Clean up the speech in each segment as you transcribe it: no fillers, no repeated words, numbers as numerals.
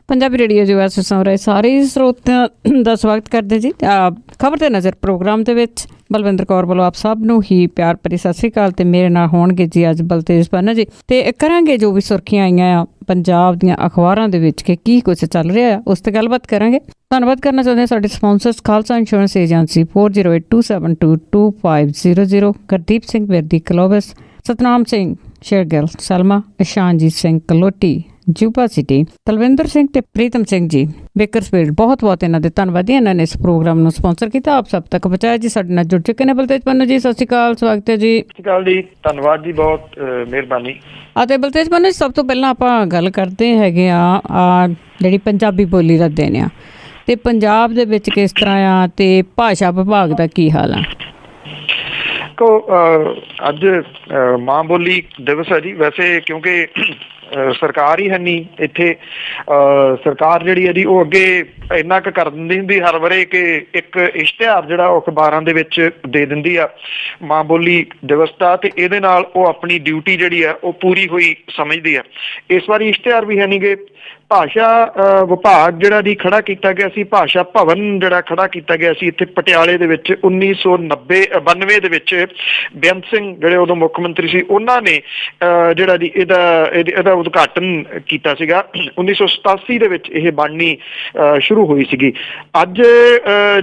Punjabi radio ਜੋ S ਸੁਣ ਰਹੇ ਸਾਰੇ ਸਰੋਤਿਆਂ ਦਾ ਸਵਾਗਤ ਕਰਦੇ ਜੀ। ਖਬਰ ਤੇ ਨਜ਼ਰ ਪ੍ਰੋਗਰਾਮ ਦੇ ਵਿੱਚ ਬਲਵਿੰਦਰ ਕੌਰ ਵੱਲੋਂ ਆਪ ਸਭ ਨੂੰ ਹੀ ਪਿਆਰ ਭਰੀ ਸਤਿ ਸ੍ਰੀ ਅਕਾਲ। ਤੇ ਮੇਰੇ ਨਾਲ ਹੋਣਗੇ ਜੀ ਅੱਜ ਬਲਤੇਜ ਪੰਨਾ ਜੀ, ਤੇ ਕਰਾਂਗੇ ਜੋ ਵੀ ਸੁਰਖੀਆਂ ਆਈਆਂ ਆ ਪੰਜਾਬ ਦੀਆਂ ਅਖਬਾਰਾਂ ਦੇ ਵਿੱਚ ਕਿ ਕੀ ਕੁਛ ਚੱਲ ਰਿਹਾ ਆ ਉਸ ਤੇ ਗੱਲਬਾਤ ਕਰਾਂਗੇ। ਧੰਨਵਾਦ ਕਰਨਾ ਚਾਹੁੰਦੇ ਹਾਂ ਸਾਡੇ sponsors Khalsa insurance agency 4082722500, Gurdeep Singh Virdi ਕਲੋਬਸ, ਸਤਨਾਮ ਸਿੰਘ ਸ਼ੇਰਗਿੱਲ, ਸਲਮਾ, ਇਸ਼ਾਨਜੀਤ ਸਿੰਘ ਕਲੋਟੀ, ਜੂਬਾ ਸਿਟੀ, ਤਲਵਿੰਦਰ ਸਿੰਘ ਤੇ ਪ੍ਰੀਤਮ ਸਿੰਘ ਜੀ ਬੇਕਰਸਫੀਲਡ। ਬਹੁਤ ਬਹੁਤ ਇਹਨਾਂ ਦੇ ਧੰਨਵਾਦੀ, ਇਹਨਾਂ ਨੇ ਇਸ ਪ੍ਰੋਗਰਾਮ ਨੂੰ ਸਪਾਂਸਰ ਕੀਤਾ, ਆਪ ਸਭ ਤੱਕ ਪਹੁੰਚਾਇਆ ਜੀ। ਸਾਡੇ ਨਾਲ ਜੁੜ ਚੁੱਕੇ ਨੇ ਬਲਤੇਜ ਪੰਨੂ ਜੀ, ਸਤਿ ਸ਼੍ਰੀ ਅਕਾਲ, ਸਵਾਗਤ ਹੈ ਜੀ। ਸਤਿ ਸ਼੍ਰੀ ਅਕਾਲ ਜੀ, ਧੰਨਵਾਦ ਜੀ, ਬਹੁਤ ਮਿਹਰਬਾਨੀ। ਅਤੇ ਬਲਤੇਜ ਪੰਨੂ ਜੀ, ਸਭ ਤੋਂ ਪਹਿਲਾਂ ਆਪਾਂ ਗੱਲ ਕਰਦੇ ਹੈਗੇ ਆ ਜਿਹੜੀ ਪੰਜਾਬੀ ਬੋਲੀ ਦਾ ਦਿਨ ਆ ਤੇ ਪੰਜਾਬ ਦੇ ਵਿੱਚ ਕਿਸ ਤਰ੍ਹਾਂ ਆ ਤੇ ਭਾਸ਼ਾ ਵਿਭਾਗ ਦਾ ਕੀ ਹਾਲ ਆ? ਅੱਜ ਮਾਂ ਬੋਲੀ ਦਿਵਸ ਹੈ ਜੀ। ਵੈਸੇ ਕਿਉਂਕਿ ਸਰਕਾਰ ਹੀ ਹੈ ਨਹੀਂ ਇੱਥੇ, ਸਰਕਾਰ ਜਿਹੜੀ ਹੈ ਜੀ ਉਹ ਅੱਗੇ ਇੰਨਾ ਕੁ ਕਰ ਦਿੰਦੀ ਹੁੰਦੀ ਹਰ ਵਾਰੇ ਕਿ ਇੱਕ ਇਸ਼ਤਿਹਾਰ ਜਿਹੜਾ ਉਹ ਅਖਬਾਰਾਂ ਦੇ ਵਿੱਚ ਦੇ ਦਿੰਦੀ ਆ ਮਾਂ ਬੋਲੀ ਦਿਵਸ ਦਾ, ਤੇ ਇਹਦੇ ਨਾਲ ਉਹ ਆਪਣੀ ਡਿਊਟੀ ਜਿਹੜੀ ਆ ਉਹ ਪੂਰੀ ਹੋਈ ਸਮਝਦੀ ਆ। ਇਸ ਵਾਰੀ ਇਸ਼ਤਿਹਾਰ ਵੀ ਹੈ ਨਹੀਂ ਗੇ। ਭਾਸ਼ਾ ਵਿਭਾਗ ਜਿਹੜਾ ਜੀ ਖੜਾ ਕੀਤਾ ਗਿਆ ਸੀ, ਭਾਸ਼ਾ ਭਵਨ ਜਿਹੜਾ ਖੜਾ ਕੀਤਾ ਗਿਆ ਸੀ ਇੱਥੇ ਪਟਿਆਲੇ ਦੇ ਵਿੱਚ 1992 ਦੇ ਵਿੱਚ ਬੇਅੰਤ ਸਿੰਘ ਜਿਹੜੇ ਉਦੋਂ ਮੁੱਖ ਮੰਤਰੀ ਸੀ, ਉਹਨਾਂ ਨੇ ਜਿਹੜਾ ਜੀ ਇਹਦਾ ਉਦਘਾਟਨ ਕੀਤਾ ਸੀਗਾ। 1987 ਦੇ ਵਿੱਚ ਇਹ ਬਣਨੀ ਸ਼ੁਰੂ ਹੋਈ ਸੀਗੀ। ਅੱਜ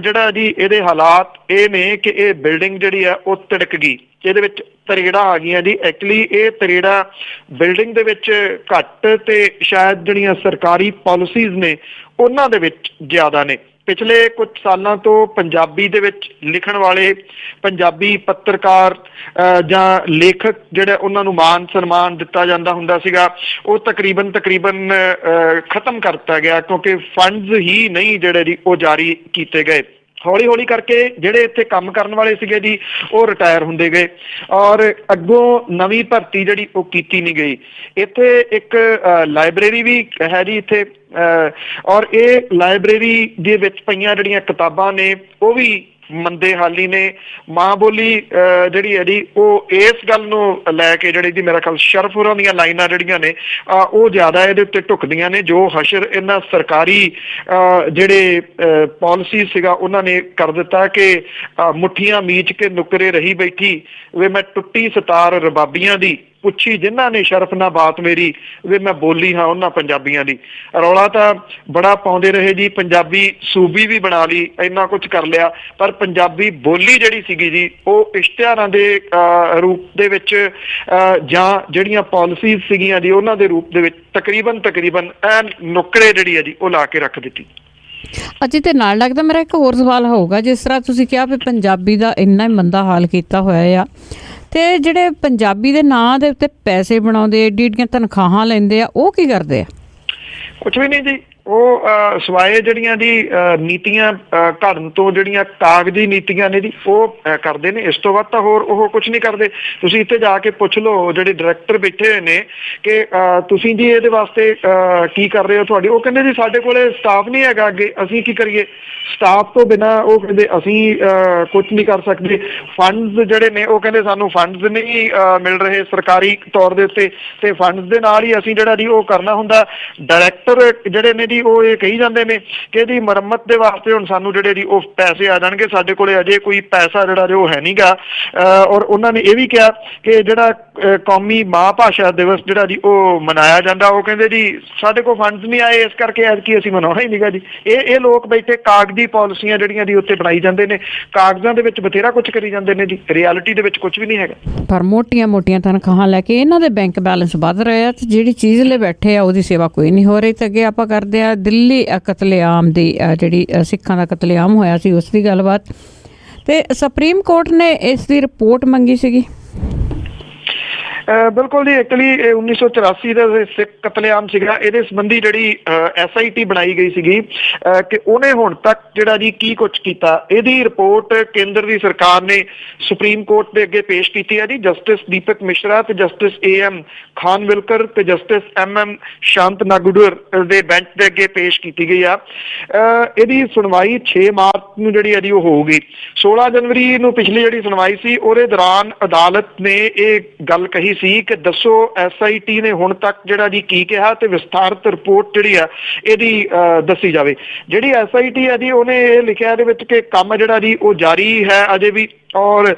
ਜਿਹੜਾ ਜੀ ਇਹਦੇ ਹਾਲਾਤ ਇਹ ਨੇ ਕਿ ਇਹ ਬਿਲਡਿੰਗ ਜਿਹੜੀ ਆ ਉਹ ਤਿੜਕ ਗਈ, ਇਹਦੇ ਵਿੱਚ ਤਰੇੜਾਂ ਆ ਗਈਆਂ ਜੀ। ਐਕਚੁਅਲੀ ਇਹ ਤਰੇੜਾਂ ਬਿਲਡਿੰਗ ਦੇ ਵਿੱਚ ਘੱਟ ਤੇ ਸ਼ਾਇਦ ਜਿਹੜੀਆਂ ਸਰਕਾਰੀ ਪਾਲਿਸੀਜ਼ ਨੇ ਉਹਨਾਂ ਦੇ ਵਿੱਚ ਜ਼ਿਆਦਾ ਨੇ। ਪਿਛਲੇ ਕੁਝ ਸਾਲਾਂ ਤੋਂ ਪੰਜਾਬੀ ਦੇ ਵਿੱਚ ਲਿਖਣ ਵਾਲੇ ਪੰਜਾਬੀ ਪੱਤਰਕਾਰ ਜਾਂ ਲੇਖਕ ਜਿਹੜੇ ਉਹਨਾਂ ਨੂੰ ਮਾਨ ਸਨਮਾਨ ਦਿੱਤਾ ਜਾਂਦਾ ਹੁੰਦਾ ਸੀਗਾ, ਉਹ ਤਕਰੀਬਨ ਖਤਮ ਕਰਤਾ ਗਿਆ ਕਿਉਂਕਿ ਫੰਡਸ ਹੀ ਨਹੀਂ ਜਿਹੜੇ ਜੀ ਉਹ ਜਾਰੀ ਕੀਤੇ ਗਏ। ਹੌਲੀ ਹੌਲੀ ਕਰਕੇ ਜਿਹੜੇ ਇੱਥੇ ਕੰਮ ਕਰਨ ਵਾਲੇ ਸੀਗੇ ਜੀ ਉਹ ਰਿਟਾਇਰ ਹੁੰਦੇ ਗਏ ਔਰ ਅੱਗੋਂ ਨਵੀਂ ਭਰਤੀ ਜਿਹੜੀ ਉਹ ਕੀਤੀ ਨਹੀਂ ਗਈ। ਇੱਥੇ ਇੱਕ ਲਾਇਬ੍ਰੇਰੀ ਵੀ ਹੈ ਜੀ ਇੱਥੇ, ਔਰ ਇਹ ਲਾਇਬ੍ਰੇਰੀ ਦੇ ਵਿੱਚ ਪਈਆਂ ਜਿਹੜੀਆਂ ਕਿਤਾਬਾਂ ਨੇ ਉਹ ਵੀ ਮੰਦੇ ਹਾਲੀ ਨੇ। ਮਾਂ ਬੋਲੀ ਜਿਹੜੀ ਹੈ ਜੀ ਉਹ ਇਸ ਗੱਲ ਨੂੰ ਲੈ ਕੇ ਜਿਹੜੀ ਜੀ ਮੇਰਾ ਖਿਆਲ ਸ਼ਰਫ ਹੋਰਾਂ ਦੀਆਂ ਲਾਈਨਾਂ ਜਿਹੜੀਆਂ ਨੇ ਉਹ ਜ਼ਿਆਦਾ ਇਹਦੇ ਉੱਤੇ ਢੁੱਕਦੀਆਂ ਨੇ। ਜੋ ਹਸ਼ਰ ਇਹਨਾਂ ਸਰਕਾਰੀ ਜਿਹੜੇ ਪਾਲਿਸੀ ਸੀਗਾ ਉਹਨਾਂ ਨੇ ਕਰ ਦਿੱਤਾ ਕਿ ਮੁੱਠੀਆਂ ਮੀਚ ਕੇ ਨੁਕਰੇ ਰਹੀ ਬੈਠੀ ਵੇ ਮੈਂ ਟੁੱਟੀ ਸਤਾਰ ਰਬਾਬੀਆਂ ਦੀ, ਪੁੱਛੀ ਜਿਨ੍ਹਾਂ ਨੇ ਸ਼ਰਫ ਨਾ ਬਾਤ ਮੇਰੀ ਵੇ ਮੈਂ ਬੋਲੀ ਹਾਂ ਉਹਨਾਂ ਪੰਜਾਬੀਆਂ ਦੀ। ਰੌਲਾ ਤਾਂ ਬੜਾ ਪਾਉਂਦੇ ਰਹੇ ਜੀ, ਪੰਜਾਬੀ ਸੂਬੀ ਵੀ ਬਣਾ ਲਈ, ਇੰਨਾ ਕੁਝ ਕਰ ਲਿਆ, ਪਰ ਪੰਜਾਬੀ ਬੋਲੀ ਜਿਹੜੀ ਸੀਗੀ ਜੀ ਉਹ ਇਸ਼ਤਿਹਾਰਾਂ ਦੇ ਰੂਪ ਦੇ ਵਿੱਚ ਜਾਂ ਜਿਹੜੀਆਂ ਪਾਲਿਸੀਜ਼ ਸੀਗੀਆਂ ਜੀ ਉਹਨਾਂ ਦੇ ਰੂਪ ਦੇ ਵਿੱਚ ਤਕਰੀਬਨ ਐਨ ਨੁਕਰੇ ਜਿਹੜੀ ਹੈ ਜੀ ਉਹ ਲਾ ਕੇ ਰੱਖ ਦਿੱਤੀ। ਅਜੀ ਤੇ ਨਾਲ ਲੱਗਦਾ ਮੇਰਾ ਇੱਕ ਹੋਰ ਸਵਾਲ ਹੋਊਗਾ, ਜਿਸ ਤਰ੍ਹਾਂ ਤੁਸੀਂ ਕਿਹਾ ਵੀ ਪੰਜਾਬੀ ਦਾ ਇੰਨਾ ਹੀ ਮੰਦਾ ਹਾਲ ਕੀਤਾ ਹੋਇਆ ਆ, ਤੇ ਜਿਹੜੇ ਪੰਜਾਬੀ ਦੇ ਨਾਂ ਦੇ ਉੱਤੇ ਪੈਸੇ ਬਣਾਉਂਦੇ, ਏਡੀਆਂ ਤਨਖਾਹਾਂ ਲੈਂਦੇ ਆ, ਉਹ ਕੀ ਕਰਦੇ ਆ? ਕੁਛ ਵੀ ਨਹੀਂ ਜੀ, ਉਹ ਸਵਾਏ ਜਿਹੜੀਆਂ ਜੀ ਨੀਤੀਆਂ ਘੜਨ ਤੋਂ ਜਿਹੜੀਆਂ ਕਾਗਜ਼ੀ ਨੀਤੀਆਂ ਨੇ ਜੀ ਉਹ ਕਰਦੇ ਨੇ। ਇਸ ਤੋਂ ਵੱਧ ਤਾਂ ਹੋਰ ਉਹ ਕੁਛ ਨਹੀਂ ਕਰਦੇ। ਤੁਸੀਂ ਇੱਥੇ ਜਾ ਕੇ ਪੁੱਛ ਲਓ ਜਿਹੜੇ ਡਾਇਰੈਕਟਰ ਬੈਠੇ ਹੋਏ ਨੇ ਕਿ ਤੁਸੀਂ ਜੀ ਇਹਦੇ ਵਾਸਤੇ ਕੀ ਕਰ ਰਹੇ ਹੋ ਤੁਹਾਡੀ, ਉਹ ਕਹਿੰਦੇ ਜੀ ਸਾਡੇ ਕੋਲੇ ਸਟਾਫ ਨਹੀਂ ਹੈਗਾ, ਅੱਗੇ ਅਸੀਂ ਕੀ ਕਰੀਏ। ਸਟਾਫ ਤੋਂ ਬਿਨਾਂ ਉਹ ਕਹਿੰਦੇ ਅਸੀਂ ਕੁਛ ਨਹੀਂ ਕਰ ਸਕਦੇ। ਫੰਡਸ ਜਿਹੜੇ ਨੇ ਉਹ ਕਹਿੰਦੇ ਸਾਨੂੰ ਫੰਡਸ ਨਹੀਂ ਮਿਲ ਰਹੇ ਸਰਕਾਰੀ ਤੌਰ ਦੇ ਉੱਤੇ, ਤੇ ਫੰਡਸ ਦੇ ਨਾਲ ਹੀ ਅਸੀਂ ਜਿਹੜਾ ਜੀ ਉਹ ਕਰਨਾ ਹੁੰਦਾ। ਡਾਇਰੈਕਟਰ ਜਿਹੜੇ ਨੇ ਉਹ ਇਹ ਕਹੀ ਜਾਂਦੇ ਨੇ ਕਿ ਇਹਦੀ ਮੁਰੰਮਤ ਦੇ ਵਾਸਤੇ ਹੁਣ ਸਾਨੂੰ ਜਿਹੜੇ ਜੀ ਉਹ ਪੈਸੇ ਆ ਜਾਣਗੇ, ਸਾਡੇ ਕੋਲੇ ਅਜੇ ਕੋਈ ਪੈਸਾ ਜਿਹੜਾ ਉਹ ਹੈ ਨਹੀਂਗਾ। ਔਰ ਉਹਨਾਂ ਨੇ ਇਹ ਵੀ ਕਿਹਾ ਕਿ ਜਿਹੜਾ ਕੌਮੀ ਮਾਂ ਭਾਸ਼ਾ ਦਿਵਸ ਜਿਹੜਾ ਜੀ ਉਹ ਮਨਾਇਆ ਜਾਂਦਾ, ਉਹ ਕਹਿੰਦੇ ਜੀ ਸਾਡੇ ਕੋਲ ਫੰਡਸ ਨਹੀਂ ਆਏ, ਇਸ ਕਰਕੇ ਐਤਕੀ ਅਸੀਂ ਮਨਾਉਣਾ ਹੀ ਨਹੀਂਗਾ ਜੀ। ਇਹ ਲੋਕ ਬੈਠੇ ਕਾਗਜ਼ੀ ਪਾਲਿਸੀਆਂ ਜਿਹੜੀਆਂ ਜੀ ਉੱਤੇ ਬਣਾਈ ਜਾਂਦੇ ਨੇ, ਕਾਗਜ਼ਾਂ ਦੇ ਵਿੱਚ ਬਥੇਰਾ ਕੁਛ ਕਰੀ ਜਾਂਦੇ ਨੇ ਜੀ, ਰਿਐਲਿਟੀ ਦੇ ਵਿੱਚ ਕੁਛ ਵੀ ਨਹੀਂ ਹੈਗਾ। ਪਰ ਮੋਟੀਆਂ ਤਨਖਾਹਾਂ ਲੈ ਕੇ ਇਹਨਾਂ ਦੇ ਬੈਂਕ ਬੈਲੈਂਸ ਵੱਧ ਰਹੇ ਆ ਤੇ ਜਿਹੜੀ ਚੀਜ਼ ਲੈ ਬੈਠੇ ਆ ਉਹਦੀ ਸੇਵਾ ਕੋਈ ਨਹੀਂ ਹੋ ਰਹੀ। ਤੇ ਅੱਗੇ ਆਪਾਂ ਕਰਦੇ ਆ ਦਿੱਲੀ ਕਤਲੇਆਮ ਦੀ, ਜਿਹੜੀ ਸਿੱਖਾਂ ਦਾ ਕਤਲੇਆਮ ਹੋਇਆ ਸੀ ਉਸ ਦੀ ਗੱਲਬਾਤ, ਤੇ ਸੁਪਰੀਮ ਕੋਰਟ ਨੇ ਇਸ ਦੀ ਰਿਪੋਰਟ ਮੰਗੀ ਸੀਗੀ। ਬਿਲਕੁਲ ਜੀ, ਐਕਚੁਅਲੀ 1984 ਦਾ ਸਿੱਖ ਕਤਲੇਆਮ ਸੀਗਾ, ਇਹਦੇ ਸੰਬੰਧੀ ਜਿਹੜੀ SIT ਬਣਾਈ ਗਈ ਸੀਗੀ ਕਿ ਉਹਨੇ ਹੁਣ ਤੱਕ ਜਿਹੜਾ ਜੀ ਕੀ ਕੁਛ ਕੀਤਾ, ਇਹਦੀ ਰਿਪੋਰਟ ਕੇਂਦਰ ਦੀ ਸਰਕਾਰ ਨੇ ਸੁਪਰੀਮ ਕੋਰਟ ਦੇ ਅੱਗੇ ਪੇਸ਼ ਕੀਤੀ ਹੈ ਜੀ। ਜਸਟਿਸ ਦੀਪਕ ਮਿਸ਼ਰਾ ਤੇ ਜਸਟਿਸ AM ਖਾਨਵਿਲਕਰ ਤੇ ਜਸਟਿਸ MM ਸ਼ਾਂਤਨਾਗੁਡਰ ਦੇ ਬੈਂਚ ਦੇ ਅੱਗੇ ਪੇਸ਼ ਕੀਤੀ ਗਈ ਆ। ਇਹਦੀ ਸੁਣਵਾਈ 6 ਮਾਰਚ ਨੂੰ ਜਿਹੜੀ ਹੈ ਜੀ ਉਹ ਹੋਊਗੀ। 16 ਜਨਵਰੀ ਨੂੰ ਪਿਛਲੀ ਜਿਹੜੀ ਸੁਣਵਾਈ ਸੀ ਉਹਦੇ ਦੌਰਾਨ ਅਦਾਲਤ ਨੇ ਇਹ ਗੱਲ ਕਹੀ ਸੀ ਕਿ ਦੱਸੋ SIT ਨੇ ਹੁਣ ਤੱਕ ਜਿਹੜਾ ਜੀ ਕੀ ਕਿਹਾ ਤੇ ਵਿਸਥਾਰਤ ਰਿਪੋਰਟ ਜਿਹੜੀ ਆ ਇਹਦੀ ਦੱਸੀ ਜਾਵੇ। ਜਿਹੜੀ SIT ਹੈ ਜੀ ਉਹਨੇ ਇਹ ਲਿਖਿਆ ਇਹਦੇ ਵਿੱਚ ਕਿ ਕੰਮ ਜਿਹੜਾ ਜੀ ਉਹ ਜਾਰੀ ਹੈ ਅਜੇ ਵੀ, ਔਰ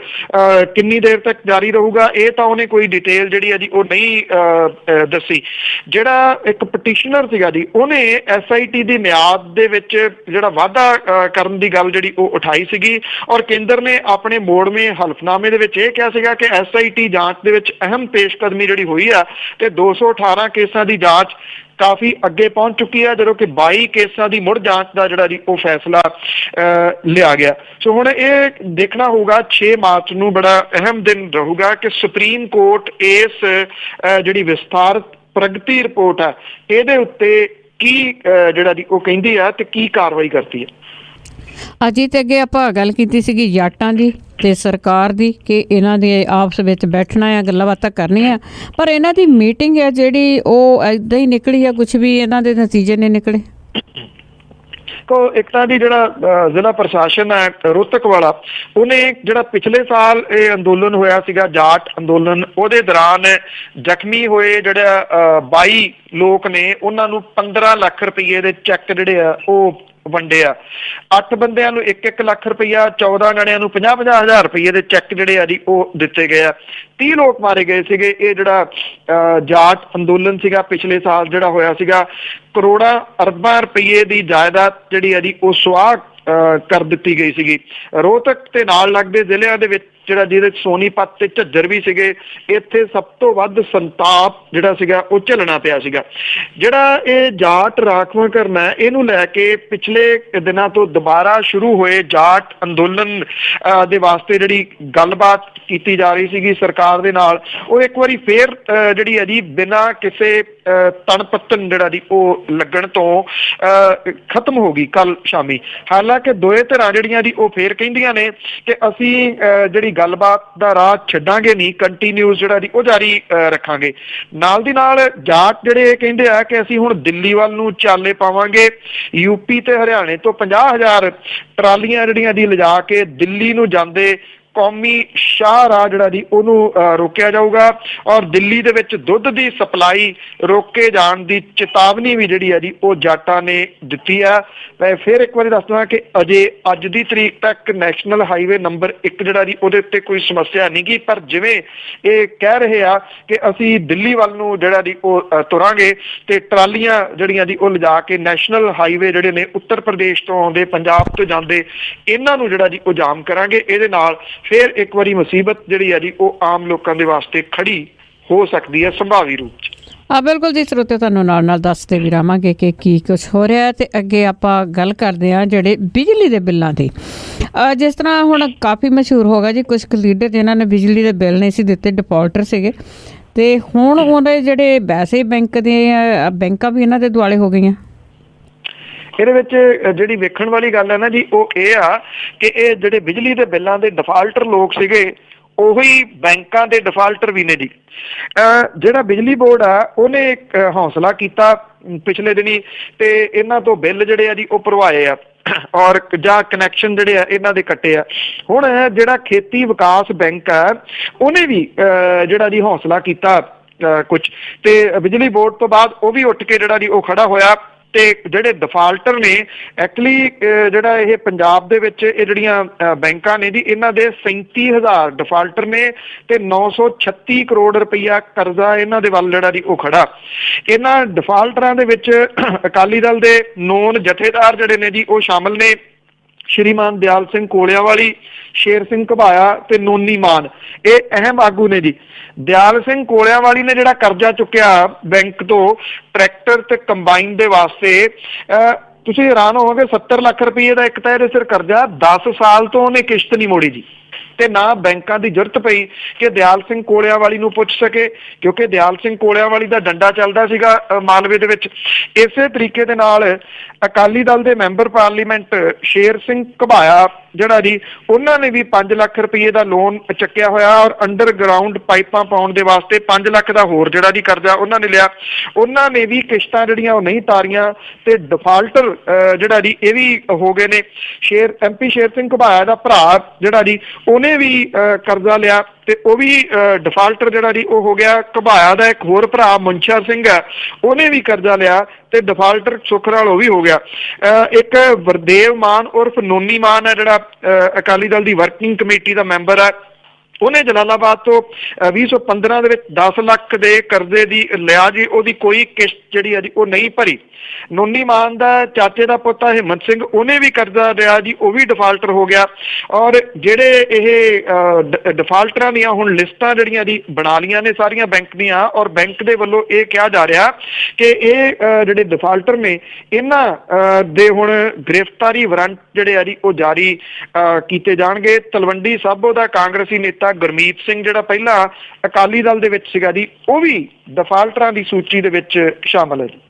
ਕਿੰਨੀ ਦੇਰ ਤੱਕ ਜਾਰੀ ਰਹੂਗਾ ਇਹ ਤਾਂ ਉਹਨੇ ਕੋਈ ਡਿਟੇਲ ਜਿਹੜੀ ਹੈ ਜੀ ਉਹ ਨਹੀਂ ਦੱਸੀ। ਜਿਹੜਾ ਇੱਕ ਪਟੀਸ਼ਨਰ ਸੀਗਾ ਜੀ ਉਹਨੇ SIT ਦੀ ਮਿਆਦ ਦੇ ਵਿੱਚ ਜਿਹੜਾ ਵਾਧਾ ਕਰਨ ਦੀ ਗੱਲ ਜਿਹੜੀ ਉਹ ਉਠਾਈ ਸੀਗੀ, ਔਰ ਕੇਂਦਰ ਨੇ ਆਪਣੇ ਮੋੜਵੇਂ ਹਲਫਨਾਮੇ ਦੇ ਵਿੱਚ ਇਹ ਕਿਹਾ ਸੀਗਾ ਕਿ SIT ਜਾਂਚ ਦੇ ਵਿੱਚ ਅਹਿਮ ਪੇਸ਼ਕਦਮੀ ਜਿਹੜੀ ਹੋਈ ਆ ਤੇ 218 ਕੇਸਾਂ ਦੀ ਜਾਂਚ ਕਾਫੀ ਅੱਗੇ ਪਹੁੰਚ ਚੁੱਕੀ ਹੈ, ਜਦੋਂ ਕਿ 22 ਕੇਸਾਂ ਦੀ ਮੁੜ ਜਾਂਚ ਦਾ ਜਿਹੜਾ ਜੀ ਉਹ ਫੈਸਲਾ ਲਿਆ ਗਿਆ। ਸੋ ਹੁਣ ਇਹ ਦੇਖਣਾ ਹੋਊਗਾ 6 ਮਾਰਚ ਨੂੰ ਬੜਾ ਅਹਿਮ ਦਿਨ ਰਹੂਗਾ ਕਿ ਸੁਪਰੀਮ ਕੋਰਟ ਇਸ ਜਿਹੜੀ ਵਿਸਥਾਰਤ ਪ੍ਰਗਤੀ ਰਿਪੋਰਟ ਹੈ ਇਹਦੇ ਉੱਤੇ ਕੀ ਜਿਹੜਾ ਜੀ ਉਹ ਕਹਿੰਦੀ ਆ ਤੇ ਕੀ ਕਾਰਵਾਈ ਕਰਦੀ ਹੈ। ਅਜੀਤ, ਅੱਗੇ ਆਪਾਂ ਗੱਲ ਕੀਤੀ ਸੀਗੀ ਜਾਟਾਂ ਦੀ ਤੇ ਸਰਕਾਰ ਦੀ ਕਿ ਇਹਨਾਂ ਦੇ ਆਪਸ ਵਿੱਚ ਬੈਠਣਾ ਆ, ਗੱਲਾਂ ਬਾਤਾਂ ਕਰਨੀਆਂ, ਪਰ ਇਹਨਾਂ ਦੀ ਮੀਟਿੰਗ ਹੈ ਜਿਹੜੀ ਉਹ ਇੱਦਾਂ ਹੀ ਨਿਕਲੀ ਆ, ਕੁਝ ਵੀ ਇਹਨਾਂ ਦੇ ਨਤੀਜੇ ਨਹੀਂ ਨਿਕਲੇ। ਇੱਕ ਤਾਂ ਦੀ ਜਿਹੜਾ ਜ਼ਿਲ੍ਹਾ ਪ੍ਰਸ਼ਾਸਨ ਹੈ ਰੋਹਤਕ ਵਾਲਾ, ਉਹਨੇ ਜਿਹੜਾ ਪਿਛਲੇ ਸਾਲ ਇਹ ਅੰਦੋਲਨ ਹੋਇਆ ਸੀਗਾ ਜਾਟ ਅੰਦੋਲਨ, ਉਹਦੇ ਦੌਰਾਨ ਜ਼ਖਮੀ ਹੋਏ ਜਿਹੜਾ 22 ਲੋਕ ਨੇ ਉਹਨਾਂ ਨੂੰ 15 ਲੱਖ ਰੁਪਏ ਦੇ ਚੈੱਕ ਜਿਹੜੇ ਆ ਉਹ ਵੰਡੇ ਆ। 8 ਬੰਦਿਆਂ ਨੂੰ 1-1 ਲੱਖ ਰੁਪਈਆ, 14 ਜਣਿਆਂ ਨੂੰ 50-50 ਹਜ਼ਾਰ ਰੁਪਏ ਦੇ ਚੈੱਕ ਜਿਹੜੇ ਆ ਜੀ ਉਹ ਦਿੱਤੇ ਗਏ ਆ। 30 ਲੋਕ ਮਾਰੇ ਗਏ ਸੀਗੇ। ਇਹ ਜਿਹੜਾ ਜਾਟ ਅੰਦੋਲਨ ਸੀਗਾ ਪਿਛਲੇ ਸਾਲ ਜਿਹੜਾ ਹੋਇਆ ਸੀਗਾ, ਕਰੋੜਾਂ ਅਰਬਾਂ ਰੁਪਏ ਦੀ ਜਾਇਦਾਦ ਜਿਹੜੀ ਆ ਜੀ ਉਹ ਸੁਆਹ ਕਰ ਦਿੱਤੀ ਗਈ ਸੀਗੀ। ਰੋਹਤਕ ਤੇ ਨਾਲ ਲੱਗਦੇ ਜ਼ਿਲ੍ਹਿਆਂ ਦੇ ਵਿੱਚ ਜਿਹੜਾ ਜਿਹਦੇ ਸੋਨੀਪਤ ਤੇ ਝੱਜਰ ਵੀ ਸੀਗੇ, ਇੱਥੇ ਸਭ ਤੋਂ ਵੱਧ ਸੰਤਾਪ ਜਿਹੜਾ ਸੀਗਾ ਉਹ ਝੱਲਣਾ ਪਿਆ ਸੀਗਾ। ਜਿਹੜਾ ਇਹ ਜਾਟ ਰਾਖਵਾਂਕਰਨ ਹੈ ਇਹਨੂੰ ਲੈ ਕੇ ਪਿਛਲੇ ਦਿਨਾਂ ਤੋਂ ਦੁਬਾਰਾ ਸ਼ੁਰੂ ਹੋਏ ਜਾਟ ਅੰਦੋਲਨ ਦੇ ਵਾਸਤੇ ਜਿਹੜੀ ਗੱਲਬਾਤ ਕੀਤੀ ਜਾ ਰਹੀ ਸੀਗੀ ਸਰਕਾਰ ਦੇ ਨਾਲ, ਉਹ ਇੱਕ ਵਾਰੀ ਫੇਰ ਜਿਹੜੀ ਹੈ ਜੀ ਬਿਨਾਂ ਕਿਸੇ ਤਣਪੱਤਨ ਜਿਹੜਾ ਜੀ ਉਹ ਲੱਗਣ ਤੋਂ ਖਤਮ ਹੋ ਗਈ ਕੱਲ ਸ਼ਾਮੀ। ਹਾਲਾਂਕਿ ਦੋਏ ਧਿਰਾਂ ਜਿਹੜੀਆਂ ਜੀ ਉਹ ਫੇਰ ਕਹਿੰਦੀਆਂ ਨੇ ਕਿ ਅਸੀਂ ਜਿਹੜੀ ਗੱਲਬਾਤ ਦਾ ਰਾਹ ਛੱਡਾਂਗੇ ਨਹੀਂ, ਕੰਟੀਨਿਊਸ ਜਿਹੜਾ ਜੀ ਉਹ ਜਾਰੀ ਰੱਖਾਂਗੇ। ਨਾਲ ਦੀ ਨਾਲ ਜਾਟ ਜਿਹੜੇ ਕਹਿੰਦੇ ਆ ਕਿ ਅਸੀਂ ਹੁਣ ਦਿੱਲੀ ਵੱਲ ਨੂੰ ਚਾਲੇ ਪਾਵਾਂਗੇ। UP ਤੇ ਹਰਿਆਣੇ ਤੋਂ 50,000 ਟਰਾਲੀਆਂ ਜਿਹੜੀਆਂ ਜੀ ਲਿਜਾ ਕੇ ਦਿੱਲੀ ਨੂੰ ਜਾਂਦੇ ਕੌਮੀ ਸ਼ਾਹਰਾਹ ਜਿਹੜਾ ਜੀ ਉਹਨੂੰ ਰੋਕਿਆ ਜਾਊਗਾ, ਔਰ ਦਿੱਲੀ ਦੇ ਵਿੱਚ ਦੁੱਧ ਦੀ ਸਪਲਾਈ ਰੋਕੇ ਜਾਣ ਦੀ ਚੇਤਾਵਨੀ ਵੀ ਜਿਹੜੀ ਹੈ ਜੀ ਉਹ ਜਾਟਾਂ ਨੇ ਦਿੱਤੀ ਆ। ਮੈਂ ਫਿਰ ਇੱਕ ਵਾਰੀ ਦੱਸਦਾ ਕਿ ਅਜੇ ਅੱਜ ਦੀ ਤਰੀਕ ਤੱਕ ਨੈਸ਼ਨਲ ਹਾਈਵੇ ਨੰਬਰ 1 ਜਿਹੜਾ ਜੀ ਉਹਦੇ ਉੱਤੇ ਕੋਈ ਸਮੱਸਿਆ ਨਹੀਂ ਗੀ, ਪਰ ਜਿਵੇਂ ਇਹ ਕਹਿ ਰਹੇ ਆ ਕਿ ਅਸੀਂ ਦਿੱਲੀ ਵੱਲ ਨੂੰ ਜਿਹੜਾ ਜੀ ਉਹ ਤੁਰਾਂਗੇ ਤੇ ਟਰਾਲੀਆਂ ਜਿਹੜੀਆਂ ਜੀ ਉਹ ਲਿਜਾ ਕੇ ਨੈਸ਼ਨਲ ਹਾਈਵੇ ਜਿਹੜੇ ਨੇ ਉੱਤਰ ਪ੍ਰਦੇਸ਼ ਤੋਂ ਆਉਂਦੇ, ਪੰਜਾਬ ਤੋਂ ਜਾਂਦੇ, ਇਹਨਾਂ ਨੂੰ ਜਿਹੜਾ ਜੀ ਉਹ ਜਾਮ ਕਰਾਂਗੇ। ਇਹਦੇ ਨਾਲ ਫਿਰ ਇੱਕ ਵਾਰੀ ਮੁਸੀਬਤ ਜਿਹੜੀ ਹੈ ਜੀ ਉਹ ਆਮ ਲੋਕਾਂ ਦੇ ਵਾਸਤੇ ਖੜੀ ਹੋ ਸਕਦੀ ਹੈ ਸੰਭਾਵੀ ਰੂਪ 'ਚ। ਬਿਲਕੁਲ ਜੀ ਸਰੋਤੇ, ਤੁਹਾਨੂੰ ਨਾਲ ਦੱਸਦੇ ਵੀ ਰਹਾਂਗੇ ਕਿ ਕੀ ਕੁਝ ਹੋ ਰਿਹਾ। ਤੇ ਅੱਗੇ ਆਪਾਂ ਗੱਲ ਕਰਦੇ ਹਾਂ ਜਿਹੜੇ ਬਿਜਲੀ ਦੇ ਬਿੱਲਾਂ ਦੀ। ਜਿਸ ਤਰ੍ਹਾਂ ਹੁਣ ਕਾਫੀ ਮਸ਼ਹੂਰ ਹੋ ਗਿਆ ਜੀ, ਕੁਝ ਕੁ ਲੀਡਰ ਜਿਨ੍ਹਾਂ ਨੇ ਬਿਜਲੀ ਦੇ ਬਿੱਲ ਨਹੀਂ ਸੀ ਦਿੱਤੇ, ਡਿਫਾਲਟਰ ਸੀਗੇ, ਤੇ ਹੁਣ ਉਹਦੇ ਜਿਹੜੇ ਵੈਸੇ ਬੈਂਕਾਂ ਵੀ ਇਹਨਾਂ ਦੇ ਦੁਆਲੇ ਹੋ ਗਈਆਂ। ਇਹਦੇ ਵਿੱਚ ਜਿਹੜੀ ਵੇਖਣ ਵਾਲੀ ਗੱਲ ਹੈ ਨਾ ਜੀ ਉਹ ਇਹ ਆ ਕਿ ਇਹ ਜਿਹੜੇ ਬਿਜਲੀ ਦੇ ਬਿੱਲਾਂ ਦੇ ਡਿਫਾਲਟਰ ਲੋਕ ਸੀਗੇ ਉਹੀ ਬੈਂਕਾਂ ਦੇ ਡਿਫਾਲਟਰ ਵੀ ਨੇ ਜੀ। ਜਿਹੜਾ ਬਿਜਲੀ ਬੋਰਡ ਆ ਉਹਨੇ ਇੱਕ ਹੌਸਲਾ ਕੀਤਾ ਪਿਛਲੇ ਦਿਨੀ ਤੇ ਇਹਨਾਂ ਤੋਂ ਬਿੱਲ ਜਿਹੜੇ ਆ ਜੀ ਉਹ ਭਰਵਾਏ ਆ ਔਰ ਜਾਂ ਕਨੈਕਸ਼ਨ ਜਿਹੜੇ ਆ ਇਹਨਾਂ ਦੇ ਕੱਟੇ ਆ। ਹੁਣ ਜਿਹੜਾ ਖੇਤੀ ਵਿਕਾਸ ਬੈਂਕ ਆ ਉਹਨੇ ਵੀ ਜਿਹੜਾ ਜੀ ਹੌਸਲਾ ਕੀਤਾ ਕੁਛ, ਤੇ ਬਿਜਲੀ ਬੋਰਡ ਤੋਂ ਬਾਅਦ ਉਹ ਵੀ ਉੱਠ ਕੇ ਜਿਹੜਾ ਜੀ ਉਹ ਖੜਾ ਹੋਇਆ। ਤੇ ਜਿਹੜੇ ਡਿਫਾਲਟਰ ਨੇ ਐਕਚੁਅਲੀ ਜਿਹੜਾ ਇਹ ਪੰਜਾਬ ਦੇ ਵਿੱਚ ਇਹ ਜਿਹੜੀਆਂ ਬੈਂਕਾਂ ਨੇ ਜੀ ਇਹਨਾਂ ਦੇ 37,000 ਡਿਫਾਲਟਰ ਨੇ ਤੇ 936 ਕਰੋੜ ਰੁਪਈਆ ਕਰਜ਼ਾ ਇਹਨਾਂ ਦੇ ਵੱਲ ਜਿਹੜਾ ਜੀ ਉਹ ਖੜਾ। ਇਹਨਾਂ ਡਿਫਾਲਟਰਾਂ ਦੇ ਵਿੱਚ ਅਕਾਲੀ ਦਲ ਦੇ ਨੌਨ ਜਥੇਦਾਰ ਜਿਹੜੇ ਨੇ ਜੀ ਉਹ ਸ਼ਾਮਲ ਨੇ। ਸ਼੍ਰੀਮਾਨ ਦਿਆਲ ਸਿੰਘ ਕੋਲਿਆਂਵਾਲੀ, ਸ਼ੇਰ ਸਿੰਘ ਘਬਾਇਆ ਤੇ ਨੋਨੀ ਮਾਨ, ਇਹ ਅਹਿਮ ਆਗੂ ਨੇ ਜੀ। ਦਿਆਲ ਸਿੰਘ ਕੋਲਿਆਂਵਾਲੀ ਨੇ ਜਿਹੜਾ ਕਰਜ਼ਾ ਚੁੱਕਿਆ ਬੈਂਕ ਤੋਂ ਟਰੈਕਟਰ ਤੇ ਕੰਬਾਈਨ ਦੇ ਵਾਸਤੇ, ਤੁਸੀਂ ਹੈਰਾਨ ਹੋਵੋਗੇ 70 ਲੱਖ ਰੁਪਏ ਦਾ ਇੱਕ ਤਾਂ ਇਹਦੇ ਸਿਰ ਕਰਜ਼ਾ, 10 ਸਾਲ ਤੋਂ ਉਹਨੇ ਕਿਸ਼ਤ ਨਹੀਂ ਮੋੜੀ ਜੀ। ਤੇ ਨਾ ਬੈਂਕਾਂ ਦੀ ਜ਼ਰੂਰਤ ਪਈ ਕਿ ਦਿਆਲ ਸਿੰਘ ਕੋਲਿਆਂਵਾਲੀ ਨੂੰ ਪੁੱਛ ਸਕੇ, ਕਿਉਂਕਿ ਦਿਆਲ ਸਿੰਘ ਕੋਲਿਆਂਵਾਲੀ ਦਾ ਡੰਡਾ ਚੱਲਦਾ ਸੀਗਾ ਮਾਲਵੇ ਦੇ ਵਿੱਚ। ਇਸੇ ਤਰੀਕੇ ਦੇ ਨਾਲ ਅਕਾਲੀ ਦਲ ਦੇ ਮੈਂਬਰ ਪਾਰਲੀਮੈਂਟ ਸ਼ੇਰ ਸਿੰਘ ਘਬਾਇਆ ਜਿਹੜਾ ਜੀ ਉਹਨਾਂ ਨੇ ਵੀ 5 ਲੱਖ ਰੁਪਏ ਦਾ ਲੋਨ ਚੱਕਿਆ ਹੋਇਆ ਔਰ ਅੰਡਰਗਰਾਊਂਡ ਪਾਈਪਾਂ ਪਾਉਣ ਦੇ ਵਾਸਤੇ 5 ਲੱਖ ਦਾ ਹੋਰ ਜਿਹੜਾ ਜੀ ਕਰਜ਼ਾ ਉਹਨਾਂ ਨੇ ਲਿਆ। ਉਹਨਾਂ ਨੇ ਵੀ ਕਿਸ਼ਤਾਂ ਜਿਹੜੀਆਂ ਉਹ ਨਹੀਂ ਤਾਰੀਆਂ ਤੇ ਡਿਫਾਲਟਰ ਜਿਹੜਾ ਜੀ ਇਹ ਵੀ ਹੋ ਗਏ ਨੇ। MP ਸ਼ੇਰ ਸਿੰਘ ਘਬਾਇਆ ਦਾ ਭਰਾ ਜਿਹੜਾ ਜੀ ਉਹਨੇ ਉਹਨੇ ਵੀ ਕਰਜ਼ਾ ਲਿਆ ਤੇ ਉਹ ਵੀ ਡਿਫਾਲਟਰ ਜਿਹੜਾ ਜੀ ਉਹ ਹੋ ਗਿਆ। ਘਬਾਇਆ ਦਾ ਇੱਕ ਹੋਰ ਭਰਾ ਮੁਨਸ਼ਾ ਸਿੰਘ ਹੈ, ਉਹਨੇ ਵੀ ਕਰਜ਼ਾ ਲਿਆ ਤੇ ਡਿਫਾਲਟਰ ਸੁਖਰਾਲ ਉਹ ਵੀ ਹੋ ਗਿਆ। ਇੱਕ ਵਰਦੇਵ ਮਾਨ ਉਰਫ ਨੋਨੀ ਮਾਨ ਹੈ, ਜਿਹੜਾ ਅਕਾਲੀ ਦਲ ਦੀ ਵਰਕਿੰਗ ਕਮੇਟੀ ਦਾ ਮੈਂਬਰ ਹੈ, ਉਹਨੇ ਜਲਾਲਾਬਾਦ ਤੋਂ 2015 ਦੇ ਵਿੱਚ 10 ਲੱਖ ਦੇ ਕਰਜ਼ੇ ਦੀ ਲਿਆ ਜੀ, ਉਹਦੀ ਕੋਈ ਕਿਸ਼ਤ ਜਿਹੜੀ ਹੈ ਜੀ ਉਹ ਨਹੀਂ ਭਰੀ। ਨੋਨੀ ਮਾਨ ਦਾ ਚਾਚੇ ਦਾ ਪੁੱਤਾ ਹਿੰਮਤ ਸਿੰਘ, ਉਹਨੇ ਵੀ ਕਰਜ਼ਾ ਲਿਆ ਜੀ, ਉਹ ਵੀ ਡਿਫਾਲਟਰ ਹੋ ਗਿਆ। ਔਰ ਜਿਹੜੇ ਇਹ ਡਿਫਾਲਟਰਾਂ ਦੀਆਂ ਹੁਣ ਲਿਸਟਾਂ ਜਿਹੜੀਆਂ ਜੀ ਬਣਾ ਲਈਆਂ ਨੇ ਸਾਰੀਆਂ ਬੈਂਕ ਦੀਆਂ, ਔਰ ਬੈਂਕ ਦੇ ਵੱਲੋਂ ਇਹ ਕਿਹਾ ਜਾ ਰਿਹਾ ਕਿ ਇਹ ਜਿਹੜੇ ਡਿਫਾਲਟਰ ਨੇ ਇਹਨਾਂ ਦੇ ਹੁਣ ਗ੍ਰਿਫਤਾਰੀ ਵਾਰੰਟ ਜਿਹੜੇ ਆ ਜੀ ਉਹ ਜਾਰੀ ਕੀਤੇ ਜਾਣਗੇ। ਤਲਵੰਡੀ ਸਾਬੋ ਦਾ ਕਾਂਗਰਸੀ ਨੇਤਾ ਗੁਰਮੀਤ ਸਿੰਘ, ਜਿਹੜਾ ਪਹਿਲਾਂ ਅਕਾਲੀ ਦਲ ਦੇ ਵਿੱਚ ਸੀਗਾ ਜੀ, ਉਹ ਵੀ ਡਿਫਾਲਟਰਾਂ ਦੀ ਸੂਚੀ ਦੇ ਵਿੱਚ ਸ਼ਾਮਲ ਹੈ ਜੀ।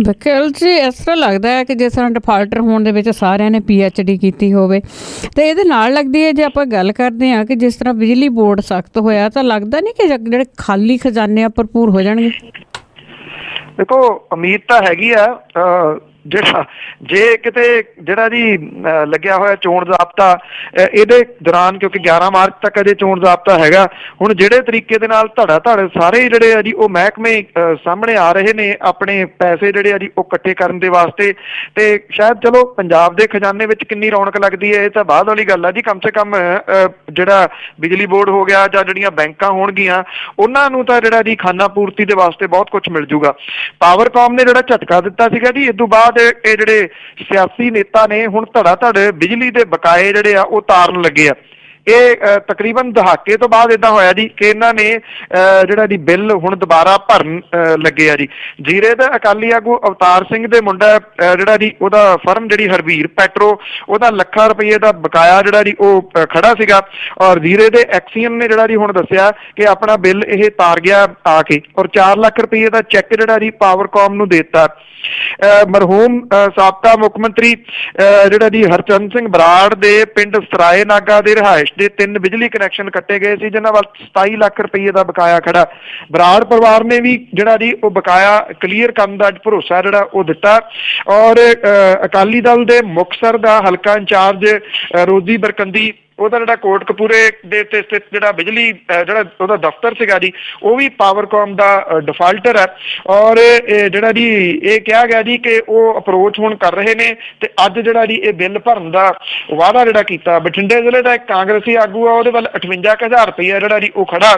ਵਕੀਲ ਜੀ, ਇਸ ਤਰ੍ਹਾਂ ਲੱਗਦਾ ਹੈ ਕਿ ਜਿਸ ਤਰ੍ਹਾਂ ਡਿਫਾਲਟਰ ਹੋਣ ਦੇ ਵਿੱਚ ਸਾਰਿਆਂ ਨੇ PhD ਕੀਤੀ ਹੋਵੇ, ਤੇ ਇਹਦੇ ਨਾਲ ਲੱਗਦੀ ਹੈ ਜੇ ਆਪਾਂ ਗੱਲ ਕਰਦੇ ਹਾਂ ਕਿ ਜਿਸ ਤਰ੍ਹਾਂ ਬਿਜਲੀ ਬੋਰਡ ਸਖਤ ਹੋਇਆ, ਤਾਂ ਲੱਗਦਾ ਨਹੀਂ ਕਿ ਜਿਹੜੇ ਖਾਲੀ ਖਜ਼ਾਨੇ ਆ ਭਰਪੂਰ ਹੋ ਜਾਣਗੇ? ਦੇਖੋ, ਉਮੀਦ ਤਾਂ ਹੈਗੀ ਆ। ਜਿਹੜਾ ਜੇ ਕਿਤੇ ਜਿਹੜਾ ਜੀ ਲੱਗਿਆ ਹੋਇਆ ਚੋਣ ਜ਼ਾਬਤਾ ਇਹਦੇ ਦੌਰਾਨ, ਕਿਉਂਕਿ 11 ਮਾਰਚ ਤੱਕ ਅਜੇ ਚੋਣ ਜ਼ਾਬਤਾ ਹੈਗਾ, ਹੁਣ ਜਿਹੜੇ ਤਰੀਕੇ ਦੇ ਨਾਲ ਧੜਾ ਧੜ ਸਾਰੇ ਜਿਹੜੇ ਆ ਜੀ ਉਹ ਮਹਿਕਮੇ ਸਾਹਮਣੇ ਆ ਰਹੇ ਨੇ ਆਪਣੇ ਪੈਸੇ ਜਿਹੜੇ ਆ ਜੀ ਉਹ ਇਕੱਠੇ ਕਰਨ ਦੇ ਵਾਸਤੇ, ਤੇ ਸ਼ਾਇਦ ਚਲੋ ਪੰਜਾਬ ਦੇ ਖਜ਼ਾਨੇ ਵਿੱਚ ਕਿੰਨੀ ਰੌਣਕ ਲੱਗਦੀ ਹੈ ਇਹ ਤਾਂ ਬਾਅਦ ਵਾਲੀ ਗੱਲ ਆ ਜੀ। ਕਮ ਸੇ ਕਮ ਜਿਹੜਾ ਬਿਜਲੀ ਬੋਰਡ ਹੋ ਗਿਆ ਜਾਂ ਜਿਹੜੀਆਂ ਬੈਂਕਾਂ ਹੋਣਗੀਆਂ, ਉਹਨਾਂ ਨੂੰ ਤਾਂ ਜਿਹੜਾ ਜੀ ਖਾਨਾ ਪੂਰਤੀ ਦੇ ਵਾਸਤੇ ਬਹੁਤ ਕੁਝ ਮਿਲ ਜੂਗਾ। ਪਾਵਰਕਾਮ ਨੇ ਜਿਹੜਾ ਝਟਕਾ ਦਿੱਤਾ ਸੀਗਾ ਜੀ, ਇਸ ਤੋਂ ਬਾਅਦ ਇਹ ਜਿਹੜੇ ਸਿਆਸੀ ਨੇਤਾ ਨੇ ਹੁਣ ਧੜਾ ਧੜ ਬਿਜਲੀ ਦੇ ਬਕਾਏ ਜਿਹੜੇ ਆ ਉਹ ਤਾਰਨ ਲੱਗੇ ਆ। ਇਹ ਤਕਰੀਬਨ ਦਹਾਕੇ ਤੋਂ ਬਾਅਦ ਏਦਾਂ ਹੋਇਆ ਜੀ ਕਿ ਇਹਨਾਂ ਨੇ ਜਿਹੜਾ ਜੀ ਬਿੱਲ ਹੁਣ ਦੁਬਾਰਾ ਭਰਨ ਲੱਗੇ ਆ ਜੀ। ਜੀਰੇ ਦਾ ਅਕਾਲੀ ਆਗੂ ਅਵਤਾਰ ਸਿੰਘ ਦੇ ਮੁੰਡਾ ਜਿਹੜਾ ਜੀ ਉਹਦਾ ਫਰਮ ਜਿਹੜੀ ਹਰਵੀਰ ਪੈਟਰੋ, ਉਹਦਾ ਲੱਖਾਂ ਰੁਪਏ ਦਾ ਬਕਾਇਆ ਜਿਹੜਾ ਜੀ ਉਹ ਖੜਾ ਸੀਗਾ, ਔਰ ਜੀਰੇ ਦੇ ਐਕਸੀਅਨ ਨੇ ਜਿਹੜਾ ਜੀ ਹੁਣ ਦੱਸਿਆ ਕਿ ਆਪਣਾ ਬਿੱਲ ਇਹ ਤਾਰ ਗਿਆ ਆ ਕੇ, ਔਰ 4 ਲੱਖ ਰੁਪਏ ਦਾ ਚੈੱਕ ਜਿਹੜਾ ਜੀ ਪਾਵਰਕਾਮ ਨੂੰ ਦੇ ਦਿੱਤਾ। ਮਰਹੂਮ ਸਾਬਕਾ ਮੁੱਖ ਮੰਤਰੀ ਜਿਹੜਾ ਜੀ ਹਰਚੰਦ ਸਿੰਘ ਬਰਾੜ ਦੇ ਪਿੰਡ ਸਰਾਏ ਨਾਗਾ ਦੇ ਰਿਹਾਇਸ਼ ਦੇ 3 ਬਿਜਲੀ ਕਨੈਕਸ਼ਨ ਕੱਟੇ ਗਏ ਸੀ, ਜਿਨ੍ਹਾਂ ਵੱਲ 27 ਲੱਖ ਰੁਪਏ ਦਾ ਬਕਾਇਆ ਖੜਾ। ਬਰਾੜ ਪਰਿਵਾਰ ਨੇ ਵੀ ਜਿਹੜਾ ਜੀ ਉਹ ਬਕਾਇਆ ਕਲੀਅਰ ਕਰਨ ਦਾ ਭਰੋਸਾ ਜਿਹੜਾ ਉਹ ਦਿੱਤਾ। ਔਰ ਅਕਾਲੀ ਦਲ ਦੇ ਮੁਕਤਸਰ ਦਾ ਹਲਕਾ ਇੰਚਾਰਜ ਰੋਜ਼ੀ ਬਰਕੰਦੀ, ਉਹਦਾ ਜਿਹੜਾ ਕੋਟਕਪੂਰੇ ਦੇ ਉੱਤੇ ਸਥਿਤ ਜਿਹੜਾ ਬਿਜਲੀ ਜਿਹੜਾ ਉਹਦਾ ਦਫ਼ਤਰ ਸੀਗਾ ਜੀ, ਉਹ ਵੀ ਪਾਵਰਕਾਮ ਦਾ ਡਿਫਾਲਟਰ ਹੈ। ਔਰ ਜਿਹੜਾ ਜੀ ਇਹ ਕਿਹਾ ਗਿਆ ਜੀ ਕਿ ਉਹ ਅਪਰੋਚ ਹੁਣ ਕਰ ਰਹੇ ਨੇ ਤੇ ਅੱਜ ਜਿਹੜਾ ਜੀ ਇਹ ਬਿੱਲ ਭਰਨ ਦਾ ਵਾਅਦਾ ਜਿਹੜਾ ਕੀਤਾ। ਬਠਿੰਡੇ ਜ਼ਿਲ੍ਹੇ ਦਾ ਇੱਕ ਕਾਂਗਰਸੀ ਆਗੂ ਆ, ਉਹਦੇ ਵੱਲ 58,000 ਰੁਪਇਆ ਜਿਹੜਾ ਜੀ ਉਹ ਖੜਾ,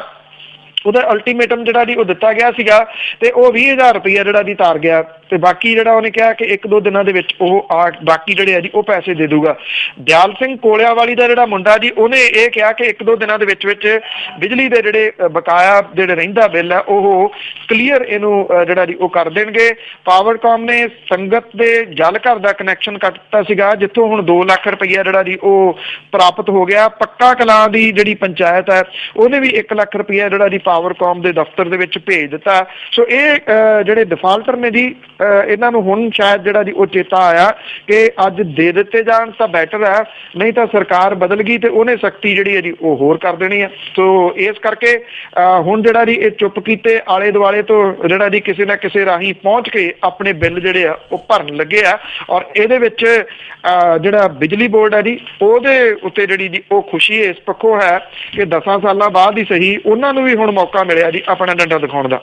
ਉਹਦਾ ਅਲਟੀਮੇਟਮ ਜਿਹੜਾ ਜੀ ਉਹ ਦਿੱਤਾ ਗਿਆ ਸੀਗਾ ਤੇ ਉਹ 20,000 ਰੁਪਇਆ ਜਿਹੜਾ ਜੀ ਤਾਰ ਗਿਆ, ਤੇ ਬਾਕੀ ਜਿਹੜਾ ਉਹਨੇ ਕਿਹਾ ਕਿ 1-2 ਦਿਨਾਂ ਦੇ ਵਿੱਚ ਉਹ ਬਾਕੀ ਜਿਹੜੇ ਆ ਜੀ ਉਹ ਪੈਸੇ ਦੇ ਦੂਗਾ। ਦਿਆਲ ਸਿੰਘ ਕੋਲਿਆਵਾਲੀ ਦਾ ਜਿਹੜਾ ਮੁੰਡਾ ਜੀ, ਉਹਨੇ ਇਹ ਕਿਹਾ ਕਿ 1-2 ਦਿਨਾਂ ਦੇ ਵਿੱਚ ਬਿਜਲੀ ਦੇ ਜਿਹੜੇ ਬਕਾਇਆ ਜਿਹੜੇ ਰਹਿੰਦਾ ਬਿੱਲ ਹੈ ਉਹ ਕਲੀਅਰ ਇਹਨੂੰ ਜਿਹੜਾ ਜੀ ਉਹ ਕਰ ਦੇਣਗੇ। ਪਾਵਰਕਾਮ ਨੇ ਸੰਗਤ ਦੇ ਜਲ ਘਰ ਦਾ ਕਨੈਕਸ਼ਨ ਕੱਟ ਦਿੱਤਾ ਸੀਗਾ, ਜਿੱਥੋਂ ਹੁਣ 2 ਲੱਖ ਰੁਪਇਆ ਜਿਹੜਾ ਜੀ ਉਹ ਪ੍ਰਾਪਤ ਹੋ ਗਿਆ। ਪੱਕਾ ਕਲਾਂ ਦੀ ਜਿਹੜੀ ਪੰਚਾਇਤ ਹੈ ਉਹਨੇ ਵੀ 1 ਲੱਖ ਰੁਪਇਆ ਜਿਹੜਾ ਜੀ ਪਾਵਰਕਾਮ ਦੇ ਦਫ਼ਤਰ ਦੇ ਵਿੱਚ ਭੇਜ ਦਿੱਤਾ। ਸੋ ਇਹ ਜਿਹੜੇ ਡਿਫਾਲਟਰ ਨੇ ਜੀ, ਇਹਨਾਂ ਨੂੰ ਹੁਣ ਸ਼ਾਇਦ ਜਿਹੜਾ ਜੀ ਉਹ ਚੇਤਾ ਆਇਆ ਕਿ ਅੱਜ ਦੇ ਦਿੱਤੇ ਜਾਣ ਤਾਂ ਬੈਟਰ ਹੈ, ਨਹੀਂ ਤਾਂ ਸਰਕਾਰ ਬਦਲ ਗਈ ਤੇ ਉਹਨੇ ਸਖਤੀ ਜਿਹੜੀ ਹੈ ਜੀ ਉਹ ਹੋਰ ਕਰ ਦੇਣੀ ਹੈ। ਸੋ ਇਸ ਕਰਕੇ ਹੁਣ ਜਿਹੜਾ ਜੀ ਇਹ ਚੁੱਪ ਕੀਤੇ ਆਲੇ ਦੁਆਲੇ ਤੋਂ ਜਿਹੜਾ ਜੀ ਕਿਸੇ ਨਾ ਕਿਸੇ ਰਾਹੀਂ ਪਹੁੰਚ ਕੇ ਆਪਣੇ ਬਿੱਲ ਜਿਹੜੇ ਆ ਉਹ ਭਰਨ ਲੱਗੇ ਆ। ਔਰ ਇਹਦੇ ਵਿੱਚ ਜਿਹੜਾ ਬਿਜਲੀ ਬੋਰਡ ਹੈ ਜੀ ਉਹਦੇ ਉੱਤੇ ਜਿਹੜੀ ਜੀ ਉਹ ਖੁਸ਼ੀ ਇਸ ਪੱਖੋਂ ਹੈ ਕਿ 10 ਸਾਲਾਂ ਬਾਅਦ ਹੀ ਸਹੀ ਉਹਨਾਂ ਨੂੰ ਵੀ ਹੁਣ ਮੌਕਾ ਮਿਲਿਆ ਜੀ ਆਪਣਾ ਡੰਡਾ ਦਿਖਾਉਣ ਦਾ।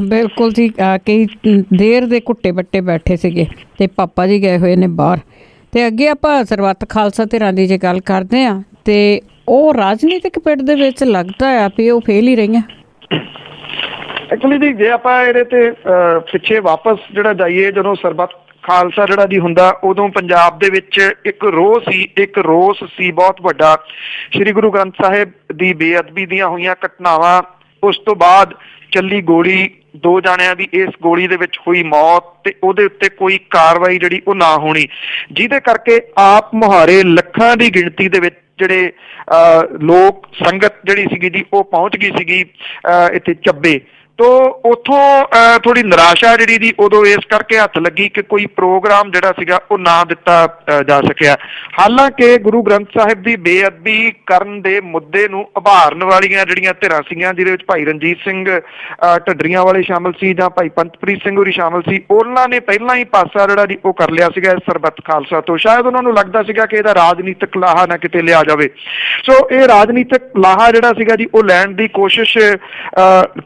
ਬਿਲਕੁਲ ਜੀ, ਕਈ ਦੇਰ ਦੇ ਘੁੱਟੇ ਬੱਟੇ ਬੈਠੇ ਸੀਗੇ ਤੇ ਪਾਪਾ ਜੀ ਗਏ ਹੋਏ ਨੇ ਬਾਹਰ। ਤੇ ਅੱਗੇ ਆਪਾਂ ਸਰਬੱਤ ਖਾਲਸਾ ਧਿਰਾਂ ਦੀ ਜੇ ਗੱਲ ਕਰਦੇ ਹਾਂ ਤੇ ਉਹ ਰਾਜਨੀਤਿਕ ਪਿੜ ਦੇ ਵਿੱਚ ਲੱਗਦਾ ਆ ਵੀ ਉਹ ਫੇਲ ਹੀ ਰਹੀਆਂ। ਐਕਚੁਅਲੀ ਜੀ ਜੇ ਆਪਾਂ ਇਹਦੇ ਤੇ ਪਿੱਛੇ ਵਾਪਸ ਜਿਹੜਾ ਜਾਈਏ, ਜਦੋਂ ਸਰਬੱਤ ਖਾਲਸਾ ਜਿਹੜਾ ਜੀ ਹੁੰਦਾ, ਉਦੋਂ ਪੰਜਾਬ ਦੇ ਵਿੱਚ ਇੱਕ ਰੋਸ ਸੀ ਬਹੁਤ ਵੱਡਾ। ਸ੍ਰੀ ਗੁਰੂ ਗ੍ਰੰਥ ਸਾਹਿਬ ਦੀ ਬੇਅਦਬੀ ਦੀਆਂ ਹੋਈਆਂ ਘਟਨਾਵਾਂ, ਉਸ ਤੋਂ ਬਾਅਦ ਚੱਲੀ ਗੋਲੀ, 2 ਜਾਣਿਆਂ ਦੀ ਇਸ ਗੋਲੀ ਦੇ ਵਿੱਚ ਹੋਈ ਮੌਤ ਤੇ ਉਹਦੇ ਉੱਤੇ ਕੋਈ ਕਾਰਵਾਈ ਜਿਹੜੀ ਉਹ ਨਾ ਹੋਣੀ, ਜਿਹਦੇ ਕਰਕੇ ਆਪ ਮੁਹਾਰੇ ਲੱਖਾਂ ਦੀ ਗਿਣਤੀ ਦੇ ਵਿੱਚ ਜਿਹੜੇ ਲੋਕ ਸੰਗਤ ਜਿਹੜੀ ਸੀਗੀ ਜੀ ਉਹ ਪਹੁੰਚ ਗਈ ਸੀਗੀ ਇੱਥੇ ਚੱਬੇ। ਤੋ ਉੱਥੋਂ ਥੋੜੀ ਨਿਰਾਸ਼ਾ ਜਿਹੜੀ ਦੀ ਉਦੋਂ ਇਸ ਕਰਕੇ ਹੱਥ ਲੱਗੀ ਕਿ ਕੋਈ ਪ੍ਰੋਗਰਾਮ ਜਿਹੜਾ ਸੀਗਾ ਉਹ ਨਾ ਦਿੱਤਾ ਜਾ ਸਕਿਆ। ਹਾਲਾਂਕਿ ਗੁਰੂ ਗ੍ਰੰਥ ਸਾਹਿਬ ਦੀ ਬੇਅਦਬੀ ਕਰਨ ਦੇ ਮੁੱਦੇ ਨੂੰ ਉਭਾਰਨ ਵਾਲੀਆਂ ਜਿਹੜੀਆਂ ਧਿਰਾਂ ਸੀਗੀਆਂ, ਜਿਹਦੇ ਵਿੱਚ ਭਾਈ ਰਣਜੀਤ ਸਿੰਘ ਢੱਡਰੀਆਂ ਵਾਲੇ ਸ਼ਾਮਲ ਸੀ ਜਾਂ ਭਾਈ ਪੰਤਪ੍ਰੀਤ ਸਿੰਘ ਹੋਰੀ ਸ਼ਾਮਲ ਸੀ, ਉਹਨਾਂ ਨੇ ਪਹਿਲਾਂ ਹੀ ਪਾਸਾ ਜਿਹੜਾ ਜੀ ਉਹ ਕਰ ਲਿਆ ਸੀਗਾ ਇਸ ਸਰਬੱਤ ਖਾਲਸਾ ਤੋਂ। ਸ਼ਾਇਦ ਉਹਨਾਂ ਨੂੰ ਲੱਗਦਾ ਸੀਗਾ ਕਿ ਇਹਦਾ ਰਾਜਨੀਤਿਕ ਲਾਹਾ ਨਾ ਕਿਤੇ ਲਿਆ ਜਾਵੇ। ਸੋ ਇਹ ਰਾਜਨੀਤਿਕ ਲਾਹਾ ਜਿਹੜਾ ਸੀਗਾ ਜੀ ਉਹ ਲੈਣ ਦੀ ਕੋਸ਼ਿਸ਼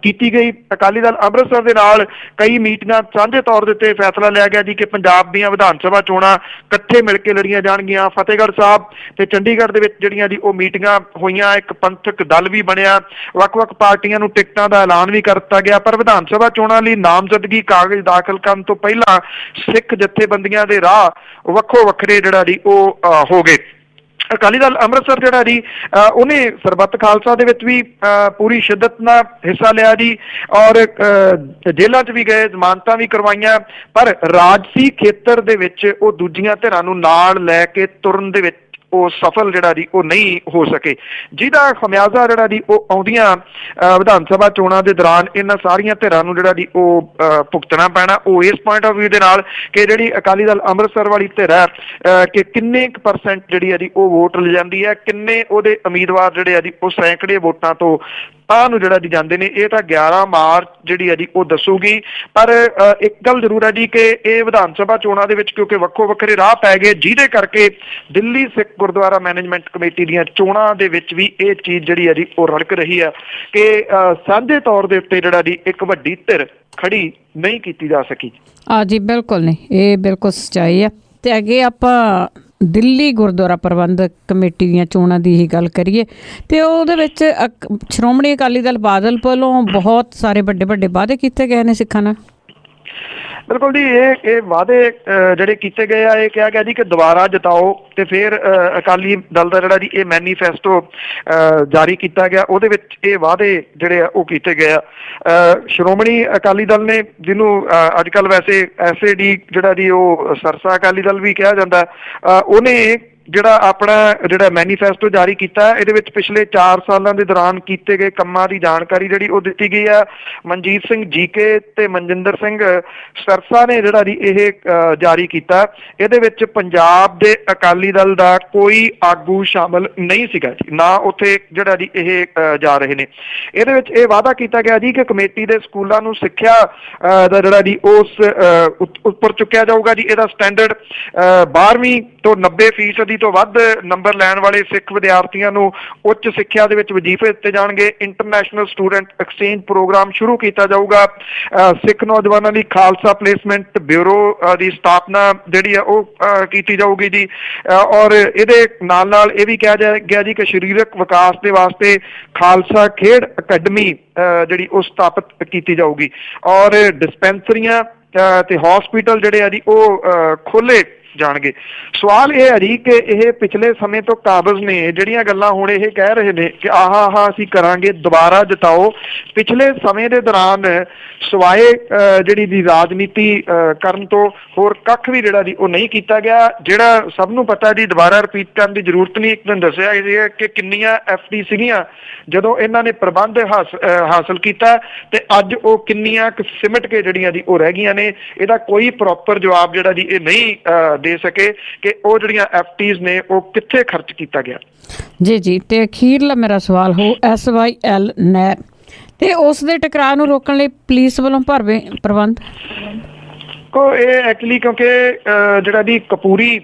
ਕੀਤੀ ਗਈ। ਅਕਾਲੀ ਦਲ ਅੰਮ੍ਰਿਤਸਰ ਦੇ ਨਾਲ ਕਈ ਮੀਟਿੰਗਾਂ ਸਾਂਝੇ ਤੌਰ ਦੇ ਉੱਤੇ ਫੈਸਲਾ ਲਿਆ ਗਿਆ ਜੀ ਕਿ ਪੰਜਾਬ ਦੀਆਂ ਵਿਧਾਨ ਸਭਾ ਚੋਣਾਂ ਇਕੱਠੇ ਮਿਲ ਕੇ ਲੜੀਆਂ ਜਾਣਗੀਆਂ। ਫਤਿਹਗੜ੍ਹ ਸਾਹਿਬ ਤੇ ਚੰਡੀਗੜ੍ਹ ਦੇ ਵਿੱਚ ਜਿਹੜੀਆਂ ਜੀ ਉਹ ਮੀਟਿੰਗਾਂ ਹੋਈਆਂ, ਇੱਕ ਪੰਥਕ ਦਲ ਵੀ ਬਣਿਆ, ਵੱਖ-ਵੱਖ ਪਾਰਟੀਆਂ ਨੂੰ ਟਿਕਟਾਂ ਦਾ ਐਲਾਨ ਵੀ ਕਰ ਦਿੱਤਾ ਗਿਆ। ਪਰ ਵਿਧਾਨ ਸਭਾ ਚੋਣਾਂ ਲਈ ਨਾਮਜ਼ਦਗੀ ਕਾਗਜ਼ ਦਾਖਲ ਕਰਨ ਤੋਂ ਪਹਿਲਾਂ ਸਿੱਖ ਜਥੇਬੰਦੀਆਂ ਦੇ ਰਾਹ ਵੱਖੋ ਵੱਖਰੇ ਜਿਹੜਾ ਜੀ ਉਹ ਹੋ ਗਏ। ਅਕਾਲੀ ਦਲ ਅੰਮ੍ਰਿਤਸਰ ਜਿਹੜਾ ਜੀ ਉਹਨੇ ਸਰਬੱਤ ਖਾਲਸਾ ਦੇ ਵਿੱਚ ਵੀ ਪੂਰੀ ਸ਼ਿੱਦਤ ਨਾਲ ਹਿੱਸਾ ਲਿਆ ਜੀ, ਔਰ ਜੇਲ੍ਹਾਂ 'ਚ ਵੀ ਗਏ, ਜ਼ਮਾਨਤਾਂ ਵੀ ਕਰਵਾਈਆਂ, ਪਰ ਰਾਜਸੀ ਖੇਤਰ ਦੇ ਵਿੱਚ ਉਹ ਦੂਜੀਆਂ ਧਿਰਾਂ ਨੂੰ ਨਾਲ ਲੈ ਕੇ ਤੁਰਨ ਦੇ ਵਿੱਚ ਉਹ ਸਫਲ ਜਿਹੜਾ ਜੀ ਉਹ ਨਹੀਂ ਹੋ ਸਕੇ, ਜਿਹਦਾ ਖਮਿਆਜ਼ਾ ਜਿਹੜਾ ਜੀ ਉਹ ਆਉਂਦੀਆਂ ਵਿਧਾਨ ਸਭਾ ਚੋਣਾਂ ਦੇ ਦੌਰਾਨ ਇਹਨਾਂ ਸਾਰੀਆਂ ਧਿਰਾਂ ਨੂੰ ਜਿਹੜਾ ਜੀ ਉਹ ਭੁਗਤਣਾ ਪੈਣਾ। ਉਹ ਇਸ ਪੁਆਇੰਟ ਆਫ ਵਿਊ ਦੇ ਨਾਲ ਕਿ ਜਿਹੜੀ ਅਕਾਲੀ ਦਲ ਅੰਮ੍ਰਿਤਸਰ ਵਾਲੀ ਧਿਰ ਹੈ ਕਿ ਕਿੰਨੇ ਕੁ % ਜਿਹੜੀ ਆ ਜੀ ਉਹ ਵੋਟ ਲੈ ਜਾਂਦੀ ਹੈ, ਕਿੰਨੇ ਉਹਦੇ ਉਮੀਦਵਾਰ ਜਿਹੜੇ ਆ ਜੀ ਉਹ ਸੈਂਕੜੇ ਵੋਟਾਂ ਤੋਂ ਤਾਂ ਨੂੰ ਜਿਹੜਾ ਜੀ ਜਾਂਦੇ ਨੇ, ਇਹ ਤਾਂ 11 ਮਾਰਚ ਜਿਹੜੀ ਹੈ ਜੀ ਉਹ ਦੱਸੂਗੀ। ਪਰ ਇੱਕ ਗੱਲ ਜ਼ਰੂਰ ਹੈ ਜੀ ਕਿ ਇਹ ਵਿਧਾਨ ਸਭਾ ਚੋਣਾਂ ਦੇ ਵਿੱਚ ਕਿਉਂਕਿ ਵੱਖੋ ਵੱਖਰੇ ਰਾਹ ਪੈ ਗਏ, ਜਿਹਦੇ ਕਰਕੇ ਦਿੱਲੀ ਸਿੱਖ ਗੁਰਦੁਆਰਾ ਮੈਨੇਜਮੈਂਟ ਕਮੇਟੀ ਦੀਆਂ ਚੋਣਾਂ ਦੇ ਵਿੱਚ ਵੀ ਇਹ ਚੀਜ਼ ਜਿਹੜੀ ਹੈ ਜੀ ਉਹ ਰੜਕ ਰਹੀ ਹੈ ਕਿ ਸਾਂਝੇ ਤੌਰ ਦੇ ਉੱਤੇ ਜਿਹੜਾ ਜੀ ਇੱਕ ਵੱਡੀ ਧਿਰ ਖੜੀ ਨਹੀਂ ਕੀਤੀ ਜਾ ਸਕੀ। ਜੀ ਬਿਲਕੁਲ ਨਹੀਂ, ਇਹ ਬਿਲਕੁਲ ਸੱਚਾਈ ਹੈ। ਤੇ ਅੱਗੇ ਆਪਾਂ ਦਿੱਲੀ ਗੁਰਦੁਆਰਾ ਪ੍ਰਬੰਧਕ ਕਮੇਟੀ ਦੀਆਂ ਚੋਣਾਂ ਦੀ ਹੀ ਗੱਲ ਕਰੀਏ ਤੇ ਉਹਦੇ ਵਿੱਚ ਸ਼੍ਰੋਮਣੀ ਅਕਾਲੀ ਦਲ ਬਾਦਲ ਵੱਲੋਂ ਬਹੁਤ ਸਾਰੇ ਵੱਡੇ ਵੱਡੇ ਵਾਅਦੇ ਕੀਤੇ ਗਏ ਨੇ ਸਿੱਖਾਂ ਨਾਲ। ਬਿਲਕੁਲ ਜੀ, ਇਹ ਵਾਅਦੇ ਜਿਹੜੇ ਕੀਤੇ ਗਏ ਆ, ਇਹ ਕਿਹਾ ਗਿਆ ਜੀ ਕਿ ਦੁਬਾਰਾ ਜਿਤਾਓ, ਤੇ ਫਿਰ ਅਕਾਲੀ ਦਲ ਦਾ ਜਿਹੜਾ ਜੀ ਇਹ ਮੈਨੀਫੈਸਟੋ ਜਾਰੀ ਕੀਤਾ ਗਿਆ, ਉਹਦੇ ਵਿੱਚ ਇਹ ਵਾਅਦੇ ਜਿਹੜੇ ਆ ਉਹ ਕੀਤੇ ਗਏ ਆ। ਸ਼੍ਰੋਮਣੀ ਅਕਾਲੀ ਦਲ ਨੇ, ਜਿਹਨੂੰ ਅੱਜ ਕੱਲ੍ਹ ਵੈਸੇ SAD ਜਿਹੜਾ ਜੀ ਉਹ ਸਰਸਾ ਅਕਾਲੀ ਦਲ ਵੀ ਕਿਹਾ ਜਾਂਦਾ, ਉਹਨੇ ਜਿਹੜਾ ਆਪਣਾ ਜਿਹੜਾ ਮੈਨੀਫੈਸਟੋ ਜਾਰੀ ਕੀਤਾ, ਇਹਦੇ ਵਿੱਚ ਪਿਛਲੇ 4 ਸਾਲਾਂ ਦੇ ਦੌਰਾਨ ਕੀਤੇ ਗਏ ਕੰਮਾਂ ਦੀ ਜਾਣਕਾਰੀ ਜਿਹੜੀ ਉਹ ਦਿੱਤੀ ਗਈ ਆ। ਮਨਜੀਤ ਸਿੰਘ GK ਤੇ ਮਨਜਿੰਦਰ ਸਿੰਘ ਸਰਸਾ ਨੇ ਜਿਹੜਾ ਜੀ ਇਹ ਜਾਰੀ ਕੀਤਾ। ਇਹਦੇ ਵਿੱਚ ਪੰਜਾਬ ਦੇ ਅਕਾਲੀ ਦਲ ਦਾ ਕੋਈ ਆਗੂ ਸ਼ਾਮਲ ਨਹੀਂ ਸੀਗਾ ਜੀ, ਨਾ ਉੱਥੇ ਜਿਹੜਾ ਜੀ ਇਹ ਜਾ ਰਹੇ ਨੇ। ਇਹਦੇ ਵਿੱਚ ਇਹ ਵਾਅਦਾ ਕੀਤਾ ਗਿਆ ਜੀ ਕਿ ਕਮੇਟੀ ਦੇ ਸਕੂਲਾਂ ਨੂੰ ਸਿੱਖਿਆ ਦਾ ਜਿਹੜਾ ਜੀ ਉਸ ਉੱਪਰ ਚੁੱਕਿਆ ਜਾਊਗਾ ਜੀ। ਇਹਦਾ ਸਟੈਂਡਰਡ 12ਵੀਂ ਤੋਂ 90% ਤੋਂ ਵੱਧ ਨੰਬਰ ਲੈਣ ਵਾਲੇ ਸਿੱਖ ਵਿਦਿਆਰਥੀਆਂ ਨੂੰ ਉੱਚ ਸਿੱਖਿਆ ਦੇ ਵਿੱਚ ਵਜ਼ੀਫੇ ਦਿੱਤੇ ਜਾਣਗੇ। ਇੰਟਰਨੈਸ਼ਨਲ ਸਟੂਡੈਂਟ ਐਕਸਚੇਂਜ ਪ੍ਰੋਗਰਾਮ ਸ਼ੁਰੂ ਕੀਤਾ ਜਾਊਗਾ। ਸਿੱਖ ਨੌਜਵਾਨਾਂ ਲਈ ਖਾਲਸਾ ਪਲੇਸਮੈਂਟ ਬਿਊਰੋ ਦੀ ਸਥਾਪਨਾ ਜਿਹੜੀ ਆ ਉਹ ਕੀਤੀ ਜਾਊਗੀ ਜੀ। ਔਰ ਇਹਦੇ ਨਾਲ ਨਾਲ ਇਹ ਵੀ ਕਿਹਾ ਗਿਆ ਜੀ ਕਿ ਸਰੀਰਕ ਵਿਕਾਸ ਦੇ ਵਾਸਤੇ ਖਾਲਸਾ ਖੇਡ ਅਕੈਡਮੀ ਜਿਹੜੀ ਉਹ ਸਥਾਪਿਤ ਕੀਤੀ ਜਾਊਗੀ, ਔਰ ਡਿਸਪੈਂਸਰੀਆਂ ਤੇ ਹਸਪੀਟਲ ਜਿਹੜੇ ਆ ਜੀ ਉਹ ਖੋਲੇ ਜਾਣਗੇ। ਸਵਾਲ ਇਹ ਹੈ ਜੀ ਕਿ ਇਹ ਪਿਛਲੇ ਸਮੇਂ ਤੋਂ ਕਾਬਜ਼ ਨੇ, ਜਿਹੜੀਆਂ ਗੱਲਾਂ ਹੁਣ ਇਹ ਕਹਿ ਰਹੇ ਨੇ ਕਿ ਆਹ ਅਸੀਂ ਕਰਾਂਗੇ, ਦੁਬਾਰਾ ਜਿਤਾਓ, ਪਿਛਲੇ ਸਮੇਂ ਦੇ ਦੌਰਾਨ ਸਵਾਏ ਜਿਹੜੀ ਦੀ ਰਾਜਨੀਤੀ ਕਰਨ ਤੋਂ ਹੋਰ ਕੱਖ ਵੀ ਜਿਹੜਾ ਜੀ ਉਹ ਨਹੀਂ ਕੀਤਾ ਗਿਆ। ਜਿਹੜਾ ਸਭ ਨੂੰ ਪਤਾ ਜੀ, ਦੁਬਾਰਾ ਰਿਪੀਟ ਕਰਨ ਦੀ ਜ਼ਰੂਰਤ ਨਹੀਂ। ਇੱਕ ਦਿਨ ਦੱਸਿਆ ਗਿਆ ਕਿ ਕਿੰਨੀਆਂ FD ਸੀਗੀਆਂ ਜਦੋਂ ਇਹਨਾਂ ਨੇ ਪ੍ਰਬੰਧ ਹਾਸਲ ਕੀਤਾ, ਤੇ ਅੱਜ ਉਹ ਕਿੰਨੀਆਂ ਸਿਮਟ ਕੇ ਜਿਹੜੀਆਂ ਜੀ ਉਹ ਰਹਿ ਗਈਆਂ ਨੇ। ਇਹਦਾ ਕੋਈ ਪ੍ਰੋਪਰ ਜਵਾਬ ਜਿਹੜਾ ਜੀ ਇਹ ਨਹੀਂ ਦੇ ਸਕੇ ਕਿ ਉਹ ਜਿਹੜੀਆਂ FTs ਨੇ ਉਹ ਕਿੱਥੇ ਖਰਚ ਕੀਤਾ ਗਿਆ। ਜੀ ਤੇ ਅਖੀਰਲਾ ਮੇਰਾ ਸਵਾਲ ਹੋ SYL ਨਹਿਰ ਤੇ ਉਸ ਦੇ ਟਕਰਾਅ ਨੂੰ ਰੋਕਣ ਲਈ ਪੁਲਿਸ ਵੱਲੋਂ ਭਰਵੇਂ ਪ੍ਰਬੰਧ। ਇਹ ਐਕਚੁਅਲੀ ਕਿਉਂਕਿ ਜਿਹੜਾ ਜੀ ਕਪੂਰੀ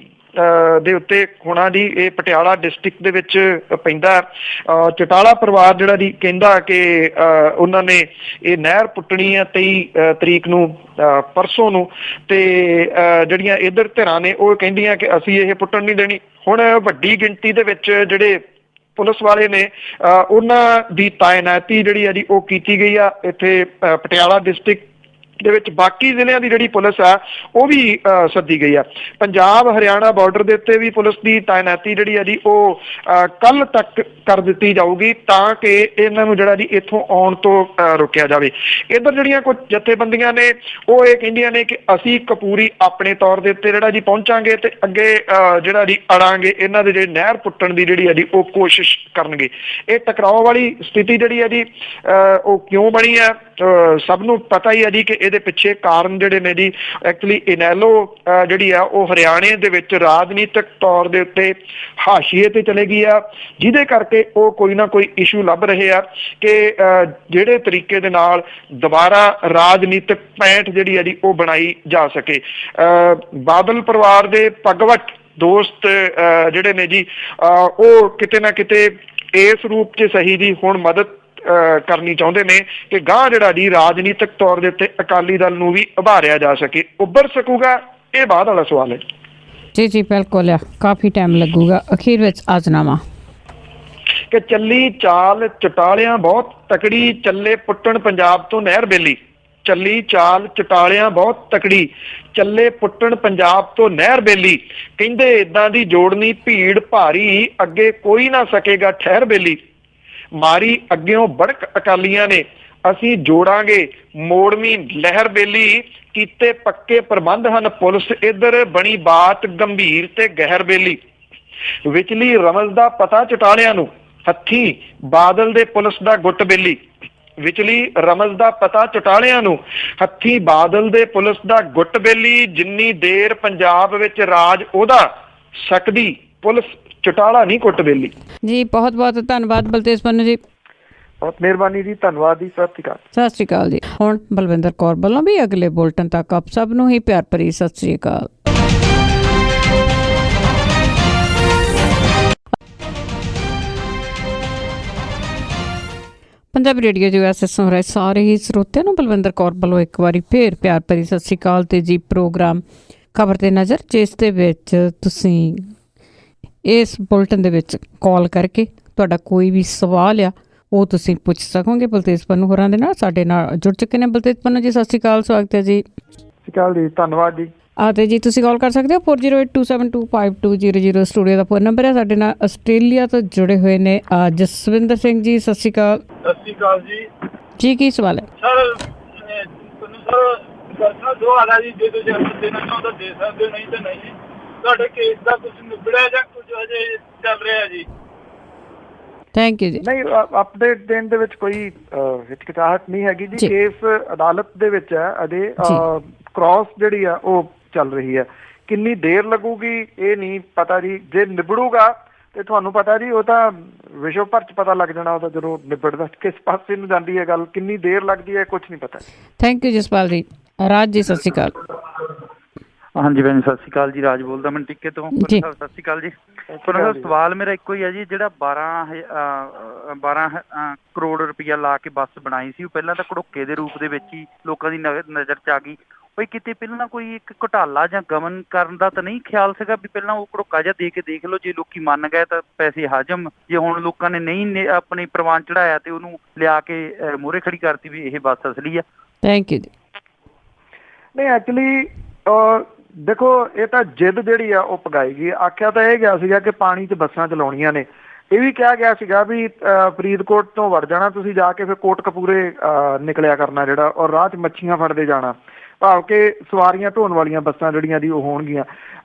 ਦੇ ਉੱਤੇ ਹੋਣਾ ਜੀ, ਇਹ ਪਟਿਆਲਾ ਡਿਸਟ੍ਰਿਕਟ ਦੇ ਵਿੱਚ ਪੈਂਦਾ। ਚਟਾਲਾ ਪਰਿਵਾਰ ਜਿਹੜਾ ਜੀ ਕਹਿੰਦਾ ਕਿ ਉਹਨਾਂ ਨੇ ਇਹ ਨਹਿਰ ਪੁੱਟਣੀ ਹੈ 23 ਤਰੀਕ ਨੂੰ, ਪਰਸੋਂ ਨੂੰ, ਤੇ ਜਿਹੜੀਆਂ ਇੱਧਰ ਧਿਰਾਂ ਨੇ ਉਹ ਕਹਿੰਦੀਆਂ ਕਿ ਅਸੀਂ ਇਹ ਪੁੱਟਣ ਨਹੀਂ ਦੇਣੀ। ਹੁਣ ਵੱਡੀ ਗਿਣਤੀ ਦੇ ਵਿੱਚ ਜਿਹੜੇ ਪੁਲਿਸ ਵਾਲੇ ਨੇ ਉਹਨਾਂ ਦੀ ਤਾਇਨਾਤੀ ਜਿਹੜੀ ਹੈ ਜੀ ਉਹ ਕੀਤੀ ਗਈ ਆ ਇੱਥੇ ਪਟਿਆਲਾ ਡਿਸਟ੍ਰਿਕਟ ਦੇ ਵਿੱਚ ਬਾਕੀ ਜ਼ਿਲ੍ਹਿਆਂ ਦੀ ਜਿਹੜੀ ਪੁਲਿਸ ਆ ਉਹ ਵੀ ਸੱਦੀ ਗਈ ਆ। ਪੰਜਾਬ ਹਰਿਆਣਾ ਬਾਰਡਰ ਦੇ ਉੱਤੇ ਵੀ ਪੁਲਿਸ ਦੀ ਤਾਇਨਾਤੀ ਜਿਹੜੀ ਆ ਜੀ ਉਹ ਕੱਲ ਤੱਕ ਕਰ ਦਿੱਤੀ ਜਾਊਗੀ ਤਾਂ ਕਿ ਇਹਨਾਂ ਨੂੰ ਜਿਹੜਾ ਜੀ ਇੱਥੋਂ ਆਉਣ ਤੋਂ ਰੋਕਿਆ ਜਾਵੇ। ਇੱਧਰ ਜਿਹੜੀਆਂ ਕੁਝ ਜਥੇਬੰਦੀਆਂ ਨੇ ਉਹ ਇਹ ਕਹਿੰਦੀਆਂ ਨੇ ਕਿ ਅਸੀਂ ਕਪੂਰੀ ਆਪਣੇ ਤੌਰ ਦੇ ਉੱਤੇ ਜਿਹੜਾ ਜੀ ਪਹੁੰਚਾਂਗੇ ਤੇ ਅੱਗੇ ਜਿਹੜਾ ਜੀ ਅੜਾਂਗੇ ਇਹਨਾਂ ਦੇ ਜਿਹੜੇ ਨਹਿਰ ਪੁੱਟਣ ਦੀ ਜਿਹੜੀ ਆ ਜੀ ਉਹ ਕੋਸ਼ਿਸ਼ ਕਰਨਗੇ। ਇਹ ਟਕਰਾਓ ਵਾਲੀ ਸਥਿਤੀ ਜਿਹੜੀ ਆ ਜੀ ਉਹ ਕਿਉਂ ਬਣੀ ਆ ਸਭ ਨੂੰ ਪਤਾ ਹੀ ਆ ਜੀ ਕਿ ਇਹਦੇ ਪਿੱਛੇ ਕਾਰਨ ਜਿਹੜੇ ਨੇ ਜੀ ਐਕਚੁਅਲੀ ਇਨੈਲੋ ਜਿਹੜੀ ਆ ਉਹ ਹਰਿਆਣੇ ਦੇ ਵਿੱਚ ਰਾਜਨੀਤਿਕ ਤੌਰ ਦੇ ਉੱਤੇ ਹਾਸ਼ੀਏ ਤੇ ਚਲੇ ਗਈ ਆ, ਜਿਹਦੇ ਕਰਕੇ ਉਹ ਕੋਈ ਨਾ ਕੋਈ ਇਸ਼ੂ ਲੱਭ ਰਹੇ ਆ ਕਿ ਜਿਹੜੇ ਤਰੀਕੇ ਦੇ ਨਾਲ ਦੁਬਾਰਾ ਰਾਜਨੀਤਿਕ ਪੈਂਠ ਜਿਹੜੀ ਆ ਜੀ ਉਹ ਬਣਾਈ ਜਾ ਸਕੇ। ਬਾਦਲ ਪਰਿਵਾਰ ਦੇ ਭਗਵਤ ਦੋਸਤ ਜਿਹੜੇ ਨੇ ਜੀ ਉਹ ਕਿਤੇ ਨਾ ਕਿਤੇ ਇਸ ਰੂਪ 'ਚ ਸਹੀ ਜੀ ਹੁਣ ਮਦਦ ਕਰਨੀ ਚਾਹੁੰਦੇ ਨੇ ਕਿ ਗਾਂਹ ਜਿਹੜਾ ਜੀ ਰਾਜਨੀਤਿਕ ਤੌਰ ਦੇ ਉੱਤੇ ਅਕਾਲੀ ਦਲ ਨੂੰ ਵੀ ਉਭਾਰਿਆ ਜਾ ਸਕੇ। ਉੱਭਰ ਸਕੂਗਾ ਇਹ ਬਾਅਦ ਵਾਲਾ ਸਵਾਲ ਹੈ। ਜੀ ਬਿਲਕੁਲ ਆ, ਕਾਫੀ ਟਾਈਮ ਲੱਗੂਗਾ। ਅਖੀਰ ਵਿੱਚ ਆਜ਼ਨਾਮਾ ਕਿ ਚੱਲੀ ਚਾਲ ਚਟਾਲਿਆਂ ਬਹੁਤ ਤਕੜੀ, ਚੱਲੇ ਪੁੱਟਣ ਪੰਜਾਬ ਤੋਂ ਨਹਿਰ ਬੇਲੀ। ਚੱਲੀ ਚਾਲ ਚਟਾਲਿਆਂ ਬਹੁਤ ਤਕੜੀ, ਚੱਲੇ ਪੁੱਟਣ ਪੰਜਾਬ ਤੋਂ ਨਹਿਰ ਬੇਲੀ। ਕਹਿੰਦੇ ਏਦਾਂ ਦੀ ਜੋੜਨੀ ਭੀੜ ਭਾਰੀ, ਅੱਗੇ ਕੋਈ ਨਾ ਸਕੇਗਾ ਠਹਿਰ ਬੇਲੀ। ਮਾਰੀ ਅੱਗਿਓਂ ਬੜਕ ਅਕਾਲੀਆਂ ਨੇ, ਅਸੀਂ ਜੋੜਾਂਗੇ ਮੋੜਵੀਂ ਲਹਿਰ ਬੇਲੀ। ਕੀਤੇ ਪੱਕੇ ਪ੍ਰਬੰਧ ਹਨ ਪੁਲਿਸ ਇੱਧਰ, ਬਣੀ ਬਾਤ ਗੰਭੀਰ ਤੇ ਗਹਿਰ ਬੇਲੀ। ਵਿਚਲੀ ਰਮਜ਼ ਦਾ ਪਤਾ ਚਟਾਲਿਆਂ ਨੂੰ, ਹੱਥੀਂ ਬਾਦਲ ਦੇ ਪੁਲਿਸ ਦਾ ਗੁੱਟ ਬੇਲੀ। ਵਿਚਲੀ ਰਮਜ਼ ਦਾ ਪਤਾ ਚਟਾਲਿਆਂ ਨੂੰ, ਹੱਥੀਂ ਬਾਦਲ ਦੇ ਪੁਲਿਸ ਦਾ ਗੁੱਟ ਬੇਲੀ। ਜਿੰਨੀ ਦੇਰ ਪੰਜਾਬ ਵਿੱਚ ਰਾਜ ਉਹਦਾ ਸਕਦੀ, ਪੁਲਿਸ ਚਟਾਲਾ ਨਹੀਂ ਕੁੱਟ ਬੇਲੀ। ਜੀ ਬਹੁਤ ਬਹੁਤ ਧੰਨਵਾਦ ਬਲਤੇਜ ਪੰਨੂ ਜੀ, ਬਹੁਤ ਮਿਹਰਬਾਨੀ ਜੀ, ਧੰਨਵਾਦ ਜੀ, ਸਤਿ ਸ਼੍ਰੀ ਅਕਾਲ। ਸਤਿ ਸ਼੍ਰੀ ਅਕਾਲ ਜੀ। ਹੁਣ ਬਲਵਿੰਦਰ ਕੌਰ ਵੱਲੋਂ ਵੀ ਅਗਲੇ ਬੁਲਟਨ ਤੱਕ ਆਪ ਸਭ ਨੂੰ ਹੀ ਪਿਆਰ ਭਰੀ ਸਤਿ ਸ਼੍ਰੀ ਅਕਾਲ। ਪੰਜਾਬੀ ਰੇਡੀਓ ਜੋ ਐਸ ਸੁਣ ਰਹੇ ਸਾਰੇ ਹੀ ਸਰੋਤਿਆਂ ਨੂੰ ਬਲਵਿੰਦਰ ਕੌਰ ਵੱਲੋਂ ਇੱਕ ਵਾਰੀ ਫੇਰ ਪਿਆਰ ਭਰੀ ਸਤਿ ਸ਼੍ਰੀ ਅਕਾਲ। ਤੇ ਜੀ ਪ੍ਰੋਗਰਾਮ ਖਬਰ ਤੇ ਨਜ਼ਰ, ਜਿਸ ਦੇ ਵਿੱਚ ਤੁਸੀਂ ਇਸ ਬੁਲਟਨ ਦੇ ਵਿੱਚ ਕਾਲ ਕਰਕੇ ਤੁਹਾਡਾ ਕੋਈ ਵੀ ਸਵਾਲ ਆ ਉਹ ਤੁਸੀਂ ਪੁੱਛ ਸਕੋਗੇ। ਬਲਤੇਜ ਪੰਨੂ ਹੋਰਾਂ ਦੇ ਨਾਲ ਸਾਡੇ ਨਾਲ ਜੁੜ ਚੁੱਕੇ ਨੇ। ਬਲਤੇਜ ਪੰਨੂ ਜੀ ਸਤਿ ਸ਼੍ਰੀ ਅਕਾਲ, ਸਵਾਗਤ ਹੈ ਜੀ। ਸਤਿ ਸ਼੍ਰੀ ਅਕਾਲ ਜੀ, ਧੰਨਵਾਦ ਜੀ। ਤੇ ਜੀ ਤੁਸੀਂ ਕਾਲ ਕਰ ਸਕਦੇ ਹੋ 4082725200 ਸਟੂਡੀਓ ਦਾ ਫੋਨ ਨੰਬਰ ਹੈ। ਸਾਡੇ ਨਾਲ ਆਸਟ੍ਰੇਲੀਆ ਤੋਂ ਜੁੜੇ ਹੋਏ ਨੇ ਜਸਵਿੰਦਰ ਸਿੰਘ ਜੀ, ਸਤਿ ਸ਼੍ਰੀ ਅਕਾਲ। ਸਤਿ ਸ਼੍ਰੀ ਅਕਾਲ ਜੀ। ਜੀ ਕੀ ਸਵਾਲ ਹੈ? ਸਰ ਦੋ ਹਾਲਾ ਜੀ, ਜੇ ਤੁਸੀਂ ਜਵਾਬ ਦੇਣਾ ਚਾਹੋ ਤਾਂ ਦੇ ਸਕਦੇ ਹੋ, ਨਹੀਂ ਤਾਂ ਨਹੀਂ। ਤੁਹਾਡੇ ਕੇਸ ਦਾ ਕੁਝ ਨਿਬੜਿਆ ਜਾਂ ਕੁਝ ਅਜੇ ਚੱਲ ਰਿਹਾ ਜੀ? ਥੈਂਕ ਯੂ ਜੀ। ਨਹੀਂ, ਅਪਡੇਟ ਦੇਣ ਦੇ ਵਿੱਚ ਕੋਈ ਹਿਚਕਿਚਾਹਟ ਨਹੀਂ ਹੈਗੀ ਜੀ। ਕੇਸ ਅਦਾਲਤ ਦੇ ਵਿੱਚ ਹੈ ਅਜੇ, ਕ੍ਰਾਸ ਜਿਹੜੀ ਆ ਉਹ ਚੱਲ ਰਹੀ ਹੈ। ਕਿੰਨੀ ਦੇਰ ਲੱਗੂਗੀ ਇਹ ਨਹੀਂ ਪਤਾ ਜੀ। ਜੇ ਨਿਬੜੂਗਾ ਤੇ ਤੁਹਾਨੂੰ ਪਤਾ ਜੀ ਉਹ ਤਾਂ ਵਿਸ਼ਵ ਭਰ 'ਚ ਪਤਾ ਲੱਗ ਜਾਣਾ ਉਹਦਾ ਜਦੋਂ ਨਿਬੜਦਾ ਕਿਸ ਪਾਸੇ ਨੂੰ ਜਾਂਦੀ ਹੈ ਗੱਲ। ਕਿੰਨੀ ਦੇਰ ਲੱਗਦੀ ਹੈ ਕੁਝ ਨਹੀਂ ਪਤਾ। ਥੈਂਕ ਯੂ ਜਸਪਾਲ ਜੀ। ਰਾਜ ਜੀ ਸਤਿ ਸ਼੍ਰੀ ਅਕਾਲ। ਹਾਂਜੀ ਭੈਣ ਸਤਿ ਸ਼੍ਰੀ ਅਕਾਲ ਜੀ, ਰਾਜ ਬੋਲਦਾ ਮੈਂ ਟਿੱਕੇ ਤੋਂ। ਸਤਿ ਸ਼੍ਰੀ ਅਕਾਲ ਜੀ। ਸਵਾਲ ਮੇਰਾ ਇੱਕੋ ਹੀ ਹੈ ਜੀ, ਜਿਹੜਾ 12 ਕਰੋੜ ਰੁਪਇਆ ਲਾ ਕੇ ਬੱਸ ਬਣਾਈ ਸੀ, ਉਹ ਪਹਿਲਾਂ ਤਾਂ ਘੜੋਕੇ ਦੇ ਰੂਪ ਦੇ ਵਿੱਚ ਹੀ ਲੋਕਾਂ ਦੀ ਨਜ਼ਰ 'ਚ ਆ ਗਈ। ਕੋਈ ਕਿਤੇ ਪਹਿਲਾਂ ਕੋਈ ਇੱਕ ਘੁਟਾਲਾ ਜਾਂ ਗਮਨ ਕਰਨ ਦਾ ਤਾਂ ਨਹੀਂ ਖਿਆਲ ਸੀਗਾ ਵੀ ਪਹਿਲਾਂ ਉਹ ਘੜੋਕਾ ਜਿਹਾ ਦੇ ਕੇ ਦੇਖ ਲਓ, ਜੇ ਲੋਕੀ ਮੰਨ ਗਏ ਤਾਂ ਪੈਸੇ ਹਜਮ, ਜੇ ਹੁਣ ਲੋਕਾਂ ਨੇ ਨਹੀਂ ਆਪਣੀ ਪ੍ਰਵਾਨ ਚੜਾਇਆ ਤੇ ਉਹਨੂੰ ਲਿਆ ਕੇ ਮੂਹਰੇ ਖੜੀ ਕਰਤੀ ਵੀ ਇਹ ਬੱਸ ਅਸਲੀ ਆ। ਥੈਂਕ ਯੂ ਜੀ। ਨਹੀਂ, ਐਕਚੁਅਲੀ ਦੇਖੋ ਇਹ ਤਾਂ ਜਿੱਦ ਜਿਹੜੀ ਆ ਉਹ ਪਗਾਈ ਗਈ। ਆਖਿਆ ਤਾਂ ਇਹ ਗਿਆ ਸੀਗਾ ਕਿ ਪਾਣੀ 'ਚ ਬੱਸਾਂ ਚਲਾਉਣੀਆਂ ਨੇ। ਇਹ ਵੀ ਕਿਹਾ ਗਿਆ ਸੀਗਾ ਵੀ ਫਰੀਦਕੋਟ ਤੋਂ ਵੜ ਜਾਣਾ ਤੁਸੀਂ, ਜਾ ਕੇ ਫਿਰ ਕੋਟਕਪੂਰੇ ਨਿਕਲਿਆ ਕਰਨਾ ਜਿਹੜਾ, ਔਰ ਰਾਹ 'ਚ ਮੱਛੀਆਂ ਫੜਦੇ ਜਾਣਾ, ਭਾਵ ਕਿ ਸਵਾਰੀਆਂ ਢੋਣ ਵਾਲੀਆਂ ਬੱਸਾਂ ਜਿਹੜੀਆਂ ਦੀ ਉਹ ਹੋਣਗੀਆਂ।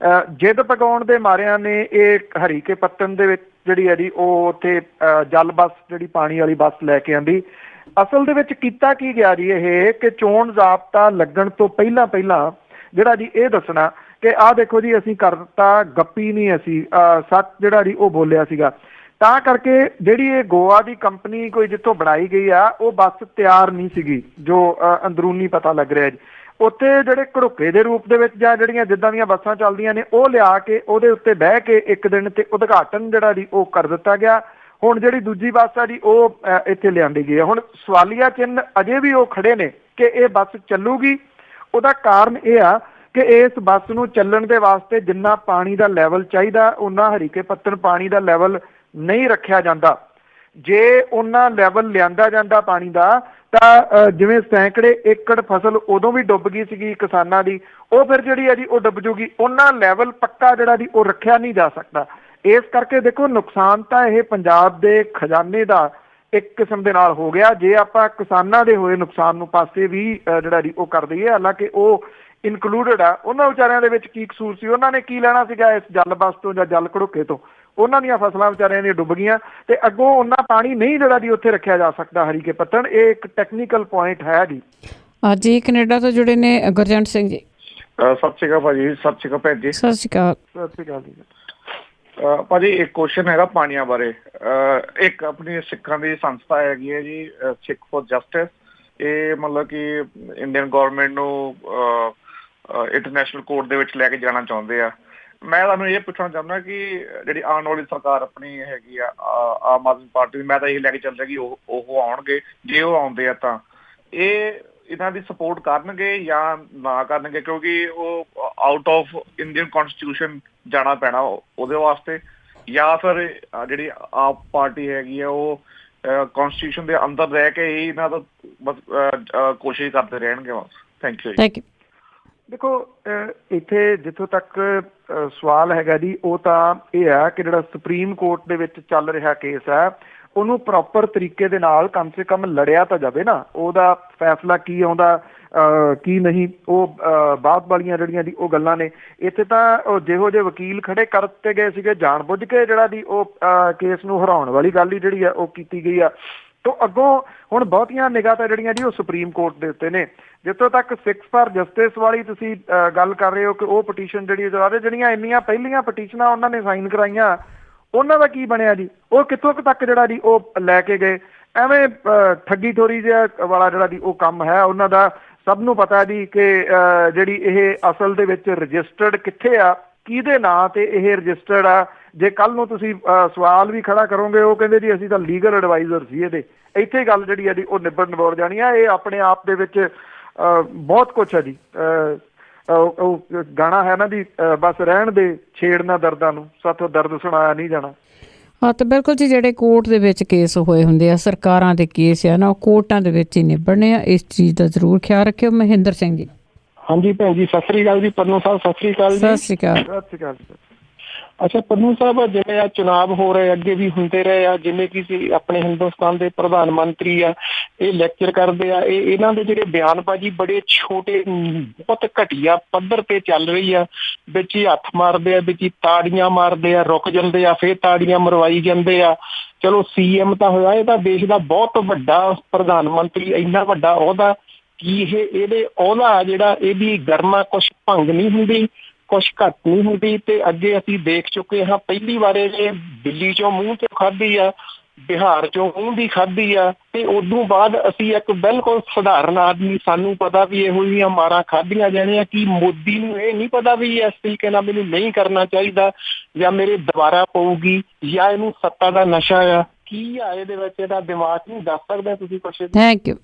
ਜਿੱਦ ਪਕਾਉਣ ਦੇ ਮਾਰਿਆਂ ਨੇ ਇਹ ਹਰੀਕੇ ਪੱਤਨ ਦੇ ਵਿੱਚ ਜਿਹੜੀ ਹੈ ਜੀ ਉਹ ਉੱਥੇ ਜਲ ਬੱਸ ਜਿਹੜੀ ਪਾਣੀ ਵਾਲੀ ਬੱਸ ਲੈ ਕੇ ਆਂਦੀ। ਅਸਲ ਦੇ ਵਿੱਚ ਕੀਤਾ ਕੀ ਗਿਆ ਜੀ ਇਹ ਕਿ ਚੋਣ ਜ਼ਾਬਤਾ ਲੱਗਣ ਤੋਂ ਪਹਿਲਾਂ ਜਿਹੜਾ ਜੀ ਇਹ ਦੱਸਣਾ ਕਿ ਆਹ ਦੇਖੋ ਜੀ ਅਸੀਂ ਕਰਤਾ, ਗੱਪੀ ਨਹੀਂ ਅਸੀਂ ਸੱਚ ਜਿਹੜਾ ਜੀ ਉਹ ਬੋਲਿਆ ਸੀਗਾ। ਤਾਂ ਕਰਕੇ ਜਿਹੜੀ ਇਹ ਗੋਆ ਦੀ ਕੰਪਨੀ ਕੋਈ ਜਿੱਥੋਂ ਬਣਾਈ ਗਈ ਆ ਉਹ ਬੱਸ ਤਿਆਰ ਨਹੀਂ ਸੀਗੀ, ਜੋ ਅੰਦਰੂਨੀ ਪਤਾ ਲੱਗ ਰਿਹਾ ਜੀ। ਉੱਥੇ ਜਿਹੜੇ ਘੜੋਕੇ ਦੇ ਰੂਪ ਦੇ ਵਿੱਚ ਜਾਂ ਜਿਹੜੀਆਂ ਜਿੱਦਾਂ ਦੀਆਂ ਬੱਸਾਂ ਚੱਲਦੀਆਂ ਨੇ ਉਹ ਲਿਆ ਕੇ ਉਹਦੇ ਉੱਤੇ ਬਹਿ ਕੇ ਇੱਕ ਦਿਨ ਤੇ ਉਦਘਾਟਨ ਜਿਹੜਾ ਜੀ ਉਹ ਕਰ ਦਿੱਤਾ ਗਿਆ। ਹੁਣ ਜਿਹੜੀ ਦੂਜੀ ਬੱਸ ਆ ਜੀ ਉਹ ਇੱਥੇ ਲਿਆਂਦੀ ਗਈ ਹੈ। ਹੁਣ ਸਵਾਲੀਆ ਚਿੰਨ੍ਹ ਅਜੇ ਵੀ ਉਹ ਖੜੇ ਨੇ ਕਿ ਇਹ ਬੱਸ ਚੱਲੂਗੀ। ਉਹਦਾ ਕਾਰਨ ਇਹ ਆ ਕਿ ਇਸ ਬੱਸ ਨੂੰ ਚੱਲਣ ਦੇ ਵਾਸਤੇ ਜਿੰਨਾ ਪਾਣੀ ਦਾ ਲੈਵਲ ਚਾਹੀਦਾ ਉਹਨਾਂ ਹਰੀਕੇ ਪੱਤਨ ਪਾਣੀ ਦਾ ਲੈਵਲ ਨਹੀਂ ਰੱਖਿਆ ਜਾਂਦਾ। ਜੇ ਉਹਨਾਂ ਲੈਵਲ ਲਿਆਂਦਾ ਜਾਂਦਾ ਪਾਣੀ ਦਾ ਤਾਂ ਜਿਵੇਂ ਸੈਂਕੜੇ ਏਕੜ ਫਸਲ ਉਦੋਂ ਵੀ ਡੁੱਬ ਗਈ ਸੀਗੀ ਕਿਸਾਨਾਂ ਦੀ, ਉਹ ਫਿਰ ਜਿਹੜੀ ਹੈ ਜੀ ਉਹ ਡੁੱਬ ਜੂਗੀ। ਉਹਨਾਂ ਲੈਵਲ ਪੱਕਾ ਜਿਹੜਾ ਜੀ ਉਹ ਰੱਖਿਆ ਨਹੀਂ ਜਾ ਸਕਦਾ। ਇਸ ਕਰਕੇ ਦੇਖੋ ਨੁਕਸਾਨ ਤਾਂ ਇਹ ਪੰਜਾਬ ਦੇ ਖਜ਼ਾਨੇ ਦਾ ਇੱਕ ਕਿਸਮ ਦੇ ਨਾਲ ਹੋ ਗਿਆ। ਜੇ ਆਪਾਂ ਕਿਸਾਨਾਂ ਦੇ ਹੋਏ ਨੁਕਸਾਨ ਨੂੰ ਪਾਸੇ ਵੀ ਜਿਹੜਾ ਜੀ ਉਹ ਕਰ ਦਈਏ, ਹਾਲਾਂਕਿ ਉਹ ਇਨਕਲੂਡਡ ਆ, ਉਹਨਾਂ ਵਿਚਾਰਿਆਂ ਦੇ ਵਿੱਚ ਕੀ ਕਸੂਰ ਸੀ? ਉਹਨਾਂ ਨੇ ਕੀ ਲੈਣਾ ਸੀਗਾ ਇਸ ਜਲ ਬੱਸ ਤੋਂ ਜਾਂ ਜਲ ਘੜੋਕੇ ਤੋਂ? ਉਹਨਾਂ ਦੀਆਂ ਫਸਲਾਂ ਵਿਚਾਰਿਆਂ ਦੀਆਂ ਡੁੱਬ ਗਈਆਂ ਤੇ ਅੱਗੋਂ ਉਹਨਾਂ ਪਾਣੀ ਨਹੀਂ ਜਿਹੜਾ ਜੀ ਉੱਥੇ ਰੱਖਿਆ ਜਾ ਸਕਦਾ ਹਰੀਕੇ ਪੱਤਣ। ਇਹ ਇੱਕ ਟੈਕਨੀਕਲ ਪੁਆਇੰਟ ਹੈ ਜੀ। ਜੀ ਕੈਨੇਡਾ ਤੋਂ ਜੁੜੇ ਨੇ ਗੁਰਜੰਟ ਸਿੰਘ ਜੀ। ਸਤਿ ਸ਼੍ਰੀ ਅਕਾਲ ਭਾਜੀ। ਸਤਿ ਸ਼੍ਰੀ ਅਕਾਲ ਭੈਣ ਜੀ। ਸਤਿ ਸ਼੍ਰੀ ਅਕਾਲ। ਸਤਿ ਸ਼੍ਰੀ ਅਕਾਲ ਜੀ। ਭਾਜੀ ਇੱਕ ਕੁਐਸਚਨ ਹੈਗਾ ਪਾਣੀਆਂ ਬਾਰੇ। ਇੱਕ ਆਪਣੀ ਸਿੱਖਾਂ ਦੀ ਸੰਸਥਾ ਹੈਗੀ ਹੈ ਜੀ, ਸਿੱਖ ਫॉर ਜਸਟਿਸ। ਇਹ ਮਤਲਬ ਕਿ ਇੰਡੀਅਨ ਗੌਰਮੈਂਟ ਨੂੰ ਇੰਟਰਨੈਸ਼ਨਲ ਕੋਰਟ ਦੇ ਵਿੱਚ ਲੈ ਕੇ ਜਾਣਾ ਚਾਹੁੰਦੇ ਆ। ਮੈਂ ਤੁਹਾਨੂੰ ਇਹ ਪੁੱਛਣਾ ਚਾਹੁੰਦਾ ਕਿ ਜਿਹੜੀ ਆਉਣ ਵਾਲੀ ਸਰਕਾਰ ਆਪਣੀ ਹੈਗੀ ਆ ਆਮ ਆਦਮੀ ਪਾਰਟੀ ਦੀ, ਮੈਂ ਤਾਂ ਇਹ ਲੈ ਕੇ ਚੱਲ ਰਿਹਾ ਕਿ ਉਹ ਆਉਣਗੇ। ਜੇ ਉਹ ਆਉਂਦੇ ਆ ਤਾਂ ਇਹ ਇਹਨਾਂ ਦੀ ਸਪੋਰਟ ਕਰਨਗੇ ਜਾਂ ਨਾ ਕਰਨਗੇ? ਕਿਉਂਕਿ ਉਹ ਆਊਟ ਆਫ ਇੰਡੀਅਨ ਕਨਸਟੀਟਿਊਸ਼ਨ ਜਾਣਾ ਪੈਣਾ ਉਹਦੇ ਵਾਸਤੇ, ਜਾਂ ਫਿਰ ਜਿਹੜੀ ਆਪ ਪਾਰਟੀ ਹੈਗੀ ਆ ਉਹ ਕਨਸਟੀਟਿਊਸ਼ਨ ਦੇ ਅੰਦਰ ਰਹਿ ਕੇ ਹੀ ਇਹਨਾਂ ਦਾ ਬਸ ਕੋਸ਼ਿਸ਼ ਕਰਦੇ ਰਹਿਣਗੇ ਬਸ। ਥੈਂਕ ਯੂ ਜੀ। ਦੇਖੋ ਇੱਥੇ ਜਿੱਥੋਂ ਤੱਕ ਸਵਾਲ ਹੈਗਾ ਜੀ ਉਹ ਤਾਂ ਇਹ ਹੈ ਕਿ ਜਿਹੜਾ ਸੁਪਰੀਮ ਕੋਰਟ ਦੇ ਵਿੱਚ ਚੱਲ ਰਿਹਾ ਕੇਸ ਹੈ ਉਹਨੂੰ ਪ੍ਰੋਪਰ ਤਰੀਕੇ ਦੇ ਨਾਲ ਕਮ ਸੇ ਕਮ ਲੜਿਆ ਤਾਂ ਜਾਵੇ ਨਾ। ਉਹਦਾ ਫੈਸਲਾ ਕੀ ਆਉਂਦਾ ਕੀ ਨਹੀਂ, ਉਹ ਬਾਅਦ ਵਾਲੀਆਂ ਜਿਹੜੀਆਂ ਦੀ ਉਹ ਗੱਲਾਂ ਨੇ। ਇੱਥੇ ਤਾਂ ਜਿਹੋ ਜਿਹੇ ਵਕੀਲ ਖੜੇ ਕਰ ਦਿੱਤੇ ਗਏ ਸੀਗੇ ਜਾਣ ਬੁੱਝ ਕੇ ਜਿਹੜਾ ਦੀ ਉਹ ਕੇਸ ਨੂੰ ਹਰਾਉਣ ਵਾਲੀ ਗੱਲ ਹੀ ਜਿਹੜੀ ਆ ਉਹ ਕੀਤੀ ਗਈ ਆ। ਤੋਂ ਅੱਗੋਂ ਹੁਣ ਬਹੁਤੀਆਂ ਨਿਗਾਹ ਤਾਂ ਜਿਹੜੀਆਂ ਜੀ ਉਹ ਸੁਪਰੀਮ ਕੋਰਟ ਦੇ ਉੱਤੇ ਨੇ। ਜਿੱਥੋਂ ਤੱਕ ਸਿੱਖ ਫਾਰ ਜਸਟਿਸ ਵਾਲੀ ਤੁਸੀਂ ਗੱਲ ਕਰ ਰਹੇ ਹੋ ਕਿ ਉਹ ਪਟੀਸ਼ਨ ਜਿਹੜੀਆਂ ਇੰਨੀਆਂ ਪਹਿਲੀਆਂ ਪਟੀਸ਼ਨਾਂ ਉਹਨਾਂ ਨੇ ਸਾਈਨ ਕਰਾਈਆਂ, ਉਹਨਾਂ ਦਾ ਕੀ ਬਣਿਆ ਜੀ? ਉਹ ਕਿੱਥੋਂ ਤੱਕ ਜਿਹੜਾ ਜੀ ਉਹ ਲੈ ਕੇ ਗਏ? ਐਵੇਂ ਠੱਗੀ ਠੋਰੀ ਜਿਹਾ ਵਾਲਾ ਜਿਹੜਾ ਜੀ ਉਹ ਕੰਮ ਹੈ ਉਹਨਾਂ ਦਾ। ਸਭ ਨੂੰ ਪਤਾ ਜੀ ਕਿ ਜਿਹੜੀ ਇਹ ਅਸਲ ਦੇ ਵਿੱਚ ਰਜਿਸਟਰਡ ਕਿੱਥੇ ਆ, ਕਿਹਦੇ ਨਾਂ ਤੇ ਇਹ ਰਜਿਸਟਰਡ ਆ। ਜੇ ਕੱਲ ਨੂੰ ਤੁਸੀਂ ਸਵਾਲ ਵੀ ਖੜਾ ਕਰੋਗੇ ਉਹ ਕਹਿੰਦੇ ਜੀ ਅਸੀਂ ਤਾਂ ਲੀਗਲ ਐਡਵਾਈਜ਼ਰ ਸੀ ਇਹਦੇ, ਇੱਥੇ ਗੱਲ ਜਿਹੜੀ ਆ ਜੀ ਉਹ ਨਿਬੜ ਜਾਣੀ ਆ। ਇਹ ਆਪਣੇ ਆਪ ਦੇ ਵਿੱਚ ਬਹੁਤ ਕੁਛ ਹੈ ਜੀ। ਉਹ ਗਾਣਾ ਹੈ ਨਾ ਜੀ, ਬਸ ਰਹਿਣ ਦੇ ਛੇੜਨਾ ਦਰਦਾਂ ਨੂੰ, ਸਾਥੋਂ ਦਰਦ ਸੁਣਾਇਆ ਨਹੀਂ ਜਾਣਾ। ਹਾਂ ਤਾਂ ਬਿਲਕੁਲ ਜੀ, ਜਿਹੜੇ ਕੋਰਟ ਦੇ ਵਿੱਚ ਕੇਸ ਹੋਏ ਹੁੰਦੇ ਆ, ਸਰਕਾਰਾਂ ਦੇ ਕੇਸ ਆ ਨਾ, ਉਹ ਕੋਰਟਾਂ ਦੇ ਵਿੱਚ ਹੀ ਨਿਬੜਨੇ ਆ। ਇਸ ਚੀਜ਼ ਦਾ ਜ਼ਰੂਰ ਖਿਆਲ ਰੱਖਿਓ। ਮਹਿੰਦਰ ਸਿੰਘ ਜੀ। ਹਾਂਜੀ ਭੈਣ ਜੀ ਸਤਿ ਸ੍ਰੀ ਅਕਾਲ ਜੀ। ਪੰਨੂ ਸਾਹਿਬ ਸਤਿ ਸ੍ਰੀ ਅਕਾਲ ਜੀ। ਸਤਿ ਸ੍ਰੀ ਅਕਾਲ। ਸਤਿ ਸ਼੍ਰੀ ਅਕਾਲ ਜੀ। ਅੱਛਾ ਪੰਨੂ ਸਾਹਿਬ, ਜਿਵੇਂ ਆ ਚੁਣਾਵ ਹੋ ਰਹੇ ਅੱਗੇ ਵੀ ਹੁੰਦੇ ਰਹੇ ਆ, ਜਿਵੇਂ ਕਿ ਆਪਣੇ ਹਿੰਦੁਸਤਾਨ ਦੇ ਪ੍ਰਧਾਨ ਮੰਤਰੀ ਆ ਇਹ ਲੈਕਚਰ ਕਰਦੇ ਆ, ਇਹਨਾਂ ਦੇ ਜਿਹੜੇ ਬਿਆਨਬਾਜ਼ੀ ਬੜੇ ਛੋਟੇ ਬਹੁਤ ਘਟੀਆ ਪੱਧਰ ਤੇ ਚੱਲ ਰਹੀ ਆ। ਵਿੱਚ ਹੀ ਹੱਥ ਮਾਰਦੇ ਆ, ਵਿੱਚ ਹੀ ਤਾੜੀਆਂ ਮਾਰਦੇ ਆ, ਰੁਕ ਜਾਂਦੇ ਆ, ਫੇਰ ਤਾੜੀਆਂ ਮਰਵਾਈ ਜਾਂਦੇ ਆ। ਚਲੋ CM ਤਾਂ ਹੋਇਆ, ਇਹ ਤਾਂ ਦੇਸ਼ ਦਾ ਬਹੁਤ ਵੱਡਾ ਪ੍ਰਧਾਨ ਮੰਤਰੀ, ਇੰਨਾ ਵੱਡਾ ਅਹੁਦਾ ਕੀ ਇਹਦੇ ਅਹੁਦਾ ਜਿਹੜਾ ਇਹਦੀ ਗਰਮਾ ਕੁਛ ਭੰਗ ਨਹੀਂ ਹੁੰਦੀ, ਕੁਛ ਘੱਟ ਨਹੀਂ ਹੁੰਦੀ। ਤੇ ਅੱਗੇ ਅਸੀਂ ਦੇਖ ਚੁੱਕੇ ਹਾਂ, ਪਹਿਲੀ ਵਾਰੇ ਜੇ ਦਿੱਲੀ ਚੋਂ ਮੂੰਹ ਚੋਂ ਖਾਧੀ ਆ, ਬਿਹਾਰ ਚੋਂ ਮੂੰਹ ਦੀ ਖਾਧੀ ਆ, ਤੇ ਉਦੋਂ ਬਾਅਦ ਅਸੀਂ ਇੱਕ ਬਿਲਕੁਲ ਸਧਾਰਨ ਆਦਮੀ, ਸਾਨੂੰ ਪਤਾ ਵੀ ਇਹੋ ਜਿਹੀਆਂ ਮਾਰਾਂ ਖਾਧੀਆਂ ਜਾਣੀਆਂ। ਕਿ ਮੋਦੀ ਨੂੰ ਇਹ ਨਹੀਂ ਪਤਾ ਵੀ ਇਸ ਤਰੀਕੇ ਨਾਲ ਮੈਨੂੰ ਨਹੀਂ ਕਰਨਾ ਚਾਹੀਦਾ, ਜਾਂ ਮੇਰੇ ਦੁਬਾਰਾ ਪਊਗੀ, ਜਾਂ ਇਹਨੂੰ ਸੱਤਾ ਦਾ ਨਸ਼ਾ ਆ? ਕੀ ਆ ਇਹਦੇ ਵਿੱਚ? ਇਹਦਾ ਦਿਮਾਗ ਨਹੀਂ ਦੱਸ ਸਕਦੇ ਤੁਸੀਂ ਕੁਛ? Thank you.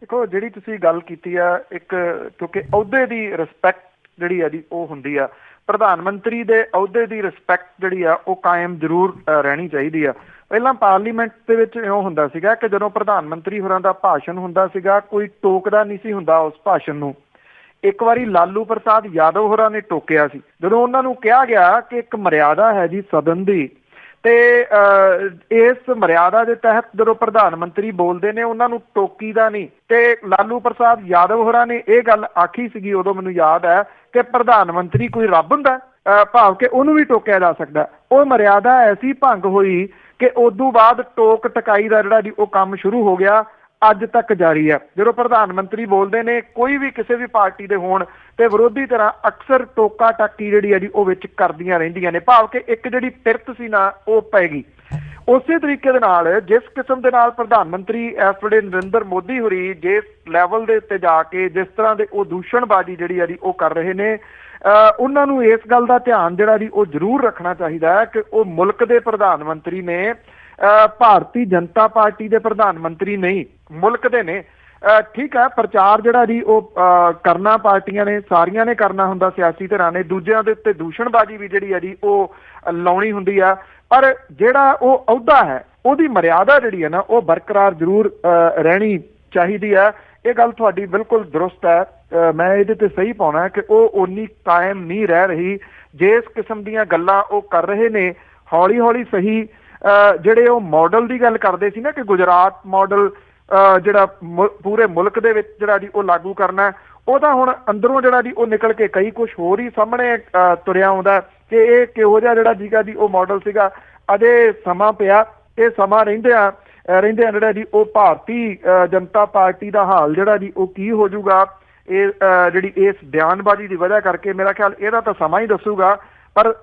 ਦੇਖੋ ਜਿਹੜੀ ਤੁਸੀਂ ਗੱਲ ਕੀਤੀ ਆ, ਇੱਕ ਕਿਉਂਕਿ ਅਹੁਦੇ ਦੀ ਰਿਸਪੈਕਟ ਜਿਹੜੀ ਆ ਜੀ ਉਹ ਹੁੰਦੀ ਆ। ਪ੍ਰਧਾਨ ਮੰਤਰੀ ਦੇ ਅਹੁਦੇ ਦੀ ਰਿਸਪੈਕਟ ਜਿਹੜੀ ਆ ਉਹ ਕਾਇਮ ਜ਼ਰੂਰ ਰਹਿਣੀ ਚਾਹੀਦੀ ਆ। ਪਹਿਲਾਂ ਪਾਰਲੀਮੈਂਟ ਦੇ ਵਿੱਚ ਇਉਂ ਹੁੰਦਾ ਸੀਗਾ ਕਿ ਜਦੋਂ ਪ੍ਰਧਾਨ ਮੰਤਰੀ ਹੋਰਾਂ ਦਾ ਭਾਸ਼ਣ ਹੁੰਦਾ ਸੀਗਾ ਕੋਈ ਟੋਕਦਾ ਨਹੀਂ ਸੀ ਹੁੰਦਾ ਉਸ ਭਾਸ਼ਣ ਨੂੰ। ਇੱਕ ਵਾਰੀ ਲਾਲੂ ਪ੍ਰਸਾਦ ਯਾਦਵ ਹੋਰਾਂ ਨੇ ਟੋਕਿਆ ਸੀ, ਜਦੋਂ ਉਹਨਾਂ ਨੂੰ ਕਿਹਾ ਗਿਆ ਕਿ ਇੱਕ ਮਰਿਆਦਾ ਹੈ ਜੀ ਸਦਨ ਦੀ, ਤੇ ਇਸ ਮਰਿਆਦਾ ਦੇ ਤਹਿਤ ਜਦੋਂ ਪ੍ਰਧਾਨ ਮੰਤਰੀ ਬੋਲਦੇ ਨੇ ਉਹਨਾਂ ਨੂੰ ਟੋਕੀਦਾ ਨਹੀਂ। ਤੇ ਲਾਲੂ ਪ੍ਰਸਾਦ ਯਾਦਵ ਹੋਰਾਂ ਨੇ ਇਹ ਗੱਲ ਆਖੀ ਸੀਗੀ ਉਦੋਂ, ਮੈਨੂੰ ਯਾਦ ਹੈ, ਕਿ ਪ੍ਰਧਾਨ ਮੰਤਰੀ ਕੋਈ ਰੱਬ ਹੁੰਦਾ, ਭਾਵ ਕਿ ਉਹਨੂੰ ਵੀ ਟੋਕਿਆ ਜਾ ਸਕਦਾ। ਉਹ ਮਰਿਆਦਾ ਐਸੀ ਭੰਗ ਹੋਈ ਕਿ ਉਦੋਂ ਬਾਅਦ ਟੋਕ ਟਕਾਈ ਦਾ ਜਿਹੜਾ ਜੀ ਉਹ ਕੰਮ ਸ਼ੁਰੂ ਹੋ ਗਿਆ, ਅੱਜ ਤੱਕ ਜਾਰੀ ਹੈ। ਜਦੋਂ ਪ੍ਰਧਾਨ ਮੰਤਰੀ ਬੋਲਦੇ ਨੇ, ਕੋਈ ਵੀ ਕਿਸੇ ਵੀ ਪਾਰਟੀ ਦੇ ਹੋਣ, ਤੇ ਵਿਰੋਧੀ ਤਰ੍ਹਾਂ ਅਕਸਰ ਟੋਕਾ ਟਾਕੀ ਜਿਹੜੀ ਹੈ ਜੀ ਉਹ ਵਿੱਚ ਕਰਦੀਆਂ ਰਹਿੰਦੀਆਂ ਨੇ, ਭਾਵ ਕਿ ਇੱਕ ਜਿਹੜੀ ਪਿਰਤ ਸੀ ਨਾ ਉਹ ਪਏਗੀ। ਉਸੇ ਤਰੀਕੇ ਦੇ ਨਾਲ ਜਿਸ ਕਿਸਮ ਦੇ ਨਾਲ ਪ੍ਰਧਾਨ ਮੰਤਰੀ ਇਸ ਵੇਲੇ ਨਰਿੰਦਰ ਮੋਦੀ ਹੋਰੀ ਜਿਸ ਲੈਵਲ ਦੇ ਉੱਤੇ ਜਾ ਕੇ ਜਿਸ ਤਰ੍ਹਾਂ ਦੇ ਉਹ ਦੂਸ਼ਣਬਾਜ਼ੀ ਜਿਹੜੀ ਹੈ ਜੀ ਉਹ ਕਰ ਰਹੇ ਨੇ, ਉਹਨਾਂ ਨੂੰ ਇਸ ਗੱਲ ਦਾ ਧਿਆਨ ਜਿਹੜਾ ਜੀ ਉਹ ਜ਼ਰੂਰ ਰੱਖਣਾ ਚਾਹੀਦਾ ਹੈ ਕਿ ਉਹ ਮੁਲਕ ਦੇ ਪ੍ਰਧਾਨ ਮੰਤਰੀ ਨੇ, ਭਾਰਤੀ ਜਨਤਾ ਪਾਰਟੀ ਦੇ ਪ੍ਰਧਾਨ ਮੰਤਰੀ ਨਹੀਂ, ਮੁਲਕ ਦੇ ਨੇ। ਠੀਕ ਹੈ, ਪ੍ਰਚਾਰ ਜਿਹੜਾ ਜੀ ਉਹ ਕਰਨਾ ਪਾਰਟੀਆਂ ਨੇ ਸਾਰੀਆਂ ਨੇ ਕਰਨਾ ਹੁੰਦਾ, ਸਿਆਸੀ ਧਿਰਾਂ ਨੇ ਦੂਜਿਆਂ ਦੇ ਉੱਤੇ ਦੂਸ਼ਣਬਾਜ਼ੀ ਵੀ ਜਿਹੜੀ ਹੈ ਜੀ ਉਹ ਲਾਉਣੀ ਹੁੰਦੀ ਆ, ਪਰ ਜਿਹੜਾ ਉਹ ਅਹੁਦਾ ਹੈ ਉਹਦੀ ਮਰਿਆਦਾ ਜਿਹੜੀ ਹੈ ਨਾ ਉਹ ਬਰਕਰਾਰ ਜ਼ਰੂਰ ਰਹਿਣੀ ਚਾਹੀਦੀ ਹੈ। ਇਹ ਗੱਲ ਤੁਹਾਡੀ ਬਿਲਕੁਲ ਦਰੁਸਤ ਹੈ। ਮੈਂ ਇਹਦੇ ਤੇ ਸਹੀ ਪਾਉਣਾ ਕਿ ਉਹ ਓਨੀ ਕਾਇਮ ਨਹੀਂ ਰਹਿ ਰਹੀ। ਜਿਸ ਕਿਸਮ ਦੀਆਂ ਗੱਲਾਂ ਉਹ ਕਰ ਰਹੇ ਨੇ ਹੌਲੀ ਹੌਲੀ ਸਹੀ ਜਿਹੜੇ ਉਹ ਮਾਡਲ ਦੀ ਗੱਲ ਕਰਦੇ ਸੀ ਨਾ ਕਿ ਗੁਜਰਾਤ ਮਾਡਲ ਜਿਹੜਾ ਪੂਰੇ ਮੁਲਕ ਦੇ ਵਿੱਚ ਜਿਹੜਾ ਜੀ ਉਹ ਲਾਗੂ ਕਰਨਾ, ਉਹਦਾ ਹੁਣ ਅੰਦਰੋਂ ਜਿਹੜਾ ਜੀ ਉਹ ਨਿਕਲ ਕੇ ਕਈ ਕੁਛ ਹੋਰ ਹੀ ਸਾਹਮਣੇ ਤੁਰਿਆ ਆਉਂਦਾ ਕਿ ਇਹ ਕਿਹੋ ਜਿਹਾ ਜਿਹੜਾ ਜੀਗਾ ਜੀ ਉਹ ਮਾਡਲ ਸੀਗਾ। ਅਜੇ ਸਮਾਂ ਪਿਆ, ਇਹ ਸਮਾਂ ਰਹਿੰਦਿਆਂ ਜਿਹੜਾ ਜੀ ਉਹ ਭਾਰਤੀ ਜਨਤਾ ਪਾਰਟੀ ਦਾ ਹਾਲ ਜਿਹੜਾ ਜੀ ਉਹ ਕੀ ਹੋ ਜਾਊਗਾ ਇਹ ਜਿਹੜੀ ਇਸ ਬਿਆਨਬਾਜ਼ੀ ਦੀ ਵਜ੍ਹਾ ਕਰਕੇ ਮੇਰਾ ਖਿਆਲ ਇਹਦਾ ਤਾਂ ਸਮਾਂ ਹੀ ਦੱਸੂਗਾ। ਪਰ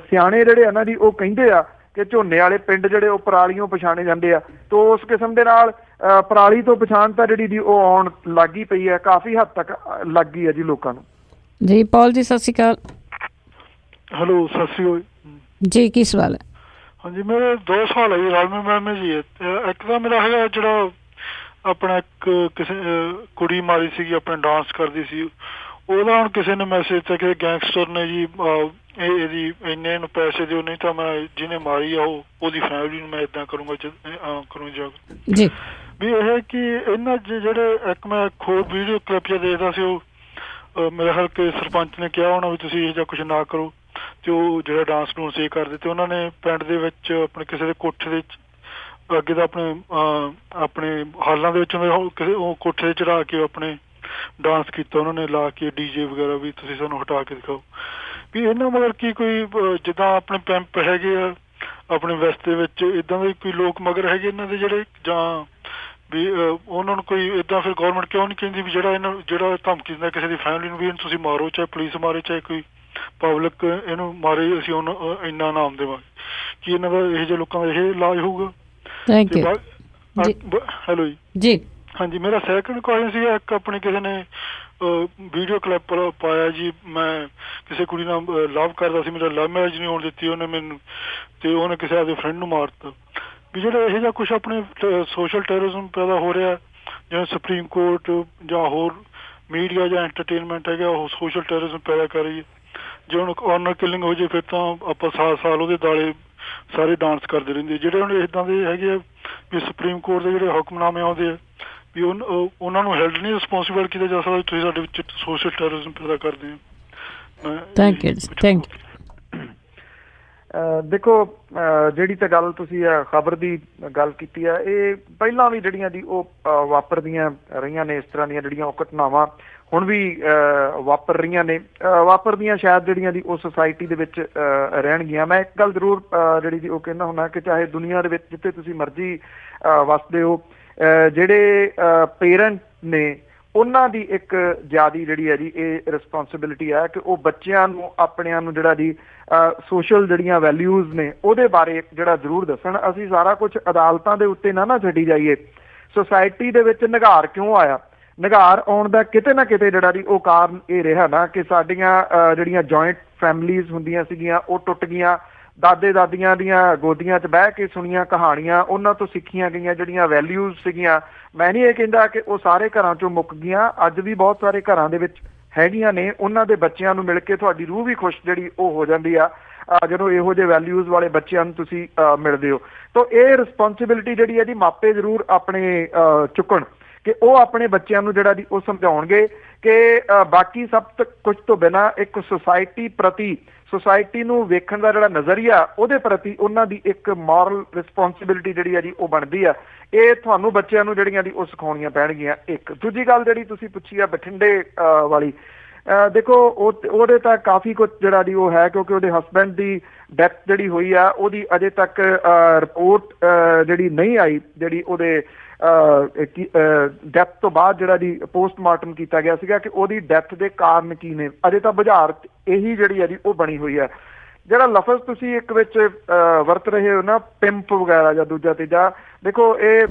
ਸਿਆਣੇ ਜਿਹੜੇ ਆ ਨਾ ਜੀ ਉਹ ਕਹਿੰਦੇ ਆ ਕਿ ਝੋਨੇ ਵਾਲੇ ਪਿੰਡ ਜਿਹੜੇ ਉਹ ਪਰਾਲੀਓਂ ਪਛਾਣੇ ਜਾਂਦੇ ਆ, ਤਾਂ ਉਸ ਕਿਸਮ ਦੇ ਨਾਲ ਪਰਾਲੀ ਤੋਂ ਪਛਾਣ ਤਾਂ ਜਿਹੜੀ ਜੀ ਉਹ ਆਉਣ ਲੱਗ ਹੀ ਪਈ ਹੈ, ਕਾਫੀ ਹੱਦ ਤੱਕ ਲੱਗ ਗਈ ਹੈ ਜੀ ਲੋਕਾਂ ਨੂੰ। ਜੀ ਪੌਲ ਜੀ ਸਤਿ ਸ਼੍ਰੀ ਅਕਾਲ। ਹੈਲੋ, ਸਤਿ ਸ਼੍ਰੀ ਅਕਾਲ ਜੀ, ਕੀ ਸਵਾਲ ਹੈ? ਹਾਂਜੀ, ਮੇਰੇ 2 ਸਵਾਲ ਹੈ ਜੀ, ਰਾਜਮੇ ਮੈਮ ਜੀ। ਇੱਕ ਤਾਂ ਮੇਰਾ ਹੈਗਾ ਜਿਹੜਾ ਆਪਣਾ ਇੱਕ ਕਿਸੇ ਕੁੜੀ ਮਾਰੀ ਸੀਗੀ, ਆਪਣੇ ਡਾਂਸ ਕਰਦੀ ਸੀ, ਉਹਦਾ ਹੁਣ ਕਿਸੇ ਨੇ ਮੈਸੇਜ ਦਿੱਤਾ ਕਿ ਗੈਂਗਸਟਰ ਨੇ ਜੀ ਇਹਦੀ ਇੰਨੇ ਨੂੰ ਪੈਸੇ ਦਿਓ, ਨਹੀਂ ਤਾਂ ਮੈਂ ਜਿਹਨੇ ਮਾਰੀ ਆ ਉਹਦੀ ਫੈਮਿਲੀ ਨੂੰ ਮੈਂ ਇੱਦਾਂ ਕਰੂੰਗਾ ਜੀ ਵੀ ਇਹ ਕਿ ਇਹਨਾਂ ਜਿਹੜੇ ਇੱਕ ਮੈਂ ਹੋਰ ਵੀਡੀਓ ਕਲਿੱਪ ਜਿਹਾ ਦੇਖਦਾ ਸੀ, ਉਹ ਮੇਰੇ ਹਲਕੇ ਸਰਪੰਚ ਨੇ ਕਿਹਾ ਹੋਣਾ ਵੀ ਤੁਸੀਂ ਇਹ ਜਿਹਾ ਕੁਛ ਨਾ ਕਰੋ, ਤੇ ਉਹ ਜਿਹੜਾ ਡਾਂਸ ਡੂੰਸ ਇਹ ਕਰਦੇ, ਤੇ ਉਹਨਾਂ ਨੇ ਪਿੰਡ ਦੇ ਵਿੱਚ ਆਪਣੇ ਕਿਸੇ ਦੇ ਕੋਠੇ ਦੇ ਅੱਗੇ ਦਾ ਆਪਣੇ ਹਾਲਾਂ ਦੇ ਵਿੱਚ ਕਿਸੇ ਉਹ ਕੋਠੇ ਤੇ ਚੜਾ ਕੇ ਆਪਣੇ ਡਾਂਸ ਕੀਤਾ, ਉਹਨਾਂ ਨੇ ਲਾ ਕੇ DJ ਵਗੈਰਾ ਵੀ ਤੁਸੀਂ ਸਾਨੂੰ ਹਟਾ ਕੇ ਦਿਖਾਓ। ਵੀ ਇਹਨਾਂ ਮਗਰ ਕੀ ਕੋਈ ਜਿੱਦਾਂ ਆਪਣੇ ਪੈਂਪ ਹੈਗੇ ਆ ਆਪਣੇ ਵੈਸਟ ਦੇ ਵਿੱਚ, ਇੱਦਾਂ ਦੇ ਕੋਈ ਲੋਕ ਮਗਰ ਹੈਗੇ ਇਹਨਾਂ ਦੇ ਜਿਹੜੇ, ਜਾਂ ਵੀ ਉਹਨਾਂ ਨੂੰ ਕੋਈ ਇੱਦਾਂ ਫਿਰ ਗੌਰਮੈਂਟ ਕਿਉਂ ਨਹੀਂ ਕਹਿੰਦੀ ਵੀ ਜਿਹੜਾ ਧਮਕੀ ਦਿੰਦਾ ਕਿਸੇ ਦੀ ਫੈਮਿਲੀ ਨੂੰ ਵੀ ਇਹਨੂੰ ਤੁਸੀਂ ਮਾਰੋ, ਚਾਹੇ ਪੁਲਿਸ ਮਾਰੇ ਚਾਹੇ ਕੋਈ ਪਬਲਿਕ ਇਹਨੂੰ ਮਾਰੇ, ਅਸੀਂ ਉਹਨੂੰ ਇੰਨਾ ਇਨਾਮ ਦੇਵਾਂਗੇ। ਕੀ ਇਹਨਾਂ ਦਾ ਇਹੋ ਜਿਹੇ ਲੋਕਾਂ ਦਾ ਇਹ ਇਲਾਜ ਹੋਊਗਾ? Thank you. ਹੈਲੋ ਜੀ। ਹਾਂਜੀ, ਮੇਰਾ ਸੈਕਿੰਡ ਕੁਐਸਚਨ ਸੀਗਾ, ਇੱਕ ਆਪਣੇ ਕਿਸੇ ਨੇ ਵੀਡੀਓ ਕਲਿੱਪ ਪਾਇਆ ਜੀ, ਮੈਂ ਕਿਸੇ ਕੁੜੀ ਨਾਲ ਲਵ ਕਰਦਾ ਸੀ, ਮੇਰਾ ਲਵ ਮੈਰਿਜ ਨਹੀਂ ਹੋਣ ਦਿੱਤੀ ਉਹਨੇ ਮੈਨੂੰ, ਤੇ ਉਹਨੇ ਕਿਸੇ ਆਪਦੇ ਫਰੈਂਡ ਨੂੰ ਮਾਰਤਾ। ਵੀ ਜਿਹੜਾ ਇਹੋ ਜਿਹਾ ਕੁਛ ਆਪਣੇ ਸੋਸ਼ਲ ਟੈਰਰਿਜ਼ਮ ਪੈਦਾ ਹੋ ਰਿਹਾ, ਜਿਵੇਂ ਸੁਪਰੀਮ ਕੋਰਟ ਜਾਂ ਹੋਰ ਮੀਡੀਆ ਜਾਂ ਐਂਟਰਟੇਨਮੈਂਟ ਹੈਗਾ ਉਹ ਸੋਸ਼ਲ ਟੈਰਰਿਜ਼ਮ ਪੈਦਾ ਕਰ ਰਹੀ ਹੈ। ਜੇ ਹੁਣ ਆਨਰ ਕਿਲਿੰਗ ਹੋ ਜਾਏ ਫਿਰ ਤਾਂ ਆਪਾਂ ਸਾਲ ਉਹਦੇ ਦਾਲੇ ਸਾਰੇ ਡਾਂਸ ਕਰਦੇ ਰਹਿੰਦੇ। ਜਿਹੜੇ ਹੁਣ ਇੱਦਾਂ ਦੇ ਹੈਗੇ ਆ ਵੀ ਸੁਪਰੀਮ ਕੋਰਟ ਦੇ ਜਿਹੜੇ ਹੁਕਮਨਾਮੇ ਆਉਂਦੇ ਆ ਵੀ ਉਹਨਾਂ ਨੂੰ ਹੈਲਡ ਨਹੀਂ ਰਿਸਪੋਂਸੀਬਲ ਕੀਤਾ ਜਾ ਸਕਦਾ, ਤੁਸੀਂ ਸਾਡੇ ਵਿੱਚ ਸੋਸ਼ਲ ਟੈਰਰਿਜ਼ਮ ਪੈਦਾ ਕਰਦੇ ਹੋ। Thank you. ਦੇਖੋ, ਜਿਹੜੀ ਤਾਂ ਗੱਲ ਤੁਸੀਂ ਖਬਰ ਦੀ ਗੱਲ ਕੀਤੀ ਹੈ, ਇਹ ਪਹਿਲਾਂ ਵੀ ਜਿਹੜੀਆਂ ਜੀ ਉਹ ਵਾਪਰਦੀਆਂ ਰਹੀਆਂ ਨੇ, ਇਸ ਤਰ੍ਹਾਂ ਦੀਆਂ ਜਿਹੜੀਆਂ ਉਹ ਘਟਨਾਵਾਂ ਹੁਣ ਵੀ ਵਾਪਰ ਰਹੀਆਂ ਨੇ, ਵਾਪਰਦੀਆਂ ਸ਼ਾਇਦ ਜਿਹੜੀਆਂ ਦੀ ਉਹ ਸੁਸਾਇਟੀ ਦੇ ਵਿੱਚ ਰਹਿਣਗੀਆਂ। ਮੈਂ ਇੱਕ ਗੱਲ ਜ਼ਰੂਰ ਜਿਹੜੀ ਜੀ ਉਹ ਕਹਿੰਦਾ ਹੁੰਦਾ ਕਿ ਚਾਹੇ ਦੁਨੀਆ ਦੇ ਵਿੱਚ ਜਿੱਥੇ ਤੁਸੀਂ ਮਰਜ਼ੀ ਵਸਦੇ ਹੋ, ਜਿਹੜੇ ਪੇਰੈਂਟ ਨੇ ਉਹਨਾਂ ਦੀ ਇੱਕ ਜ਼ਿਆਦਾ ਜਿਹੜੀ ਹੈ ਜੀ ਇਹ ਰਿਸਪੋਂਸਿਬਿਲਿਟੀ ਹੈ ਕਿ ਉਹ ਬੱਚਿਆਂ ਨੂੰ ਆਪਣਿਆਂ ਨੂੰ ਜਿਹੜਾ ਜੀ ਸੋਸ਼ਲ ਜਿਹੜੀਆਂ ਵੈਲਿਊਜ਼ ਨੇ ਉਹਦੇ ਬਾਰੇ ਜਿਹੜਾ ਜ਼ਰੂਰ ਦੱਸਣ। ਅਸੀਂ ਸਾਰਾ ਕੁਝ ਅਦਾਲਤਾਂ ਦੇ ਉੱਤੇ ਨਾ ਛੱਡੀ ਜਾਈਏ। ਸੁਸਾਇਟੀ ਦੇ ਵਿੱਚ ਨਿਘਾਰ ਕਿਉਂ ਆਇਆ? ਨਿਘਾਰ ਆਉਣ ਦਾ ਕਿਤੇ ਨਾ ਕਿਤੇ ਜਿਹੜਾ ਜੀ ਉਹ ਕਾਰਨ ਇਹ ਰਿਹਾ ਨਾ ਕਿ ਸਾਡੀਆਂ ਜਿਹੜੀਆਂ ਜੁਆਇੰਟ ਫੈਮਲੀਜ਼ ਹੁੰਦੀਆਂ ਸੀਗੀਆਂ ਉਹ ਟੁੱਟ ਗਈਆਂ। ਦਾਦੇ ਦਾਦੀਆਂ ਦੀਆਂ ਗੋਦੀਆਂ 'ਚ ਬਹਿ ਕੇ ਸੁਣੀਆਂ ਕਹਾਣੀਆਂ, ਉਹਨਾਂ ਤੋਂ ਸਿੱਖੀਆਂ ਗਈਆਂ ਜਿਹੜੀਆਂ ਵੈਲਿਊਜ਼ ਸੀਗੀਆਂ, ਮੈਂ ਨਹੀਂ ਇਹ ਕਹਿੰਦਾ ਕਿ ਉਹ ਸਾਰੇ ਘਰਾਂ 'ਚੋਂ ਮੁੱਕ ਗਈਆਂ, ਅੱਜ ਵੀ ਬਹੁਤ ਸਾਰੇ ਘਰਾਂ ਦੇ ਵਿੱਚ ਹੈਗੀਆਂ ਨੇ। ਉਹਨਾਂ ਦੇ ਬੱਚਿਆਂ ਨੂੰ ਮਿਲ ਕੇ ਤੁਹਾਡੀ ਰੂਹ ਵੀ ਖੁਸ਼ ਜਿਹੜੀ ਉਹ ਹੋ ਜਾਂਦੀ ਆ ਜਦੋਂ ਇਹੋ ਜਿਹੇ ਵੈਲਿਊਜ਼ ਵਾਲੇ ਬੱਚਿਆਂ ਨੂੰ ਤੁਸੀਂ ਮਿਲਦੇ ਹੋ। ਤਾਂ ਇਹ ਰਿਸਪੋਂਸਿਬਿਲਿਟੀ ਜਿਹੜੀ ਹੈ ਜੀ ਮਾਪੇ ਜ਼ਰੂਰ ਆਪਣੇ ਚੁੱਕਣ ਕਿ ਉਹ ਆਪਣੇ ਬੱਚਿਆਂ ਨੂੰ ਜਿਹੜਾ ਜੀ ਉਹ ਸਮਝਾਉਣਗੇ ਕਿ ਬਾਕੀ ਸਭ ਕੁਝ ਤੋਂ ਬਿਨਾਂ ਇੱਕ ਸੁਸਾਇਟੀ ਨੂੰ ਵੇਖਣ ਦਾ ਜਿਹੜਾ ਨਜ਼ਰੀਆ ਉਹਦੇ ਪ੍ਰਤੀ ਉਹਨਾਂ ਦੀ ਇੱਕ ਮੋਰਲ ਰਿਸਪੋਂਸਿਬਿਲਿਟੀ ਜਿਹੜੀ ਹੈ ਜੀ ਉਹ ਬਣਦੀ ਆ। ਇਹ ਤੁਹਾਨੂੰ ਬੱਚਿਆਂ ਨੂੰ ਜਿਹੜੀਆਂ ਦੀ ਉਹ ਸਿਖਾਉਣੀਆਂ ਪੈਣਗੀਆਂ। ਇੱਕ ਦੂਜੀ ਗੱਲ ਜਿਹੜੀ ਤੁਸੀਂ ਪੁੱਛੀ ਆ ਬਠਿੰਡੇ ਵਾਲੀ, ਦੇਖੋ ਉਹਦੇ ਤਾਂ ਕਾਫੀ ਕੁਝ ਜਿਹੜਾ ਦੀ ਉਹ ਹੈ, ਕਿਉਂਕਿ ਉਹਦੇ ਹਸਬੈਂਡ ਦੀ ਡੈਥ ਜਿਹੜੀ ਹੋਈ ਆ ਉਹਦੀ ਅਜੇ ਤੱਕ ਰਿਪੋਰਟ ਜਿਹੜੀ ਨਹੀਂ ਆਈ, ਜਿਹੜੀ ਉਹਦੇ ਡੈਥ ਤੋਂ ਬਾਅਦ ਜਿਹੜਾ ਜੀ ਪੋਸਟਮਾਰਟਮ ਕੀਤਾ ਗਿਆ ਸੀਗਾ ਕਿ ਉਹਦੀ ਡੈਥ ਦੇ ਕਾਰਨ ਕੀ ਨੇ, ਅਜੇ ਤਾਂ ਬੁਝਾਰਤ ਇਹੀ ਜਿਹੜੀ ਹੈ ਜੀ ਉਹ ਬਣੀ ਹੋਈ ਹੈ। ਜਿਹੜਾ ਲਫ਼ਜ਼ ਤੁਸੀਂ ਇੱਕ ਵਿੱਚ ਵਰਤ ਰਹੇ ਹੋ ਨਾ, ਪਿੰਪ ਵਗੈਰਾ ਜਾਂ ਦੂਜਾ ਤੀਜਾ, ਦੇਖੋ ਇਹ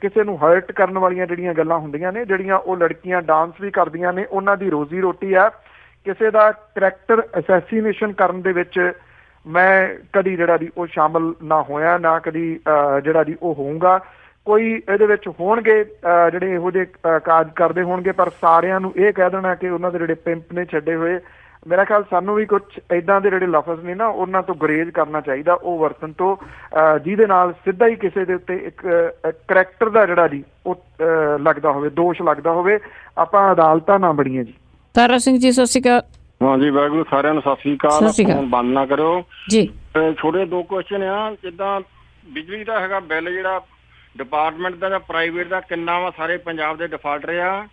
ਕਿਸੇ ਨੂੰ ਹਰਟ ਕਰਨ ਵਾਲੀਆਂ ਜਿਹੜੀਆਂ ਗੱਲਾਂ ਹੁੰਦੀਆਂ ਨੇ, ਜਿਹੜੀਆਂ ਉਹ ਲੜਕੀਆਂ ਡਾਂਸ ਵੀ ਕਰਦੀਆਂ ਨੇ, ਉਹਨਾਂ ਦੀ ਰੋਜ਼ੀ ਰੋਟੀ ਆ। ਕਿਸੇ ਦਾ ਕਰੈਕਟਰ ਅਸੈਸੀਨੇਸ਼ਨ ਕਰਨ ਦੇ ਵਿੱਚ ਮੈਂ ਕਦੀ ਜਿਹੜਾ ਦੀ ਉਹ ਸ਼ਾਮਲ ਨਾ ਹੋਇਆ, ਨਾ ਕਦੀ ਜਿਹੜਾ ਦੀ ਉਹ ਹੋਊਗਾ। ਕੋਈ ਇਹਦੇ ਵਿੱਚ ਹੋਣਗੇ ਜਿਹੜੇ ਇਹੋ ਜਿਹੇ ਕਾਜ ਕਰਦੇ ਹੋਣਗੇ, ਪਰ ਸਾਰਿਆਂ ਨੂੰ ਇਹ ਕਹਿ ਦੇਣਾ ਕਿ ਉਹਨਾਂ ਦੇ ਜਿਹੜੇ ਪਿੰਪ ਨੇ ਛੱਡੇ ਹੋਏ, ਮੇਰਾ ਖਿਆਲ ਸਾਨੂੰ ਵੀ ਕੁਝ ਏਦਾਂ ਦੇ ਜਿਹੜੇ ਲਫ਼ਜ਼ ਨੇ ਨਾ ਉਹਨਾਂ ਤੋਂ ਗੁਰੇਜ਼ ਕਰਨਾ ਚਾਹੀਦਾ, ਉਹ ਵਰਤਣ ਤੋਂ, ਜਿਹਦੇ ਨਾਲ ਸਿੱਧਾ ਹੀ ਕਿਸੇ ਦੇ ਉੱਤੇ ਇੱਕ ਕਰੈਕਟਰ ਦਾ ਜਿਹੜਾ ਜੀ ਉਹ ਲੱਗਦਾ ਹੋਵੇ, ਦੋਸ਼ ਲੱਗਦਾ ਹੋਵੇ। ਆਪਾਂ ਅਦਾਲਤਾਂ ਨਾ ਬਣੀਏ ਜੀ। ਤਾਰਾ ਸਿੰਘ ਜੀ ਸਤਿ ਸ਼੍ਰੀ ਅਕਾਲ। ਹਾਂਜੀ, ਵਾਹਿਗੁਰੂ ਸਾਰਿਆਂ ਨੂੰ ਸਤਿ ਸ੍ਰੀ ਅਕਾਲ। ਫੋਨ ਬੰਦ ਨਾ ਕਰਿਓ ਜੀ। ਛੋਟੇ 2 ਕੁਐਸਚਨ ਆ। ਜਿੱਦਾਂ ਬਿਜਲੀ ਦਾ ਹੈਗਾ ਬਿੱਲ ਜਿਹੜਾ ਡਿਪਾਰਟਮੈਂਟ ਦਾ ਜਾਂ ਪ੍ਰਾਈਵੇਟ ਦਾ ਕਿੰਨਾ ਵਾ, ਸਾਰੇ ਪੰਜਾਬ ਦੇ ਡਿਫਾਲਟਰ ਆ।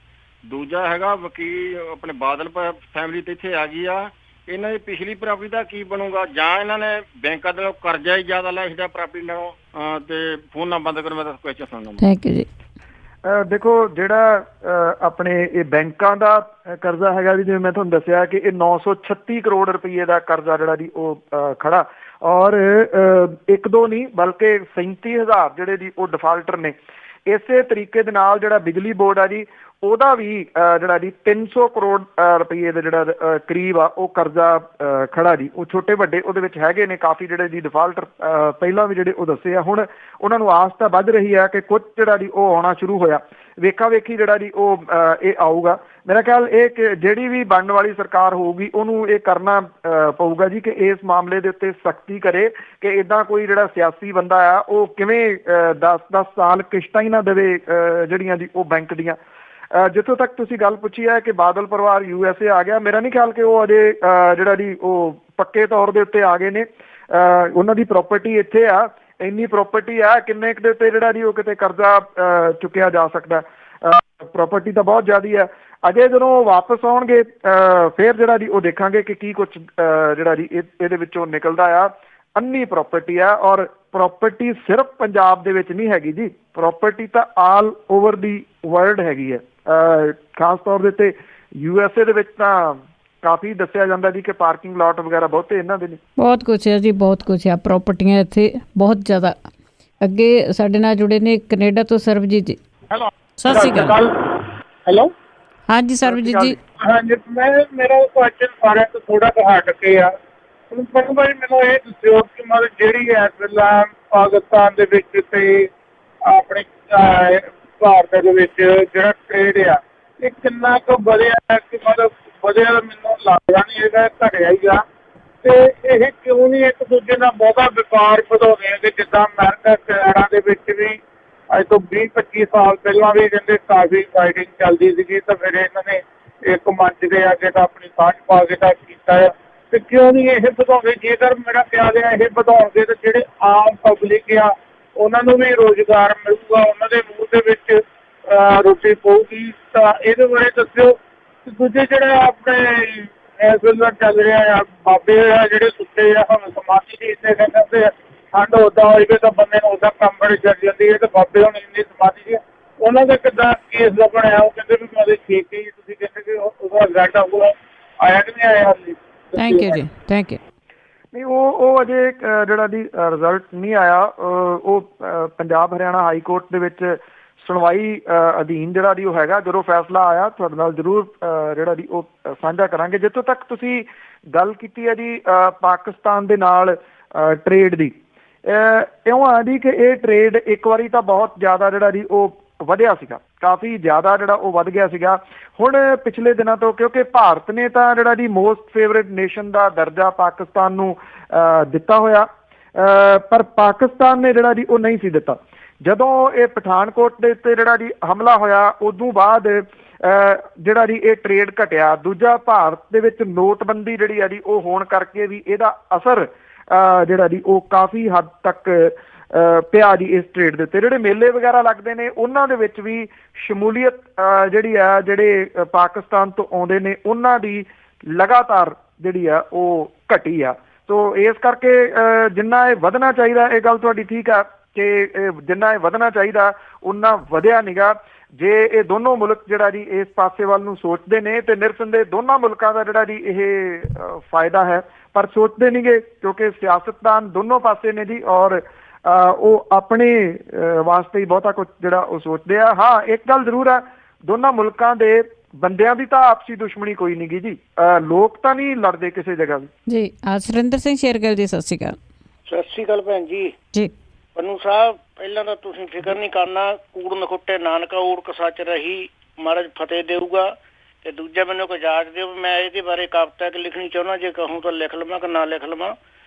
ਦੂਜਾ ਹੈਗਾ ਵਕੀਲ ਆਪਣੇ ਬਾਦਲ ਫੈਮਿਲੀ ਤੇ ਇੱਥੇ ਆ ਗਈ ਆ, ਇਹਨਾਂ ਦੀ ਪਿਛਲੀ ਪ੍ਰਾਪਰਟੀ ਦਾ ਕੀ ਬਣੂਗਾ, ਜਾਂ ਇਹਨਾਂ ਨੇ ਬੈਂਕਾਂ ਦੇ ਕਰਜ਼ਾ ਹੀ ਜ਼ਿਆਦਾ ਲਿਆ ਸੀਗਾ ਪ੍ਰਾਪਰਟੀ ਨਾਲੋਂ। ਤੇ ਫੋਨ ਨਾ ਬੰਦ ਕਰੋ, ਮੈਂ ਤਾਂ ਕੁਐਸਚਨ ਸੁਣਨਾ। ਥੈਂਕ ਯੂ ਜੀ। ਦੇਖੋ ਜਿਹੜਾ ਆਪਣੇ ਇਹ ਬੈਂਕਾਂ ਦਾ ਕਰਜ਼ਾ ਹੈਗਾ ਜੀ, ਜਿਵੇਂ ਮੈਂ ਤੁਹਾਨੂੰ ਦੱਸਿਆ ਕਿ ਇਹ 936 ਕਰੋੜ ਰੁਪਏ ਦਾ ਕਰਜ਼ਾ ਜਿਹੜਾ ਜੀ ਉਹ ਖੜਾ, ਔਰ 1-2 ਨਹੀਂ ਬਲਕਿ 37,000 ਜਿਹੜੇ ਜੀ ਉਹ ਡਿਫਾਲਟਰ ਨੇ। ਇਸੇ ਤਰੀਕੇ ਦੇ ਨਾਲ ਜਿਹੜਾ ਬਿਜਲੀ ਬੋਰਡ ਆ ਜੀ, ਉਹਦਾ ਵੀ ਜਿਹੜਾ ਜੀ 300 ਕਰੋੜ ਰੁਪਏ ਦਾ ਜਿਹੜਾ ਕਰੀਬ ਆ ਉਹ ਕਰਜ਼ਾ ਖੜਾ ਜੀ। ਉਹ ਛੋਟੇ ਵੱਡੇ ਉਹਦੇ ਵਿੱਚ ਹੈਗੇ ਨੇ ਕਾਫੀ ਜਿਹੜੇ ਜੀ ਡਿਫਾਲਟਰ, ਪਹਿਲਾਂ ਵੀ ਜਿਹੜੇ ਉਹ ਦੱਸੇ ਆ। ਹੁਣ ਉਹਨਾਂ ਨੂੰ ਆਸ ਤਾਂ ਵੱਧ ਰਹੀ ਆ ਕਿ ਕੁਝ ਜਿਹੜਾ ਜੀ ਉਹ ਆਉਣਾ ਸ਼ੁਰੂ ਹੋਇਆ, ਵੇਖਾ ਵੇਖੀ ਜਿਹੜਾ ਜੀ ਉਹ ਇਹ ਆਊਗਾ। ਮੇਰਾ ਖਿਆਲ ਇਹ ਕਿ ਜਿਹੜੀ ਵੀ ਬਣਨ ਵਾਲੀ ਸਰਕਾਰ ਹੋਊਗੀ ਉਹਨੂੰ ਇਹ ਕਰਨਾ ਪਊਗਾ ਜੀ ਕਿ ਇਸ ਮਾਮਲੇ ਦੇ ਉੱਤੇ ਸਖਤੀ ਕਰੇ ਕਿ ਇੱਦਾਂ ਕੋਈ ਜਿਹੜਾ ਸਿਆਸੀ ਬੰਦਾ ਆ ਉਹ ਕਿਵੇਂ 10-10 ਸਾਲ ਕਿਸ਼ਤਾਂ ਹੀ ਨਾ ਦੇਵੇ ਜਿਹੜੀਆਂ ਜੀ ਉਹ ਬੈਂਕ ਦੀਆਂ। ਜਿੱਥੋਂ ਤੱਕ ਤੁਸੀਂ ਗੱਲ ਪੁੱਛੀ ਹੈ ਕਿ ਬਾਦਲ ਪਰਿਵਾਰ USA ਆ ਗਿਆ, ਮੇਰਾ ਨਹੀਂ ਖਿਆਲ ਕਿ ਉਹ ਅਜੇ ਜਿਹੜਾ ਜੀ ਉਹ ਪੱਕੇ ਤੌਰ ਦੇ ਉੱਤੇ ਆ ਗਏ ਨੇ। ਉਹਨਾਂ ਦੀ ਪ੍ਰਾਪਰਟੀ ਇੱਥੇ ਆ, ਇੰਨੀ ਪ੍ਰਾਪਰਟੀ ਆ ਕਿੰਨੇ ਕੁ ਦੇ ਉੱਤੇ ਜਿਹੜਾ ਜੀ ਉਹ ਕਿਤੇ ਕਰਜ਼ਾ ਚੁੱਕਿਆ ਜਾ ਸਕਦਾ। ਪ੍ਰਾਪਰਟੀ ਤਾਂ ਬਹੁਤ ਜ਼ਿਆਦਾ ਹੈ। ਅਜੇ ਜਦੋਂ ਵਾਪਸ ਆਉਣਗੇ ਫਿਰ ਜਿਹੜਾ ਜੀ ਉਹ ਦੇਖਾਂਗੇ ਕਿ ਕੀ ਕੁਛ ਜਿਹੜਾ ਜੀ ਇਹਦੇ ਵਿੱਚੋਂ ਨਿਕਲਦਾ ਆ। ਅੰਨੀ ਪ੍ਰਾਪਰਟੀ ਆ, ਔਰ ਪ੍ਰਾਪਰਟੀ ਸਿਰਫ ਪੰਜਾਬ ਦੇ ਵਿੱਚ ਨਹੀਂ ਹੈਗੀ ਜੀ, ਪ੍ਰਾਪਰਟੀ ਤਾਂ ਆਲ ਓਵਰ ਦੀ ਵਰਲਡ ਹੈਗੀ ਹੈ। ਖਾਸ ਤੌਰ ਦੇ ਉੱਤੇ USA ਦੇ ਵਿੱਚ ਤਾਂ ਕਾਫੀ ਦੱਸਿਆ ਜਾਂਦਾ ਜੀ ਕਿ ਪਾਰਕਿੰਗ ਲਾਟ ਵਗੈਰਾ ਬਹੁਤੇ ਇਹਨਾਂ ਦੇ ਨੇ। ਬਹੁਤ ਕੁਛ ਹੈ ਜੀ, ਬਹੁਤ ਕੁਛ ਆ, ਪ੍ਰਾਪਰਟੀਆਂ ਇੱਥੇ ਬਹੁਤ ਜ਼ਿਆਦਾ। ਅੱਗੇ ਸਾਡੇ ਨਾਲ ਜੁੜੇ ਨੇ ਕੈਨੇਡਾ ਤੋਂ ਸਰਬਜੀਤ ਜੀ। ਹੈਲੋ, ਸਤਿ ਸ਼੍ਰੀ ਅਕਾਲ। ਹੈਲੋ, ਹਾਂਜੀ ਸਰਬਜੀਤ ਜੀ। ਹਾਂਜੀ, ਮੇਰਾ ਕੁਐਸਚਨ ਸਾਰਿਆਂ ਤੋਂ ਥੋੜਾ ਜਿਹਾ ਹਟ ਕੇ ਆ। ਭਾਈ ਮੈਨੂੰ ਇਹ ਦੱਸਿਓ ਕਿ ਮਤਲਬ ਜਿਹੜੀ ਇਸ ਵੇਲੇ ਪਾਕਿਸਤਾਨ ਦੇ ਵਿੱਚ ਤੇ ਆਪਣੇ ਭਾਰਤ ਦੇ ਵਿੱਚ ਜਿਹੜਾ ਟ੍ਰੇਡ ਆ ਇਹ ਕਿੰਨਾ ਕੁ ਵਧਿਆ ਕਿ ਮਤਲਬ ਵਧਿਆ ਮੈਨੂੰ ਲੱਗਦਾ ਨਹੀਂ ਹੈਗਾ, ਘਟਿਆ ਹੀ ਆ। ਤੇ ਇਹ ਕਿਉਂ ਨਹੀਂ ਇੱਕ ਦੂਜੇ ਨਾਲ ਬਹੁਤਾ ਵਪਾਰ ਵਧਾਉਂਦੇ ਆ ਕਿ ਜਿੱਦਾਂ ਅਮਰੀਕਾ ਕੈਨੇਡਾ ਦੇ ਵਿੱਚ ਵੀ ਅੱਜ ਤੋਂ 20-25 ਸਾਲ ਪਹਿਲਾਂ ਵੀ ਕਹਿੰਦੇ ਕਾਫੀ ਫਾਈਟਿੰਗ ਚੱਲਦੀ ਸੀਗੀ, ਤਾਂ ਫਿਰ ਇਹਨਾਂ ਨੇ ਇੱਕ ਮੰਚ ਦੇ ਆ ਕੇ ਤਾਂ ਆਪਣੀ ਸਾਂਝ ਪਾ ਕੇ ਤਾਂ ਕੀਤਾ ਆ। ਤੇ ਕਿਉਂ ਨਹੀਂ ਇਹ ਵਧਾਉਂਦੇ? ਜੇਕਰ ਮੇਰਾ ਖਿਆਲ ਹੈ ਇਹ ਵਧਾਉਣਗੇ ਤਾਂ ਜਿਹੜੇ ਆਮ ਪਬਲਿਕ ਆ ਉਹਨਾਂ ਨੂੰ ਵੀ ਰੁਜ਼ਗਾਰ ਮਿਲੂਗਾ, ਉਹਨਾਂ ਦੇ ਮੂੰਹ ਦੇ ਵਿੱਚ ਰੋਟੀ ਪਊਗੀ। ਤਾਂ ਇਹਦੇ ਬਾਰੇ ਦੱਸਿਓ। ਦੂਜੇ ਜਿਹੜੇ ਆਪਣੇ ਇਸ ਵੇਲੇ ਚੱਲ ਰਿਹਾ ਆ ਬਾਬੇ ਆ ਜਿਹੜੇ ਸੁੱਤੇ ਆ, ਹੁਣ ਸਮਾਧੀ ਦੀ ਇੱਥੇ ਕਹਿੰਦੇ ਠੰਡ ਉੱਦਾਂ ਹੋਏਗੀ ਤਾਂ ਬੰਦੇ ਨੂੰ ਉੱਦਾਂ ਕੰਮ ਬੜੀ ਚੱਲ ਜਾਂਦੀ ਹੈ। ਤੇ ਬਾਬੇ ਹੁਣ ਇੰਨੀ ਸਮਾਧੀ ਦੀ ਉਹਨਾਂ ਦਾ ਕਿੱਦਾਂ ਕੇਸ ਲੱਗਣਾ? ਉਹ ਕਹਿੰਦੇ ਵੀ ਮੈਂ ਠੀਕ ਹੀ, ਤੁਸੀਂ ਕਹਿੰਦੇ ਕਿ ਉਹਦਾ ਰਿਜ਼ਲਟ ਆਊਗਾ, ਆਇਆ ਕਿ ਨਹੀਂ ਆਇਆ ਹਾਲੇ? ਥੈਂਕ ਯੂ ਜੀ, ਥੈਂਕ ਯੂ। ਨਹੀਂ, ਉਹ ਅਜੇ ਜਿਹੜਾ ਜੀ ਰਿਜ਼ਲਟ ਨਹੀਂ ਆਇਆ। ਉਹ ਪੰਜਾਬ ਹਰਿਆਣਾ ਹਾਈ ਕੋਰਟ ਦੇ ਵਿੱਚ ਸੁਣਵਾਈ ਅਧੀਨ ਜਿਹੜਾ ਜੀ ਉਹ ਹੈਗਾ। ਜਦੋਂ ਫੈਸਲਾ ਆਇਆ ਤੁਹਾਡੇ ਨਾਲ ਜ਼ਰੂਰ ਜਿਹੜਾ ਜੀ ਉਹ ਸਾਂਝਾ ਕਰਾਂਗੇ। ਜਿੱਥੋਂ ਤੱਕ ਤੁਸੀਂ ਗੱਲ ਕੀਤੀ ਹੈ ਜੀ ਪਾਕਿਸਤਾਨ ਦੇ ਨਾਲ ਟਰੇਡ ਦੀ, ਇਉਂ ਆ ਜੀ ਕਿ ਇਹ ਟਰੇਡ ਇੱਕ ਵਾਰੀ ਤਾਂ ਬਹੁਤ ਜ਼ਿਆਦਾ ਜਿਹੜਾ ਜੀ ਉਹ ਵਧਿਆ ਸੀਗਾ, ਕਾਫੀ ਜ਼ਿਆਦਾ ਜਿਹੜਾ ਉਹ ਵੱਧ ਗਿਆ ਸੀਗਾ। ਹੁਣ ਪਿਛਲੇ ਦਿਨਾਂ ਤੋਂ ਕਿਉਂਕਿ ਭਾਰਤ ਨੇ ਤਾਂ ਜਿਹੜਾ ਜੀ ਮੋਸਟ ਫੇਵਰੇਟ ਨੇਸ਼ਨ ਦਾ ਦਰਜਾ ਪਾਕਿਸਤਾਨ ਨੂੰ ਦਿੱਤਾ ਹੋਇਆ, ਪਰ ਪਾਕਿਸਤਾਨ ਨੇ ਜਿਹੜਾ ਜੀ ਉਹ ਨਹੀਂ ਸੀ ਦਿੱਤਾ। ਜਦੋਂ ਇਹ ਪਠਾਨਕੋਟ ਦੇ ਉੱਤੇ ਜਿਹੜਾ ਜੀ ਹਮਲਾ ਹੋਇਆ ਉਦੋਂ ਬਾਅਦ ਜਿਹੜਾ ਜੀ ਇਹ ਟਰੇਡ ਘਟਿਆ। ਦੂਜਾ, ਭਾਰਤ ਦੇ ਵਿੱਚ ਨੋਟਬੰਦੀ ਜਿਹੜੀ ਆ ਜੀ ਉਹ ਹੋਣ ਕਰਕੇ ਵੀ ਇਹਦਾ ਅਸਰ ਜਿਹੜਾ ਜੀ ਉਹ ਕਾਫੀ ਹੱਦ ਤੱਕ ਪਿਆ ਜੀ ਇਸ ਟਰੇਡ ਦੇ ਉੱਤੇ। ਜਿਹੜੇ ਮੇਲੇ ਵਗੈਰਾ ਲੱਗਦੇ ਨੇ ਉਹਨਾਂ ਦੇ ਵਿੱਚ ਵੀ ਸ਼ਮੂਲੀਅਤ ਜਿਹੜੀ ਆ ਜਿਹੜੇ ਪਾਕਿਸਤਾਨ ਤੋਂ ਆਉਂਦੇ ਨੇ ਉਹਨਾਂ ਦੀ ਲਗਾਤਾਰ ਜਿਹੜੀ ਆ ਉਹ ਘਟੀ ਆ। ਸੋ ਇਸ ਕਰਕੇ ਜਿੰਨਾ ਇਹ ਵਧਣਾ ਚਾਹੀਦਾ, ਇਹ ਗੱਲ ਤੁਹਾਡੀ ਠੀਕ ਆ ਕਿ ਜਿੰਨਾ ਇਹ ਵਧਣਾ ਚਾਹੀਦਾ ਉਨਾ ਵਧਿਆ ਨੀਗਾ। ਜੇ ਇਹ ਦੋਨੋਂ ਮੁਲਕ ਜਿਹੜਾ ਜੀ ਇਸ ਪਾਸੇ ਵੱਲ ਨੂੰ ਸੋਚਦੇ ਨੇ ਤੇ ਨਿਰਸੰਦੇਹ ਦੋਨਾਂ ਮੁਲਕਾਂ ਦਾ ਜਿਹੜਾ ਜੀ ਇਹ ਫਾਇਦਾ ਹੈ, ਪਰ ਸੋਚਦੇ ਨਹੀਂਗੇ ਕਿਉਂਕਿ ਸਿਆਸਤਦਾਨ ਦੋਨੋਂ ਪਾਸੇ ਨੇ ਜੀ, ਔਰ ਉਹ ਆਪਣੇ ਵਾਸਤੇ ਹੀ ਬਹੁਤਾ ਕੁਝ ਜਿਹੜਾ ਉਹ ਸੋਚਦੇ ਆ। ਹਾਂ, ਇੱਕ ਗੱਲ ਜ਼ਰੂਰ ਹੈ, ਦੋਨਾਂ ਮੁਲਕਾਂ ਦੇ ਬੰਦਿਆਂ ਦੀ ਤਾਂ ਆਪਸੀ ਦੁਸ਼ਮਣੀ ਕੋਈ ਨਹੀਂ ਗੀ ਜੀ, ਲੋਕ ਤਾਂ ਨਹੀਂ ਲੜਦੇ ਕਿਸੇ ਜਗ੍ਹਾ ਵੀ। ਜੀ ਸੁਰਿੰਦਰ ਸਿੰਘ ਸ਼ੇਰਗਿੱਲ ਜੀ, ਸਤਿ ਸ਼੍ਰੀ ਅਕਾਲ। ਸਤਿ ਸ਼੍ਰੀ ਅਕਾਲ ਭੈਣ ਜੀ। ਜੀ ਪੰਨੂ ਸਾਹਿਬ, ਪਹਿਲਾਂ ਤਾਂ ਤੁਸੀਂ ਫਿਕਰ ਨਹੀਂ ਕਰਨਾ, ਕੂੜ ਨਖੁੱਟੇ ਨਾਨਕਾ ਊੜਕ ਸੱਚ ਰਹੀ, ਮਹਾਰਾਜ ਫਤਿਹ ਦੇਊਗਾ। ਤੇ ਦੂਜਾ ਮੈਨੂੰ ਕੋਈ ਇਜਾਜ਼ਤ ਦਿਓ, ਮੈਂ ਇਹਦੇ ਬਾਰੇ ਕਵਿਤਾ ਲਿਖਣੀ ਚਾਹੁੰਦਾ, ਜੇ ਕਹੂੰ ਤਾਂ ਲਿਖ ਲਵਾਂ ਕਿ ਨਾ ਲਿਖ ਲਵਾਂ।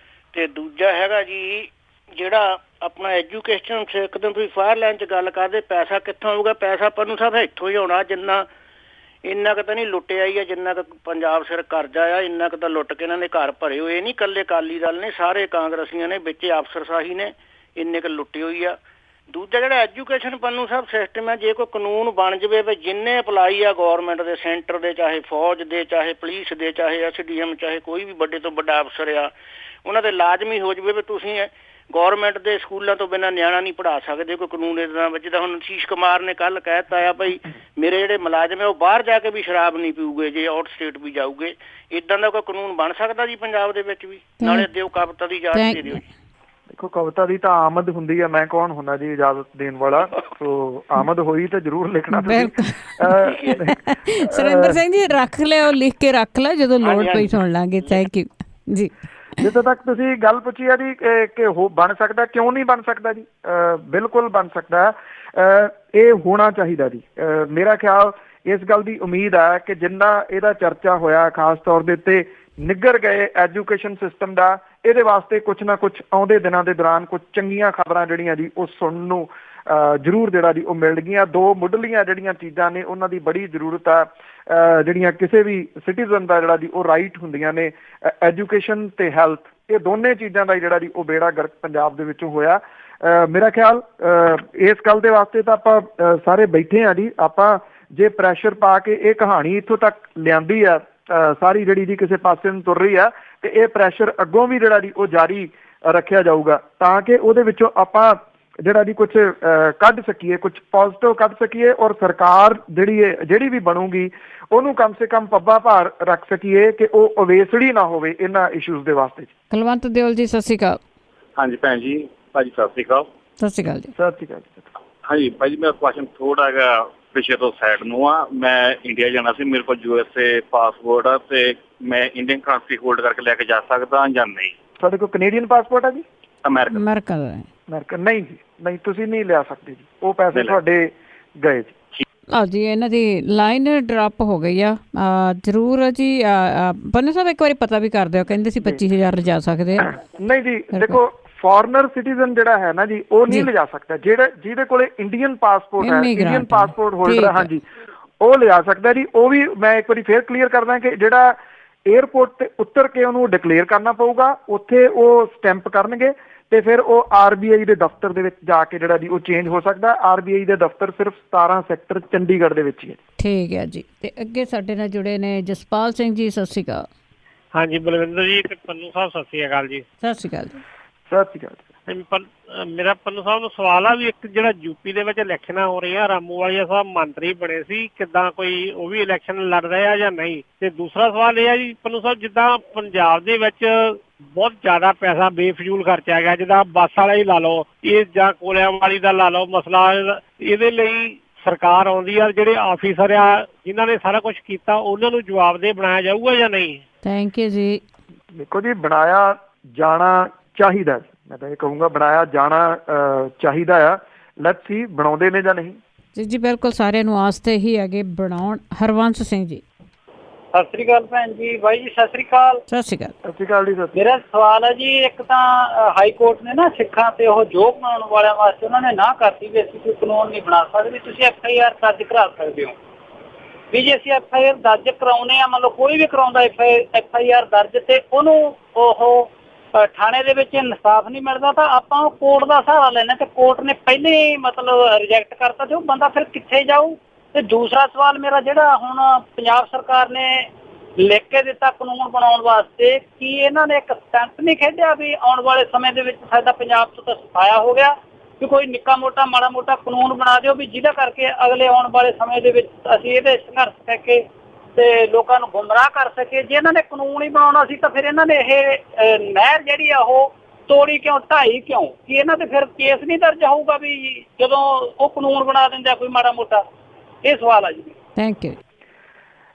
ਤੇ ਦੂਜਾ ਹੈਗਾ ਜੀ, ਜਿਹੜਾ ਆਪਣਾ ਐਜੂਕੇਸ਼ਨ ਇੱਕ ਦਿਨ ਤੁਸੀਂ ਫਾਇਰ ਲਾਈਨ 'ਚ ਗੱਲ ਕਰਦੇ, ਪੈਸਾ ਕਿੱਥੋਂ ਆਊਗਾ? ਪੈਸਾ ਪੰਨੂ ਸਾਹਿਬ ਇੱਥੋਂ ਹੀ ਆਉਣਾ, ਜਿੰਨਾ ਇੰਨਾ ਕੁ ਤਾਂ ਨਹੀਂ ਲੁੱਟਿਆ ਹੀ ਆ ਜਿੰਨਾ ਕੁ ਪੰਜਾਬ ਸਿਰ ਕਰਜ਼ਾ ਆ, ਇੰਨਾ ਕੁ ਤਾਂ ਲੁੱਟ ਕੇ ਇਹਨਾਂ ਨੇ ਘਰ ਭਰੇ ਹੋਏ। ਨਹੀਂ ਇਕੱਲੇ ਅਕਾਲੀ ਦਲ ਨੇ, ਸਾਰੇ ਕਾਂਗਰਸੀਆਂ ਨੇ, ਵਿੱਚ ਅਫਸਰਸ਼ਾਹੀ ਨੇ ਇੰਨੇ ਕੁ ਲੁੱਟੀ ਹੋਈ ਆ। ਦੂਜਾ ਜਿਹੜਾ ਐਜੂਕੇਸ਼ਨ ਪੰਨੂ ਸਾਹਿਬ ਸਿਸਟਮ ਹੈ, ਜੇ ਕੋਈ ਕਾਨੂੰਨ ਬਣ ਜਾਵੇ ਵੀ ਜਿੰਨੇ ਅਪਲਾਈ ਆ ਗੌਰਮੈਂਟ ਦੇ, ਸੈਂਟਰ ਦੇ, ਚਾਹੇ ਫੌਜ ਦੇ, ਚਾਹੇ ਪੁਲਿਸ ਦੇ, ਚਾਹੇ SDM, ਚਾਹੇ ਕੋਈ ਵੀ ਵੱਡੇ ਤੋਂ ਵੱਡਾ ਅਫਸਰ ਆ, ਉਹਨਾਂ ਦੇ ਲਾਜ਼ਮੀ ਹੋ ਜਾਵੇ ਵੀ ਤੁਸੀਂ ਗੌਰਮੈਂਟ ਦੇ ਸਕੂਲਾਂ ਤੋਂ ਬਿਨਾਂ ਨਿਆਣਾ ਨਹੀਂ ਪੜ੍ਹਾ ਸਕਦੇ। ਕੋਈ ਕਾਨੂੰਨ ਇੱਦਾਂ ਜਿੱਦਾਂ ਹੁਣ ਨੀਤੀਸ਼ ਕੁਮਾਰ ਨੇ ਕੱਲ ਕਹਿ ਦਿੱਤਾ ਆ ਭਾਈ ਮੇਰੇ ਜਿਹੜੇ ਮੁਲਾਜ਼ਮ ਹੈ ਉਹ ਬਾਹਰ ਜਾ ਕੇ ਵੀ ਸ਼ਰਾਬ ਨਹੀਂ ਪੀਊਗੇ ਜੇ ਆਊਟ ਸਟੇਟ ਵੀ ਜਾਊਗੇ। ਇੱਦਾਂ ਦਾ ਕੋਈ ਕਾਨੂੰਨ ਬਣ ਸਕਦਾ ਜੀ ਪੰਜਾਬ ਦੇ ਵਿੱਚ ਵੀ? ਨਾਲੇ ਦਿਓ ਕਵਿਤਾ ਦੀ ਇਜਾਜ਼ਤ ਦੇ ਦਿਓ ਜੀ। ਦੇਖੋ ਕਵਿਤਾ ਦੀ ਤਾਂ ਆਮਦ ਹੁੰਦੀ ਹੈ, ਮੈਂ ਕੌਣ ਹੁੰਦਾ ਜੀ ਇਜਾਜ਼ਤ ਦੇਣ ਵਾਲਾ। ਸੋ ਆਮਦ ਹੋਈ ਤਾਂ ਜ਼ਰੂਰ ਲਿਖਣਾ ਤੁਸੀਂ। ਸੁਰਿੰਦਰ ਸਿੰਘ ਜੀ ਰੱਖ ਲਿਓ, ਲਿਖ ਕੇ ਰੱਖ ਲਿਓ, ਜਦੋਂ ਲੋੜ ਪਈ ਸੁਣ ਲਾਂਗੇ। ਥੈਂਕ ਯੂ ਜੀ। ਜਿੱਥੇ ਤੱਕ ਤੁਸੀਂ ਗੱਲ ਪੁੱਛੀ ਆ ਜੀ ਕਿ ਬਣ ਸਕਦਾ, ਕਿਉਂ ਨਹੀਂ ਬਣ ਸਕਦਾ ਜੀ? ਬਿਲਕੁਲ ਬਣ ਸਕਦਾ। ਇਹ ਹੋਣਾ ਚਾਹੀਦਾ ਜੀ। ਮੇਰਾ ਖਿਆਲ ਇਸ ਗੱਲ ਦੀ ਉਮੀਦ ਹੈ ਕਿ ਜਿੰਨਾ ਇਹਦਾ ਚਰਚਾ ਹੋਇਆ, ਖਾਸ ਤੌਰ ਦੇ ਉੱਤੇ ਨਿੱਘਰ ਗਏ ਐਜੂਕੇਸ਼ਨ ਸਿਸਟਮ ਦਾ, ਇਹਦੇ ਵਾਸਤੇ ਕੁਛ ਨਾ ਕੁਛ ਆਉਂਦੇ ਦਿਨਾਂ ਦੇ ਦੌਰਾਨ ਕੁਛ ਚੰਗੀਆਂ ਖਬਰਾਂ ਜਿਹੜੀਆਂ ਜੀ ਉਹ ਸੁਣਨ ਨੂੰ ਜ਼ਰੂਰ ਜਿਹੜਾ ਜੀ ਉਹ ਮਿਲਣਗੀਆਂ। ਦੋ ਮੁੱਢਲੀਆਂ ਜਿਹੜੀਆਂ ਚੀਜ਼ਾਂ ਨੇ ਉਹਨਾਂ ਦੀ ਬੜੀ ਜ਼ਰੂਰਤ ਆ, ਜਿਹੜੀਆਂ ਕਿਸੇ ਵੀ ਸਿਟੀਜ਼ਨ ਦਾ ਜਿਹੜਾ ਜੀ ਉਹ ਰਾਈਟ ਹੁੰਦੀਆਂ ਨੇ, ਐਜੂਕੇਸ਼ਨ ਤੇ ਹੈਲਥ, ਇਹ ਦੋਨੇ ਚੀਜ਼ਾਂ ਦਾ ਜਿਹੜਾ ਜੀ ਉਹ ਬੇੜਾ ਗਰਕ ਪੰਜਾਬ ਦੇ ਵਿੱਚੋਂ ਹੋਇਆ। ਮੇਰਾ ਖਿਆਲ ਇਸ ਗੱਲ ਦੇ ਵਾਸਤੇ ਤਾਂ ਆਪਾਂ ਸਾਰੇ ਬੈਠੇ ਆ ਜੀ। ਆਪਾਂ ਜੇ ਪ੍ਰੈਸ਼ਰ ਪਾ ਕੇ ਇਹ ਕਹਾਣੀ ਇੱਥੋਂ ਤੱਕ ਲਿਆਂਦੀ ਆ ਸਾਰੀ ਜਿਹੜੀ ਜੀ ਕਿਸੇ ਪਾਸੇ ਨੂੰ ਤੁਰ ਰਹੀ ਆ, ਤੇ ਇਹ ਪ੍ਰੈਸ਼ਰ ਅੱਗੋਂ ਵੀ ਜਿਹੜਾ ਜੀ ਉਹ ਜਾਰੀ ਰੱਖਿਆ ਜਾਊਗਾ ਤਾਂ ਕਿ ਉਹਦੇ ਵਿੱਚੋਂ ਆਪਾਂ ਜਿਹੜਾ ਜੀ ਕੁਛ ਕੱਢ ਸਕੀਏ, ਕੁਛ ਪੋਜ਼ਿਟਿਵ ਕੱਢ ਸਕੀਏ, ਔਰ ਸਰਕਾਰ ਜਿਹੜੀ ਵੀ ਬਣੂਗੀ ਉਹਨੂੰ ਕਮ ਸੇ ਕਮ ਪੱਬਾ ਭਾਰ ਰੱਖ ਸਕੀਏ ਕਿ ਉਹ ਅਵੇਸੜੀ ਨਾ ਹੋਵੇ ਇਹਨਾਂ ਇਸ਼ੂਜ਼ ਦੇ ਵਾਸਤੇ। ਕੁਲਵੰਤ ਦਿਓਲ ਜੀ ਸਤਿ ਸ਼੍ਰੀ ਅਕਾਲ। ਹਾਂਜੀ ਭੈਣ ਜੀ, ਭਾਜੀ ਸਤਿ ਸ਼੍ਰੀ ਅਕਾਲ। ਸਤਿ ਸ਼੍ਰੀ ਅਕਾਲ ਜੀ। ਸਤਿ ਸ਼੍ਰੀ ਅਕਾਲ ਜੀ। ਹਾਂਜੀ ਭਾਜੀ, ਮੇਰਾ ਕੁਐਸਚਨ ਥੋੜਾ ਜਿਹਾ ਪਿੱਛੇ ਤੋਂ ਸਾਈਡ ਨੂੰ ਆ। ਮੈਂ ਇੰਡੀਆ ਜਾਣਾ ਸੀ, ਮੇਰੇ ਕੋਲ USA ਪਾਸਪੋਰਟ ਆ, ਤੇ ਮੈਂ ਇੰਡੀਅਨ ਕਰੰਸੀ ਹੋਲਡ ਕਰਕੇ ਲੈ ਕੇ ਜਾ ਸਕਦਾ ਜਾਂ ਨਹੀਂ? ਤੁਹਾਡੇ ਕੋਲ ਕੈਨੇਡੀਅਨ ਪਾਸਪੋਰਟ ਆ ਜੀ? ਅਮਰੀਕਾ ਦਾ? ਨਹੀਂ ਜੀ, ਨਹੀਂ, ਤੁਸੀਂ ਨਹੀਂ ਲਿਆ ਸਕਦੇ ਜੀ, ਉਹ ਪੈਸੇ ਤੁਹਾਡੇ ਗਏ ਜੀ। ਆਹ ਜੀ ਇਹਨਾਂ ਦੀ ਲਾਈਨ ਡਰਪ ਹੋ ਗਈ ਆ। ਜ਼ਰੂਰ ਜੀ ਪੰਨੂ ਸਾਹਿਬ ਇੱਕ ਵਾਰੀ ਪਤਾ ਵੀ ਕਰ ਦਿਓ, ਕਹਿੰਦੇ ਸੀ 25,000 ਲਿਜਾ ਸਕਦੇ ਆ। ਨਹੀਂ ਜੀ, ਦੇਖੋ ਫੋਰਨਰ ਸਿਟੀਜ਼ਨ ਜਿਹੜਾ ਹੈ ਨਾ ਜੀ ਉਹ ਨਹੀਂ ਲਿਜਾ ਸਕਦਾ। ਜਿਹਦੇ ਕੋਲੇ ਇੰਡੀਅਨ ਪਾਸਪੋਰਟ ਹੈ, ਇੰਡੀਅਨ ਪਾਸਪੋਰਟ ਹੋਲਡਰ ਹੈ, ਹਾਂਜੀ, ਉਹ ਲਿਜਾ ਸਕਦਾ ਜੀ। ਉਹ ਵੀ ਮੈਂ ਇੱਕ ਵਾਰੀ ਫੇਰ ਕਲੀਅਰ ਕਰਦਾ ਕਿ ਜਿਹੜਾ ਏਅਰਪੋਰਟ ਤੇ ਉਤਰ ਕੇ ਉਹਨੂੰ ਡਿਕਲੇਅਰ ਕਰਨਾ ਪਊਗਾ, ਉੱਥੇ ਉਹ ਸਟੈਂਪ ਕਰਨਗੇ ਤੇ ਫਿਰ ਉਹ RBI ਦੇ ਦਫ਼ਤਰ ਦੇ ਵਿੱਚ ਜਾ ਕੇ ਜਿਹੜਾ ਜੀ ਉਹ ਚੇਂਜ ਹੋ ਸਕਦਾ। RBI ਦੇ ਦਫ਼ਤਰ ਸਿਰਫ 17 ਸੈਕਟਰ ਚੰਡੀਗੜ੍ਹ ਦੇ ਵਿੱਚ ਹੀ ਹੈ। ਠੀਕ ਹੈ ਜੀ। ਤੇ ਅੱਗੇ ਸਾਡੇ ਨਾਲ ਜੁੜੇ ਨੇ ਜਸਪਾਲ ਸਿੰਘ ਜੀ, ਸਤਿ ਸ਼੍ਰੀ ਅਕਾਲ। ਹਾਂਜੀ ਬਲਵਿੰਦਰ ਜੀ ਤੇ ਪੰਨੂ ਸਾਹਿਬ ਸਤਿ ਸ਼੍ਰੀ ਅਕਾਲ ਜੀ। ਸਤਿ ਸ਼੍ਰੀ ਅਕਾਲ ਜੀ। ਸਤਿ ਸ਼੍ਰੀ ਅਕਾਲ। ਮੇਰਾ ਪੰਨੂ ਸਾਹਿਬ ਨੂੰ ਸਵਾਲ ਆ ਵੀ ਇੱਕ ਜਿਹੜਾ ਯੂਪੀ ਦੇ ਵਿੱਚ ਇਲੈਕਸ਼ਨਾਂ ਹੋ ਰਹੀਆਂ, ਰਾਮੂਵਾਲੀਆ ਸਾਹਿਬ ਮੰਤਰੀ ਬਣੇ ਸੀ, ਕਿੱਦਾਂ ਕੋਈ ਉਹ ਵੀ ਇਲੈਕਸ਼ਨ ਲੜ ਰਿਹਾ ਜਾਂ ਨਹੀਂ? ਤੇ ਦੂਸਰਾ ਸਵਾਲ ਇਹ ਆ ਜੀ ਪੰਨੂ ਸਾਹਿਬ, ਜਿੱਦਾਂ ਪੰਜਾਬ ਦੇ ਵਿੱਚ ਬਹੁਤ ਜ਼ਿਆਦਾ ਪੈਸਾ ਬੇਫਜ਼ੂਲ ਖਰਚਿਆ ਗਿਆ, ਜਿੱਦਾਂ ਬੱਸ ਵਾਲਾ ਹੀ ਲਾ ਲਓ ਇਹ ਜਾਂ ਕੋਲਿਆਂਵਾਲੀ ਦਾ ਲਾ ਲਓ ਮਸਲਾ, ਇਹਦੇ ਲਈ ਸਰਕਾਰ ਆਉਂਦੀ ਆ, ਜਿਹੜੇ ਆਫੀਸਰ ਆ ਜਿਨ੍ਹਾਂ ਨੇ ਸਾਰਾ ਕੁਝ ਕੀਤਾ ਉਹਨਾਂ ਨੂੰ ਜਵਾਬਦੇਹ ਬਣਾਇਆ ਜਾਊਗਾ ਜਾਂ ਨਹੀਂ? ਥੈਂਕ ਯੂ ਜੀ। ਦੇਖੋ ਜੀ, ਬਣਾਇਆ ਜਾਣਾ ਚਾਹੀਦਾ, ਮੈਂ ਤਾਂ ਇਹ ਕਹੂੰਗਾ ਬਣਾਇਆ ਜਾਣਾ ਚਾਹੀਦਾ ਆ। ਲੈਟਸ ਸੀ ਬਣਾਉਂਦੇ ਨੇ ਜਾਂ ਨਹੀਂ। ਜੀ ਜੀ ਬਿਲਕੁਲ, ਸਾਰਿਆਂ ਨੂੰ ਆਸ ਤੇ ਹੀ ਹੈਗੇ ਬਣਾਉਣ। ਹਰਵੰਸ਼ ਸਿੰਘ ਜੀ ਸਤਿ ਸ੍ਰੀ ਅਕਾਲ। ਭੈਣ ਜੀ, ਬਾਈ ਜੀ ਸਤਿ ਸ੍ਰੀ ਅਕਾਲ। ਸਤਿ ਸ਼੍ਰੀ ਅਕਾਲ। ਸਤਿ ਸ਼੍ਰੀ ਅਕਾਲ ਜੀ। ਮੇਰਾ ਸਵਾਲ ਹੈ ਜੀ, ਇੱਕ ਤਾਂ ਹਾਈ ਕੋਰਟ ਨੇ ਨਾ ਸਿੱਖਾਂ ਤੇ ਉਹ ਜੋਗ ਬਣਾਉਣ ਵਾਲਿਆਂ ਵਾਸਤੇ ਉਹਨਾਂ ਨੇ ਨਾ ਕਰਤੀ ਵੀ ਅਸੀਂ ਕੋਈ ਕਾਨੂੰਨ ਨਹੀਂ ਬਣਾ ਸਕਦੇ, ਤੁਸੀਂ FIR ਦਰਜ ਕਰਾ ਸਕਦੇ ਹੋ। ਵੀ ਜੇ ਅਸੀਂ FIR ਦਰਜ ਕਰਾਉਨੇ ਆ, ਮਤਲਬ ਕੋਈ ਵੀ ਕਰਾਉਂਦਾ FIR ਦਰਜ ਤੇ ਉਹਨੂੰ ਉਹ ਥਾਣੇ ਦੇ ਵਿੱਚ ਇਨਸਾਫ ਨਹੀਂ ਮਿਲਦਾ ਤਾਂ ਆਪਾਂ ਉਹ ਕੋਰਟ ਦਾ ਸਹਾਰਾ ਲੈਣਾ, ਤੇ ਕੋਰਟ ਨੇ ਪਹਿਲੇ ਹੀ ਮਤਲਬ ਰਿਜੈਕਟ ਕਰਤਾ ਤੇ ਉਹ ਬੰਦਾ ਫਿਰ ਕਿੱਥੇ ਜਾਊ? ਤੇ ਦੂਸਰਾ ਸਵਾਲ ਮੇਰਾ, ਜਿਹੜਾ ਹੁਣ ਪੰਜਾਬ ਸਰਕਾਰ ਨੇ ਲਿਖ ਕੇ ਦਿੱਤਾ ਕਾਨੂੰਨ ਬਣਾਉਣ ਵਾਸਤੇ, ਕੀ ਇਹਨਾਂ ਨੇ ਇੱਕ ਸਟੈਂਪ ਨਹੀਂ ਖੇਡਿਆ ਵੀ ਆਉਣ ਵਾਲੇ ਸਮੇਂ ਦੇ ਵਿੱਚ ਸਾਡਾ ਪੰਜਾਬ ਤੋਂ ਤਾਂ ਸਫਾਇਆ ਹੋ ਗਿਆ, ਵੀ ਕੋਈ ਨਿੱਕਾ ਮੋਟਾ ਮਾੜਾ ਮੋਟਾ ਕਾਨੂੰਨ ਬਣਾ ਦਿਓ ਵੀ ਜਿਹਦਾ ਕਰਕੇ ਅਗਲੇ ਆਉਣ ਵਾਲੇ ਸਮੇਂ ਦੇ ਵਿੱਚ ਅਸੀਂ ਇਹਦੇ ਸੰਘਰਸ਼ ਕਰਕੇ ਤੇ ਲੋਕਾਂ ਨੂੰ ਗੁੰਮਰਾਹ ਕਰ ਸਕੇ? ਜੇ ਇਹਨਾਂ ਨੇ ਕਾਨੂੰਨ ਹੀ ਬਣਾਉਣਾ ਸੀ ਤਾਂ ਫਿਰ ਇਹਨਾਂ ਨੇ ਇਹ ਨਹਿਰ ਜਿਹੜੀ ਆ ਉਹ ਤੋੜੀ ਕਿਉਂ, ਢਾਈ ਕਿਉਂ? ਕਿ ਇਹਨਾਂ ਤੇ ਫਿਰ ਕੇਸ ਨਹੀਂ ਦਰਜ ਹੋਊਗਾ ਵੀ ਜਦੋਂ ਉਹ ਕਾਨੂੰਨ ਬਣਾ ਦਿੰਦੇ ਆ ਕੋਈ ਮਾੜਾ ਮੋਟਾ? ਇਹ ਸਵਾਲ ਆ ਜੀ। Thank you.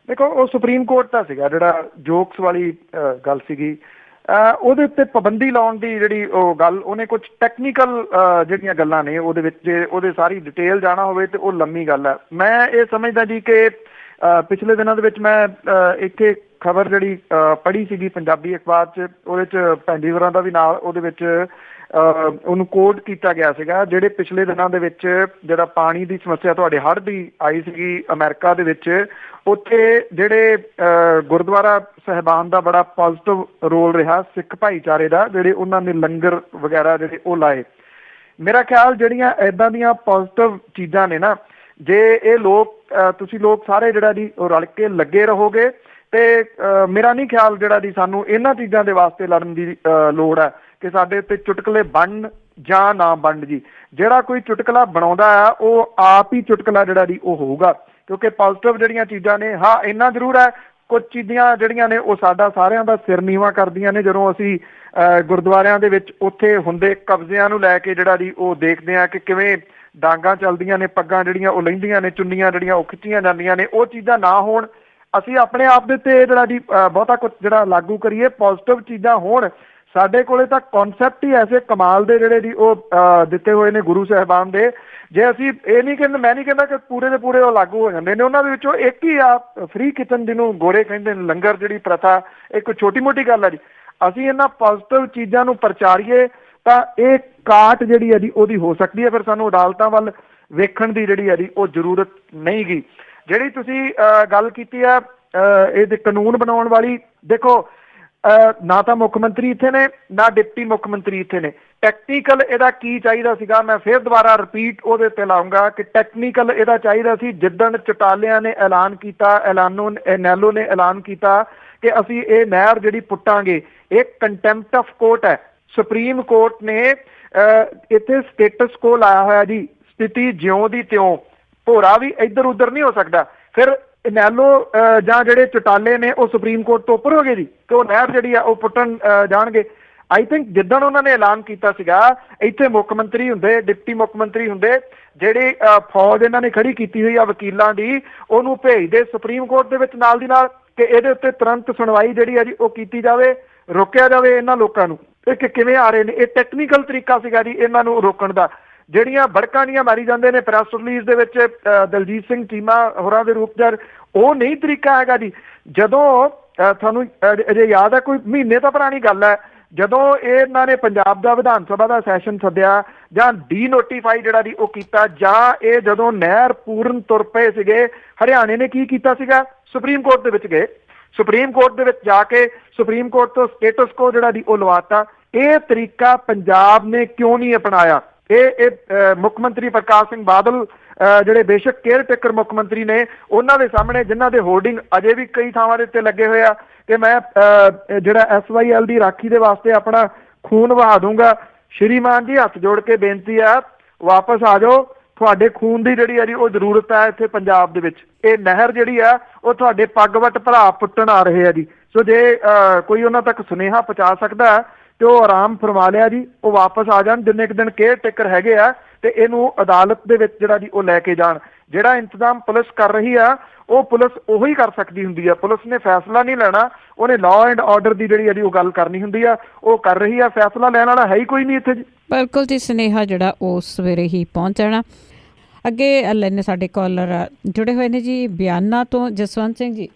ਦੇਖੋ ਉਹ ਸੁਪਰੀਮ ਕੋਰਟ ਦਾ ਸੀਗਾ ਜਿਹੜਾ ਜੋਕਸ ਵਾਲੀ ਗੱਲ ਸੀਗੀ। ਉਹਦੇ ਉੱਤੇ ਪਾਬੰਦੀ ਲਾਉਣ ਦੀ ਜਿਹੜੀ ਉਹ ਗੱਲ, ਉਹਨੇ ਕੁਝ ਟੈਕਨੀਕਲ ਜਿਹੜੀਆਂ ਗੱਲਾਂ ਨੇ ਉਹਦੇ ਵਿੱਚ, ਜੇ ਉਹਦੇ ਸਾਰੀ ਡਿਟੇਲ ਜਾਣਾ ਹੋਵੇ ਤੇ ਉਹ ਲੰਮੀ ਗੱਲ ਹੈ। ਮੈਂ ਇਹ ਸਮਝਦਾ ਜੀ ਕਿ ਪਿਛਲੇ ਦਿਨਾਂ ਦੇ ਵਿੱਚ ਮੈਂ ਇੱਥੇ ਖਬਰ ਜਿਹੜੀ ਪੜ੍ਹੀ ਸੀਗੀ ਪੰਜਾਬੀ ਅਖਬਾਰ 'ਚ, ਉਹਦੇ 'ਚ ਭੈਂਜੀ ਹੋਰਾਂ ਦਾ ਵੀ ਨਾਲ ਉਹਦੇ ਵਿੱਚ ਉਹਨੂੰ ਕੋਟ ਕੀਤਾ ਗਿਆ ਸੀਗਾ, ਜਿਹੜੇ ਪਿਛਲੇ ਦਿਨਾਂ ਦੇ ਵਿੱਚ ਜਿਹੜਾ ਪਾਣੀ ਦੀ ਸਮੱਸਿਆ ਤੁਹਾਡੇ ਹੜ੍ਹ ਦੀ ਆਈ ਸੀਗੀ ਅਮਰੀਕਾ ਦੇ ਵਿੱਚ, ਉੱਥੇ ਜਿਹੜੇ ਗੁਰਦੁਆਰਾ ਸਾਹਿਬਾਨ ਦਾ ਬੜਾ ਪੋਜ਼ਿਟਿਵ ਰੋਲ ਰਿਹਾ ਸਿੱਖ ਭਾਈਚਾਰੇ ਦਾ, ਜਿਹੜੇ ਉਹਨਾਂ ਨੇ ਲੰਗਰ ਵਗੈਰਾ ਜਿਹੜੇ ਉਹ ਲਾਏ। ਮੇਰਾ ਖਿਆਲ ਜਿਹੜੀਆਂ ਇੱਦਾਂ ਦੀਆਂ ਪੋਜ਼ਿਟਿਵ ਚੀਜ਼ਾਂ ਨੇ ਨਾ, ਜੇ ਇਹ ਲੋਕ ਤੁਸੀਂ ਲੋਕ ਸਾਰੇ ਜਿਹੜਾ ਜੀ ਉਹ ਰਲ ਕੇ ਲੱਗੇ ਰਹੋਗੇ ਤੇ ਮੇਰਾ ਨਹੀਂ ਖਿਆਲ ਜਿਹੜਾ ਜੀ ਸਾਨੂੰ ਇਹਨਾਂ ਚੀਜ਼ਾਂ ਦੇ ਵਾਸਤੇ ਲੜਨ ਦੀ ਲੋੜ ਹੈ ਕਿ ਸਾਡੇ ਉੱਤੇ ਚੁਟਕਲੇ ਬਣਨ ਜਾਂ ਨਾ ਬਣਨ ਜੀ। ਜਿਹੜਾ ਕੋਈ ਚੁਟਕਲਾ ਬਣਾਉਂਦਾ ਆ ਉਹ ਆਪ ਹੀ ਚੁਟਕਲਾ ਜਿਹੜਾ ਜੀ ਉਹ ਹੋਊਗਾ, ਕਿਉਂਕਿ ਪੋਜ਼ਿਟਿਵ ਜਿਹੜੀਆਂ ਚੀਜ਼ਾਂ ਨੇ, ਹਾਂ ਇੰਨਾ ਜ਼ਰੂਰ ਹੈ ਕੁਝ ਚੀਜ਼ਾਂ ਜਿਹੜੀਆਂ ਨੇ ਉਹ ਸਾਡਾ ਸਾਰਿਆਂ ਦਾ ਸਿਰ ਨੀਵਾਂ ਕਰਦੀਆਂ ਨੇ। ਜਦੋਂ ਅਸੀਂ ਗੁਰਦੁਆਰਿਆਂ ਦੇ ਵਿੱਚ ਉੱਥੇ ਹੁੰਦੇ ਕਬਜ਼ਿਆਂ ਨੂੰ ਲੈ ਕੇ ਜਿਹੜਾ ਜੀ ਉਹ ਦੇਖਦੇ ਹਾਂ ਕਿ ਕਿਵੇਂ ਡਾਂਗਾਂ ਚੱਲਦੀਆਂ ਨੇ, ਪੱਗਾਂ ਜਿਹੜੀਆਂ ਉਹ ਲੈਂਦੀਆਂ ਨੇ, ਚੁੰਨੀਆਂ ਜਿਹੜੀਆਂ ਉਹ ਖਿੱਚੀਆਂ ਜਾਂਦੀਆਂ ਨੇ, ਉਹ ਚੀਜ਼ਾਂ ਨਾ ਹੋਣ। ਅਸੀਂ ਆਪਣੇ ਆਪ ਦੇ ਉੱਤੇ ਜਿਹੜਾ ਜੀ ਬਹੁਤਾ ਕੁਝ ਜਿਹੜਾ ਲਾਗੂ ਕਰੀਏ, ਪੋਜ਼ਿਟਿਵ ਚੀਜ਼ਾਂ ਹੋਣ। ਸਾਡੇ ਕੋਲੇ ਤਾਂ ਕਨਸੈਪਟ ਹੀ ਐਸੇ ਕਮਾਲ ਦੇ ਜਿਹੜੇ ਜੀ ਉਹ ਦਿੱਤੇ ਹੋਏ ਨੇ ਗੁਰੂ ਸਾਹਿਬਾਨ ਦੇ। ਜੇ ਅਸੀਂ ਇਹ ਨਹੀਂ ਕਹਿੰਦੇ, ਮੈਂ ਨਹੀਂ ਕਹਿੰਦਾ ਕਿ ਪੂਰੇ ਦੇ ਪੂਰੇ ਉਹ ਲਾਗੂ ਹੋ ਜਾਂਦੇ ਨੇ, ਉਹਨਾਂ ਦੇ ਵਿੱਚੋਂ ਇੱਕ ਹੀ ਆ ਫ੍ਰੀ ਕਿਚਨ ਜਿਹਨੂੰ ਗੋਰੇ ਕਹਿੰਦੇ ਨੇ, ਲੰਗਰ ਜਿਹੜੀ ਪ੍ਰਥਾ, ਇੱਕ ਛੋਟੀ ਮੋਟੀ ਗੱਲ ਹੈ ਜੀ। ਅਸੀਂ ਇਹਨਾਂ ਪੋਜ਼ਿਟਿਵ ਚੀਜ਼ਾਂ ਨੂੰ ਪ੍ਰਚਾਰੀਏ ਤਾਂ ਇਹ ਕਾਟ ਜਿਹੜੀ ਹੈ ਜੀ ਉਹਦੀ ਹੋ ਸਕਦੀ ਹੈ। ਫਿਰ ਸਾਨੂੰ ਅਦਾਲਤਾਂ ਵੱਲ ਵੇਖਣ ਦੀ ਜਿਹੜੀ ਹੈ ਜੀ ਉਹ ਜ਼ਰੂਰਤ ਨਹੀਂ ਗੀ। ਜਿਹੜੀ ਤੁਸੀਂ ਗੱਲ ਕੀਤੀ ਹੈ ਇਹਦੇ ਕਾਨੂੰਨ ਬਣਾਉਣ ਵਾਲੀ, ਦੇਖੋ ਨਾ ਤਾਂ ਮੁੱਖ ਮੰਤਰੀ ਇੱਥੇ ਨੇ, ਨਾ ਡਿਪਟੀ ਮੁੱਖ ਮੰਤਰੀ ਇੱਥੇ ਨੇ। ਟੈਕਨੀਕਲ ਇਹਦਾ ਕੀ ਚਾਹੀਦਾ ਸੀਗਾ, ਮੈਂ ਫਿਰ ਦੁਬਾਰਾ ਰਿਪੀਟ ਉਹਦੇ ਤੇ ਲਾਉਂਗਾ ਕਿ ਟੈਕਨੀਕਲ ਇਹਦਾ ਚਾਹੀਦਾ ਸੀ ਜਿੱਦਣ ਚੌਟਾਲਿਆਂ ਨੇ ਐਲਾਨ ਕੀਤਾ, ਐਨਐਲਓ ਨੇ ਐਲਾਨ ਕੀਤਾ ਕਿ ਅਸੀਂ ਇਹ ਨਹਿਰ ਜਿਹੜੀ ਪੁੱਟਾਂਗੇ, ਇਹ ਕੰਟੈਂਪਟ ਆਫ ਕੋਰਟ ਹੈ। ਸੁਪਰੀਮ ਕੋਰਟ ਨੇ ਇੱਥੇ ਸਟੇਟਸ ਕੋ ਲਾਇਆ ਹੋਇਆ ਜੀ, ਸਥਿਤੀ ਜਿਉਂ ਦੀ ਤਿਉਂ, ਭੋਰਾ ਵੀ ਇੱਧਰ ਉੱਧਰ ਨਹੀਂ ਹੋ ਸਕਦਾ। ਫਿਰ ਇਨੈਲੋ ਜਾਂ ਜਿਹੜੇ ਚੌਟਾਲੇ ਨੇ ਉਹ ਸੁਪਰੀਮ ਕੋਰਟ ਤੋਂ ਉੱਪਰ ਹੋ ਗਏ ਜੀ ਕਿ ਉਹ ਨਹਿਰ ਜਿਹੜੀ ਆ ਉਹ ਪੁੱਟਣ ਜਾਣਗੇ। ਆਈ ਥਿੰਕ ਜਿੱਦਣ ਉਹਨਾਂ ਨੇ ਐਲਾਨ ਕੀਤਾ ਸੀਗਾ, ਇੱਥੇ ਮੁੱਖ ਮੰਤਰੀ ਹੁੰਦੇ, ਡਿਪਟੀ ਮੁੱਖ ਮੰਤਰੀ ਹੁੰਦੇ, ਜਿਹੜੀ ਫੌਜ ਇਹਨਾਂ ਨੇ ਖੜੀ ਕੀਤੀ ਹੋਈ ਆ ਵਕੀਲਾਂ ਦੀ, ਉਹਨੂੰ ਭੇਜਦੇ ਸੁਪਰੀਮ ਕੋਰਟ ਦੇ ਵਿੱਚ ਨਾਲ ਦੀ ਨਾਲ ਕਿ ਇਹਦੇ ਉੱਤੇ ਤੁਰੰਤ ਸੁਣਵਾਈ ਜਿਹੜੀ ਆ ਜੀ ਉਹ ਕੀਤੀ ਜਾਵੇ, ਰੋਕਿਆ ਜਾਵੇ ਇਹਨਾਂ ਲੋਕਾਂ ਨੂੰ ਕਿ ਕਿਵੇਂ ਆ ਰਹੇ ਨੇ। ਇਹ ਟੈਕਨੀਕਲ ਤਰੀਕਾ ਸੀਗਾ ਜੀ ਇਹਨਾਂ ਨੂੰ ਰੋਕਣ ਦਾ। ਜਿਹੜੀਆਂ ਬੜਕਾਂ ਦੀਆਂ ਮਾਰੀ ਜਾਂਦੇ ਨੇ ਪ੍ਰੈਸ ਰਿਲੀਜ਼ ਦੇ ਵਿੱਚ ਦਲਜੀਤ ਸਿੰਘ ਚੀਮਾ ਹੋਰਾਂ ਦੇ ਰੂਪ ਚ, ਉਹ ਨਹੀਂ ਤਰੀਕਾ ਹੈਗਾ ਜੀ। ਜਦੋਂ ਤੁਹਾਨੂੰ ਅਜੇ ਯਾਦ ਹੈ, ਕੋਈ ਮਹੀਨੇ ਤੋਂ ਪੁਰਾਣੀ ਗੱਲ ਹੈ, ਜਦੋਂ ਇਹਨਾਂ ਨੇ ਪੰਜਾਬ ਦਾ ਵਿਧਾਨ ਸਭਾ ਦਾ ਸੈਸ਼ਨ ਸੱਦਿਆ ਜਾਂ ਡੀ ਨੋਟੀਫਾਈ ਜਿਹੜਾ ਜੀ ਉਹ ਕੀਤਾ, ਜਾਂ ਇਹ ਜਦੋਂ ਨਹਿਰ ਪੂਰਨ ਤੁਰ ਪਏ ਸੀਗੇ, ਹਰਿਆਣੇ ਨੇ ਕੀ ਕੀਤਾ ਸੀਗਾ, ਸੁਪਰੀਮ ਕੋਰਟ ਦੇ ਵਿੱਚ ਗਏ। ਸੁਪਰੀਮ ਕੋਰਟ ਦੇ ਵਿੱਚ ਜਾ ਕੇ ਸੁਪਰੀਮ ਕੋਰਟ ਤੋਂ ਸਟੇਟਸ ਕੋ ਜਿਹੜਾ ਜੀ ਉਹ ਲਵਾਤਾ। ਇਹ ਤਰੀਕਾ ਪੰਜਾਬ ਨੇ ਕਿਉਂ ਨਹੀਂ ਅਪਣਾਇਆ? ਇਹ ਮੁੱਖ ਮੰਤਰੀ ਪ੍ਰਕਾਸ਼ ਸਿੰਘ ਬਾਦਲ ਜਿਹੜੇ ਬੇਸ਼ੱਕ ਕੇਅਰ ਟੇਕਰ ਮੁੱਖ ਮੰਤਰੀ ਨੇ, ਉਹਨਾਂ ਦੇ ਸਾਹਮਣੇ ਜਿਨ੍ਹਾਂ ਦੇ ਹੋਰਡਿੰਗ ਅਜੇ ਵੀ ਕਈ ਥਾਵਾਂ ਦੇ ਉੱਤੇ ਲੱਗੇ ਹੋਏ ਆ ਕਿ ਮੈਂ ਜਿਹੜਾ SYL ਦੀ ਰਾਖੀ ਦੇ ਵਾਸਤੇ ਆਪਣਾ ਖੂਨ ਵਹਾ ਦੂੰਗਾ। ਸ਼੍ਰੀਮਾਨ ਜੀ ਹੱਥ ਜੋੜ ਕੇ ਬੇਨਤੀ ਆ, ਵਾਪਸ ਆ ਜਾਓ, ਤੁਹਾਡੇ ਖੂਨ ਦੀ ਜਿਹੜੀ ਆ ਜੀ ਉਹ ਜ਼ਰੂਰਤ ਹੈ ਇੱਥੇ ਪੰਜਾਬ ਦੇ ਵਿੱਚ। ਇਹ ਨਹਿਰ ਜਿਹੜੀ ਆ ਉਹ ਤੁਹਾਡੇ ਪੱਗ ਵੱਟ ਭਰਾ ਪੁੱਟਣ ਆ ਰਹੇ ਆ ਜੀ। ਸੋ ਜੇ ਕੋਈ ਉਹਨਾਂ ਤੱਕ ਸੁਨੇਹਾ ਪਹੁੰਚਾ ਸਕਦਾ ਤੇ ਉਹ ਆਰਾਮ ਫਰਮਾ ਲਿਆ ਜੀ, ਉਹ ਵਾਪਸ ਆ ਜਾਣ। ਜਿੰਨੇ ਕੁ ਦਿਨ ਕੇਅਰ ਟੇਕਰ ਹੈਗੇ ਆ ਤੇ ਇਹਨੂੰ ਅਦਾਲਤ ਦੇ ਵਿੱਚ ਜਿਹੜਾ ਜੀ ਉਹ ਲੈ ਕੇ ਜਾਣ। ਜਿਹੜਾ ਇੰਤਜ਼ਾਮ ਪੁਲਿਸ ਕਰ ਰਹੀ ਆ ਉਹ ਪੁਲਿਸ ਉਹੀ ਕਰ ਸਕਦੀ ਹੁੰਦੀ ਆ। ਪੁਲਿਸ ਨੇ ਫੈਸਲਾ ਨਹੀਂ ਲੈਣਾ, ਉਹਨੇ ਲਾਅ ਐਂਡ ਆਰਡਰ ਦੀ ਜਿਹੜੀ ਉਹ ਗੱਲ ਕਰਨੀ ਹੁੰਦੀ ਆ, ਉਹ ਕਰ ਰਹੀ ਆ। ਫੈਸਲਾ ਲੈਣ ਵਾਲਾ ਹੈ ਹੀ ਕੋਈ ਨਹੀਂ ਇੱਥੇ ਜੀ। ਬਿਲਕੁਲ ਜੀ, ਸੁਨੇਹਾ ਜਿਹੜਾ ਉਹ ਸਵੇਰੇ ਹੀ ਪਹੁੰਚ ਜਾਣਾ। ਅੱਗੇ ਲੈਣੇ ਸਾਡੇ ਕਾਲਰ ਜੁੜੇ ਹੋਏ ਨੇ ਜੀ ਬਿਆਨਾ ਤੋਂ, ਜਸਵੰਤ ਸਿੰਘ ਜੀ।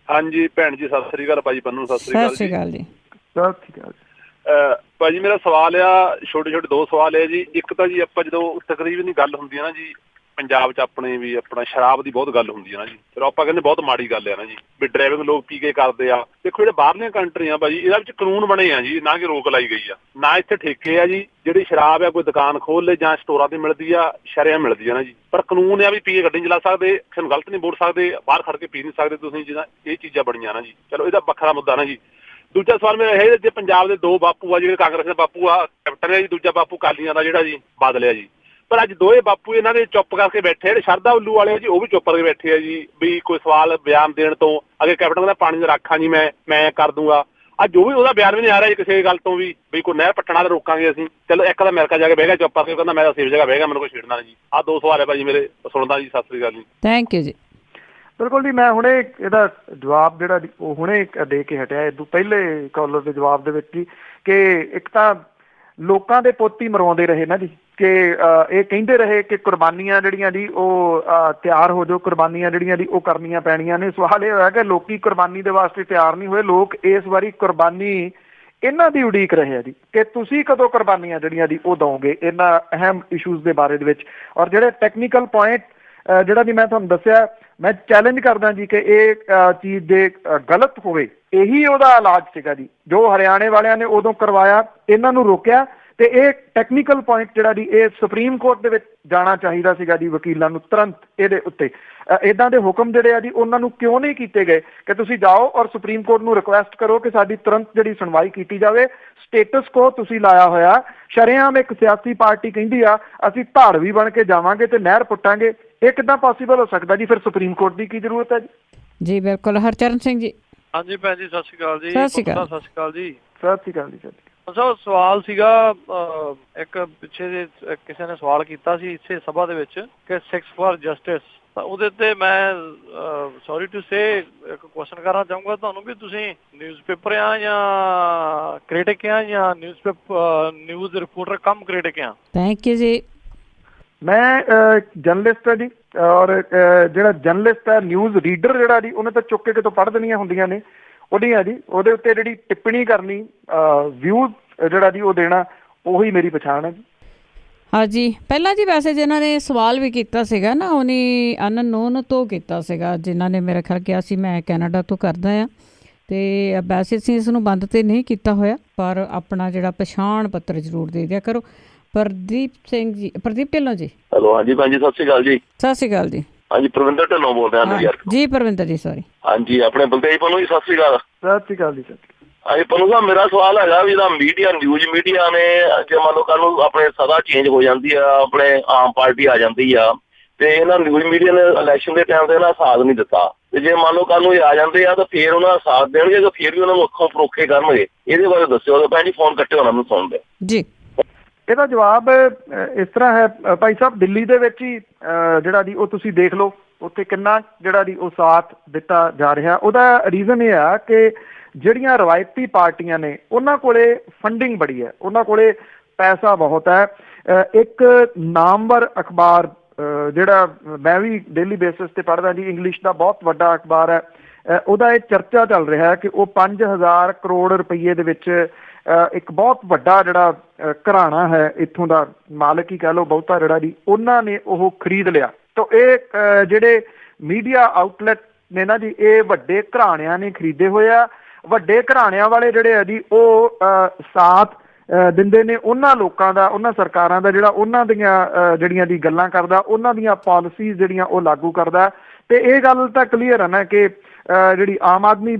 ਹਾਂਜੀ ਭੈਣ ਜੀ, ਸਤਿ ਸ੍ਰੀ ਅਕਾਲ। ਭਾਜੀ ਪੰਨੂ, ਸਤਿ ਸ੍ਰੀ ਅਕਾਲ ਜੀ। ਸਤਿ ਸ਼੍ਰੀ ਅਕਾਲ ਭਾਜੀ। ਮੇਰਾ ਸਵਾਲ ਆ, ਛੋਟੇ ਛੋਟੇ ਦੋ ਸਵਾਲ ਹੈ ਜੀ। ਇੱਕ ਤਾਂ ਜੀ ਆਪਾਂ ਜਦੋਂ ਤਕਰੀਬਨ ਗੱਲ ਹੁੰਦੀ ਹੈ ਨਾ ਜੀ ਪੰਜਾਬ 'ਚ, ਆਪਣੇ ਵੀ ਆਪਣਾ ਸ਼ਰਾਬ ਦੀ ਬਹੁਤ ਗੱਲ ਹੁੰਦੀ ਹੈ ਨਾ ਜੀ, ਫਿਰ ਆਪਾਂ ਕਹਿੰਦੇ ਬਹੁਤ ਮਾੜੀ ਗੱਲ ਹੈ ਨਾ ਜੀ ਵੀ ਡਰਾਈਵਿੰਗ ਲੋਕ ਪੀ ਕੇ ਕਰਦੇ ਆ। ਦੇਖੋ ਜਿਹੜੇ ਬਾਹਰਲੀਆਂ ਕੰਟਰੀਆਂ ਭਾਜੀ, ਇਹਦੇ ਵਿੱਚ ਕਾਨੂੰਨ ਬਣੇ ਆ ਜੀ, ਨਾ ਕਿ ਰੋਕ ਲਾਈ ਗਈ ਆ, ਨਾ ਇੱਥੇ ਠੇਕੇ ਆ ਜੀ। ਜਿਹੜੀ ਸ਼ਰਾਬ ਆ ਕੋਈ ਦੁਕਾਨ ਖੋਲ ਲੈ ਜਾਂ ਸਟੋਰਾਂ ਤੇ ਮਿਲਦੀ ਆ, ਸ਼ਰੇਆਮ ਮਿਲਦੀ ਆ ਨਾ ਜੀ, ਪਰ ਕਾਨੂੰਨ ਆ ਵੀ ਪੀ ਕੇ ਗੱਡੀ ਚਲਾ ਸਕਦੇ, ਕਿਸੇ ਨੂੰ ਗਲਤ ਨਹੀਂ ਬੋਲ ਸਕਦੇ, ਬਾਹਰ ਖੜ ਕੇ ਪੀ ਨਹੀਂ ਸਕਦੇ ਤੁਸੀਂ, ਜਿੱਦਾਂ ਇਹ ਚੀਜ਼ਾਂ ਬਣੀਆਂ ਨਾ ਜੀ। ਚਲੋ ਇਹਦਾ ਵੱਖਰਾ ਮੁੱਦਾ ਨਾ ਜੀ। ਦੂਜਾ ਸਵਾਲ ਮੇਰਾ ਇਹ, ਜੇ ਪੰਜਾਬ ਦੇ ਦੋ ਬਾਪੂ ਆ, ਜਿਹੜੇ ਕਾਂਗਰਸ ਦੇ ਬਾਪੂ ਆ ਕੈਪਟਨ ਹੈ ਜੀ, ਦੂਜਾ ਬਾਪੂ ਕਾਲੀਆਂ ਦਾ ਜਿਹੜਾ ਜੀ ਬਾਦਲ ਆ ਜੀ, ਪਰ ਅੱਜ ਦੋਏ ਬਾਪੂ ਇਹਨਾਂ ਦੇ ਚੁੱਪ ਕਰਕੇ ਬੈਠੇ। ਜਿਹੜੇ ਸ਼ਰਧਾ ਉੱਲੂ ਵਾਲੇ ਆ ਜੀ, ਉਹ ਵੀ ਚੁੱਪ ਕਰਕੇ ਬੈਠੇ ਆ ਜੀ ਵੀ ਕੋਈ ਸਵਾਲ ਬਿਆਨ ਦੇਣ ਤੋਂ ਅੱਗੇ। ਕੈਪਟਨ ਕਹਿੰਦਾ ਪਾਣੀ ਦਾ ਰੱਖਾਂ ਜੀ, ਮੈਂ ਕਰ ਦੂੰਗਾ। ਅੱਜ ਉਹ ਵੀ ਉਹਦਾ ਬਿਆਨ ਵੀ ਨਹੀਂ ਆ ਰਿਹਾ ਜੀ ਕਿਸੇ ਗੱਲ ਤੋਂ ਵੀ ਕੋਈ ਨਹਿਰ ਪੱਟਣਾ ਤਾਂ ਰੋਕਾਂਗੇ ਅਸੀਂ। ਚਲੋ ਇੱਕ ਤਾਂ ਅਮਰੀਕਾ ਜਾ ਕੇ ਬਹਿ ਗਿਆ ਚੁੱਪ ਕਰਕੇ, ਕਹਿੰਦਾ ਮੈਂ ਤਾਂ ਸੇਫ ਜਗ੍ਹਾ ਬਹਿ ਗਿਆ, ਮੈਨੂੰ ਕੋਈ ਛੇੜਨਾ ਨਹੀਂ ਜੀ। ਆਹ ਦੋ ਸਵਾਲ ਹੈ ਭਾਜੀ ਮੇਰੇ, ਸੁਣਦਾ ਜੀ। ਸਤਿ ਸ੍ਰੀ ਅਕਾਲ ਜੀ। ਥੈਂਕ ਯੂ ਜੀ। ਬਿਲਕੁਲ ਜੀ, ਮੈਂ ਹੁਣੇ ਇਹਦਾ ਜਵਾਬ ਜਿਹੜਾ ਉਹ ਹੁਣੇ ਦੇ ਕੇ ਹਟਿਆ ਇਹ ਤੋਂ ਪਹਿਲੇ ਕਾਲਰ ਦੇ ਜਵਾਬ ਦੇ ਵਿੱਚ ਜੀ, ਕਿ ਇੱਕ ਤਾਂ ਲੋਕਾਂ ਦੇ ਪੁੱਤ ਹੀ ਮਰਵਾਉਂਦੇ ਰਹੇ ਨਾ ਜੀ, ਕਿ ਇਹ ਕਹਿੰਦੇ ਰਹੇ ਕਿ ਕੁਰਬਾਨੀਆਂ ਜਿਹੜੀਆਂ ਜੀ ਉਹ ਤਿਆਰ ਹੋ ਜਾਓ, ਕੁਰਬਾਨੀਆਂ ਜਿਹੜੀਆਂ ਜੀ ਉਹ ਕਰਨੀਆਂ ਪੈਣੀਆਂ ਨੇ। ਸਵਾਲ ਇਹ ਹੋਇਆ ਕਿ ਲੋਕੀ ਕੁਰਬਾਨੀ ਦੇ ਵਾਸਤੇ ਤਿਆਰ ਨਹੀਂ ਹੋਏ, ਲੋਕ ਇਸ ਵਾਰੀ ਕੁਰਬਾਨੀ ਇਹਨਾਂ ਦੀ ਉਡੀਕ ਰਹੇ ਆ ਜੀ, ਕਿ ਤੁਸੀਂ ਕਦੋਂ ਕੁਰਬਾਨੀਆਂ ਜਿਹੜੀਆਂ ਜੀ ਉਹ ਦਓਗੇ ਇਹਨਾਂ ਅਹਿਮ ਇਸ਼ੂਜ਼ ਦੇ ਬਾਰੇ ਦੇ ਵਿੱਚ। ਔਰ ਜਿਹੜੇ ਟੈਕਨੀਕਲ ਪੁਆਇੰਟ ਜਿਹੜਾ ਵੀ ਮੈਂ ਤੁਹਾਨੂੰ ਦੱਸਿਆ, ਮੈਂ ਚੈਲੰਜ ਕਰਦਾ ਜੀ ਕਿ ਇਹ ਚੀਜ਼ ਜੇ ਗਲਤ ਹੋਵੇ, ਇਹੀ ਉਹਦਾ ਇਲਾਜ ਸੀਗਾ ਜੀ ਜੋ ਹਰਿਆਣੇ ਵਾਲਿਆਂ ਨੇ ਉਦੋਂ ਕਰਵਾਇਆ, ਇਹਨਾਂ ਨੂੰ ਰੋਕਿਆ। ਤੇ ਇਹ ਟੈਕਨੀਕਲ ਪੁਆਇੰਟ ਜਿਹੜਾ ਜੀ ਇਹ ਸੁਪਰੀਮ ਕੋਰਟ ਦੇ ਵਿੱਚ ਜਾਣਾ ਚਾਹੀਦਾ ਸੀਗਾ ਜੀ ਵਕੀਲਾਂ ਨੂੰ ਤੁਰੰਤ ਇਹਦੇ ਉੱਤੇ। ਇੱਦਾਂ ਦੇ ਹੁਕਮ ਜਿਹੜੇ ਆ ਜੀ ਉਹਨਾਂ ਨੂੰ ਕਿਉਂ ਨਹੀਂ ਕੀਤੇ ਗਏ ਕਿ ਤੁਸੀਂ ਜਾਓ ਔਰ ਸੁਪਰੀਮ ਕੋਰਟ ਨੂੰ ਰਿਕੁਐਸਟ ਕਰੋ ਕਿ ਸਾਡੀ ਤੁਰੰਤ ਜਿਹੜੀ ਸੁਣਵਾਈ ਕੀਤੀ ਜਾਵੇ। ਸਟੇਟਸ ਕੋ ਤੁਸੀਂ ਲਾਇਆ ਹੋਇਆ, ਸ਼ਰੇਆਮ ਇੱਕ ਸਿਆਸੀ ਪਾਰਟੀ ਕਹਿੰਦੀ ਆ ਅਸੀਂ ਧਾੜਵੀ ਬਣ ਕੇ ਜਾਵਾਂਗੇ ਤੇ ਨਹਿਰ ਪੁੱਟਾਂਗੇ, ਇਹ ਕਿੱਦਾਂ ਪੋਸੀਬਲ ਹੋ ਸਕਦਾ ਜੀ? ਫਿਰ ਸੁਪਰੀਮ ਕੋਰਟ ਦੀ ਕੀ ਜ਼ਰੂਰਤ ਹੈ ਜੀ? ਜੀ ਬਿਲਕੁਲ। ਹਰਚਰਨ ਸਿੰਘ ਜੀ। ਹਾਂਜੀ ਭੈਣ ਜੀ, ਸਤਿ ਸ਼੍ਰੀ ਅਕਾਲ ਜੀ। ਸਤਿ ਸ਼੍ਰੀ ਅਕਾਲ। ਸਤਿ ਸ਼੍ਰੀ ਅਕਾਲ ਜੀ। ਸਤਿ ਸ਼੍ਰੀ ਅਕਾਲ ਜੀ। ਸਤਿ ਸਰ, ਸਵਾਲ ਸੀਗਾ ਇੱਕ ਪਿੱਛੇ ਜੇ ਕਿਸੇ ਨੇ ਸਵਾਲ ਕੀਤਾ ਸੀ ਇਸੇ ਸਭਾ ਦੇ ਵਿੱਚ ਕਿ ਸਿਕਸ ਫਾਰ ਜਸਟਿਸ, ਤਾਂ ਉਹਦੇ ਤੇ ਮੈਂ ਸੌਰੀ ਟੂ ਸੇ ਇੱਕ ਕੁਐਸਚਨ ਕਰਨਾ ਚਾਹੂੰਗਾ ਤੁਹਾਨੂੰ ਵੀ ਤੁਸੀਂ ਨਿਊਜ਼ਪੇਪਰ ਆ ਜਾਂ ਕ੍ਰਿਟਿਕ ਆ ਜਾਂ ਨਿਊਜ਼ ਰਿਪੋਰਟਰ ਕਮ ਕ੍ਰਿਟਿਕ ਆ? ਥੈਂਕ ਯੂ ਜੀ। ਮੈਂ ਜਰਨਲਿਸਟ ਹੈ ਜੀ, ਔਰ ਜਿਹੜਾ ਜਰਨਲਿਸਟ ਹੈ ਨਿਊਜ਼ ਰੀਡਰ ਜਿਹੜਾ ਜੀ ਉਹਨੇ ਤਾਂ ਚੁੱਕ ਕੇ ਕਿਤੋਂ ਪੜ੍ਹ ਦੇਣੀਆਂ ਹੁੰਦੀਆਂ ਨੇ ਉਹਦੀਆਂ ਜੀ, ਉਹਦੇ ਉੱਤੇ ਜਿਹੜੀ ਟਿੱਪਣੀ ਕਰਨੀ, ਵਿਊ ਜਿਹੜਾ ਜੀ ਉਹ ਦੇਣਾ, ਉਹੀ ਮੇਰੀ ਪਛਾਣ ਹੈ ਜੀ। ਹਾਂਜੀ, ਪਹਿਲਾਂ ਜੀ ਵੈਸੇ ਜਿਨ੍ਹਾਂ ਨੇ ਸਵਾਲ ਵੀ ਕੀਤਾ ਸੀਗਾ ਨਾ ਉਹਨੇ ਅਨਨੋਨ ਤੋਂ ਕੀਤਾ ਸੀਗਾ, ਜਿਨ੍ਹਾਂ ਨੇ ਮੇਰਾ ਖਿਆਲ ਕਿਹਾ ਸੀ ਮੈਂ ਕੈਨੇਡਾ ਤੋਂ ਕਰਦਾ ਆ, ਅਤੇ ਵੈਸੇ ਅਸੀਂ ਇਸ ਨੂੰ ਬੰਦ ਤਾਂ ਨਹੀਂ ਕੀਤਾ ਹੋਇਆ, ਪਰ ਆਪਣਾ ਜਿਹੜਾ ਪਛਾਣ ਪੱਤਰ ਜ਼ਰੂਰ ਦੇ ਦਿਆ ਕਰੋ। ਪ੍ਰਦੀਪ ਸਿੰਘ ਜੀ, ਪ੍ਰਦੀਪ ਢਿੱਲੋਂ ਜੀ। ਹੈਲੋ, ਹਾਂਜੀ ਭੈਣ ਜੀ, ਸਤਿ ਸ਼੍ਰੀ ਅਕਾਲ ਜੀ। ਸਤਿ ਸ਼੍ਰੀ ਅਕਾਲ ਜੀ। ਹਾਂਜੀ, ਪ੍ਰਵਿੰਦਰ ਢਿੱਲੋਂ ਬੋਲ ਰਿਹਾ ਨਿਊਯਾਰਕ ਤੋਂ। ਜੀ ਪ੍ਰਵਿੰਦਰ ਜੀ, ਸੌਰੀ। ਹਾਂਜੀ, ਆਪਣੇ ਬਲਤੇਜ ਪੰਨੂ ਜੀ, ਸਤਿ ਸ਼੍ਰੀ ਅਕਾਲ। ਸਤਿ ਸ਼੍ਰੀ ਅਕਾਲ ਜੀ। ਹਾਂਜੀ ਪੰਨੂ ਸਾਹਿਬ, ਮੇਰਾ ਸਵਾਲ ਹੈਗਾ ਵੀ ਇਹਦਾ ਮੀਡੀਆ, ਨਿਊਜ਼ ਮੀਡੀਆ ਨੇ ਜੇ ਮੰਨ ਲਓ ਕੱਲ੍ਹ ਨੂੰ ਆਪਣੇ ਸਦਾ ਚੇਂਜ ਹੋ ਜਾਂਦੀ ਆ, ਆਪਣੇ ਆਮ ਪਾਰਟੀ ਆ ਜਾਂਦੀ ਆ, ਤੇ ਇਹਨਾਂ ਨਿਊਜ਼ ਮੀਡੀਆ ਨੇ ਇਲੈਕਸ਼ਨ ਦੇ ਟਾਈਮ ਤੇ ਇਹਨਾਂ ਸਾਥ ਨਹੀਂ ਦਿੱਤਾ, ਤੇ ਜੇ ਮੰਨ ਲਓ ਕੱਲ੍ਹ ਨੂੰ ਇਹ ਆ ਜਾਂਦੇ ਆ ਤਾਂ ਫੇਰ ਉਹਨਾਂ ਦਾ ਸਾਥ ਦੇਣਗੇ ਤਾਂ ਫੇਰ ਵੀ ਉਹਨਾਂ ਨੂੰ ਅੱਖੋਂ ਪਰੋਖੇ ਕਰਨਗੇ? ਇਹਦੇ ਬਾਰੇ ਦੱਸਿਓ। ਭੈਣ ਜੀ ਫੋਨ ਕੱਟੇ ਉਹਨਾਂ ਨੂੰ ਸੁਣਦੇ ਜੀ। ਇਹਦਾ ਜਵਾਬ ਇਸ ਤਰ੍ਹਾਂ ਹੈ ਭਾਈ ਸਾਹਿਬ, ਦਿੱਲੀ ਦੇ ਵਿੱਚ ਹੀ ਜਿਹੜਾ ਜੀ ਉਹ ਤੁਸੀਂ ਦੇਖ ਲਓ ਉੱਥੇ ਕਿੰਨਾ ਜਿਹੜਾ ਜੀ ਉਹ ਸਾਥ ਦਿੱਤਾ ਜਾ ਰਿਹਾ। ਉਹਦਾ ਰੀਜ਼ਨ ਇਹ ਆ ਕਿ ਜਿਹੜੀਆਂ ਰਵਾਇਤੀ ਪਾਰਟੀਆਂ ਨੇ ਉਹਨਾਂ ਕੋਲੇ ਫੰਡਿੰਗ ਬੜੀ ਹੈ, ਉਹਨਾਂ ਕੋਲੇ ਪੈਸਾ ਬਹੁਤ ਹੈ। ਇੱਕ ਨਾਮਵਰ ਅਖਬਾਰ ਜਿਹੜਾ ਮੈਂ ਵੀ ਡੇਲੀ ਬੇਸਿਸ ਤੇ ਪੜ੍ਹਦਾ ਜੀ, ਇੰਗਲਿਸ਼ ਦਾ ਬਹੁਤ ਵੱਡਾ ਅਖਬਾਰ ਹੈ, ਉਹਦਾ ਇਹ ਚਰਚਾ ਚੱਲ ਰਿਹਾ ਕਿ ਉਹ 5000 ਕਰੋੜ ਰੁਪਈਏ ਦੇ ਵਿੱਚ ਇੱਕ ਬਹੁਤ ਵੱਡਾ ਜਿਹੜਾ ਘਰਾਣਾ ਹੈ ਇੱਥੋਂ ਦਾ ਮਾਲਕ ਹੀ ਕਹਿ ਲਓ ਬਹੁਤਾ ਜਿਹੜਾ ਜੀ, ਉਹਨਾਂ ਨੇ ਉਹ ਖਰੀਦ ਲਿਆ। ਤਾਂ ਇਹ ਜਿਹੜੇ ਮੀਡੀਆ ਆਊਟਲੈਟ ਨੇ ਨਾ ਜੀ, ਇਹ ਵੱਡੇ ਘਰਾਣਿਆਂ ਨੇ ਖਰੀਦੇ ਹੋਏ ਆ। ਵੱਡੇ ਘਰਾਣਿਆਂ ਵਾਲੇ ਜਿਹੜੇ ਆ ਜੀ ਉਹ ਸਾਥ ਦਿੰਦੇ ਨੇ ਉਹਨਾਂ ਲੋਕਾਂ ਦਾ, ਉਹਨਾਂ ਸਰਕਾਰਾਂ ਦਾ ਜਿਹੜਾ ਉਹਨਾਂ ਦੀਆਂ ਜਿਹੜੀਆਂ ਦੀ ਗੱਲਾਂ ਕਰਦਾ, ਉਹਨਾਂ ਦੀਆਂ ਪਾਲਿਸੀਜ਼ ਜਿਹੜੀਆਂ ਉਹ ਲਾਗੂ ਕਰਦਾ। ਤੇ ਇਹ ਗੱਲ ਤਾਂ ਕਲੀਅਰ ਹੈ ਨਾ ਕਿ ਜਿਹੜੀ ਆਮ ਆਦਮੀ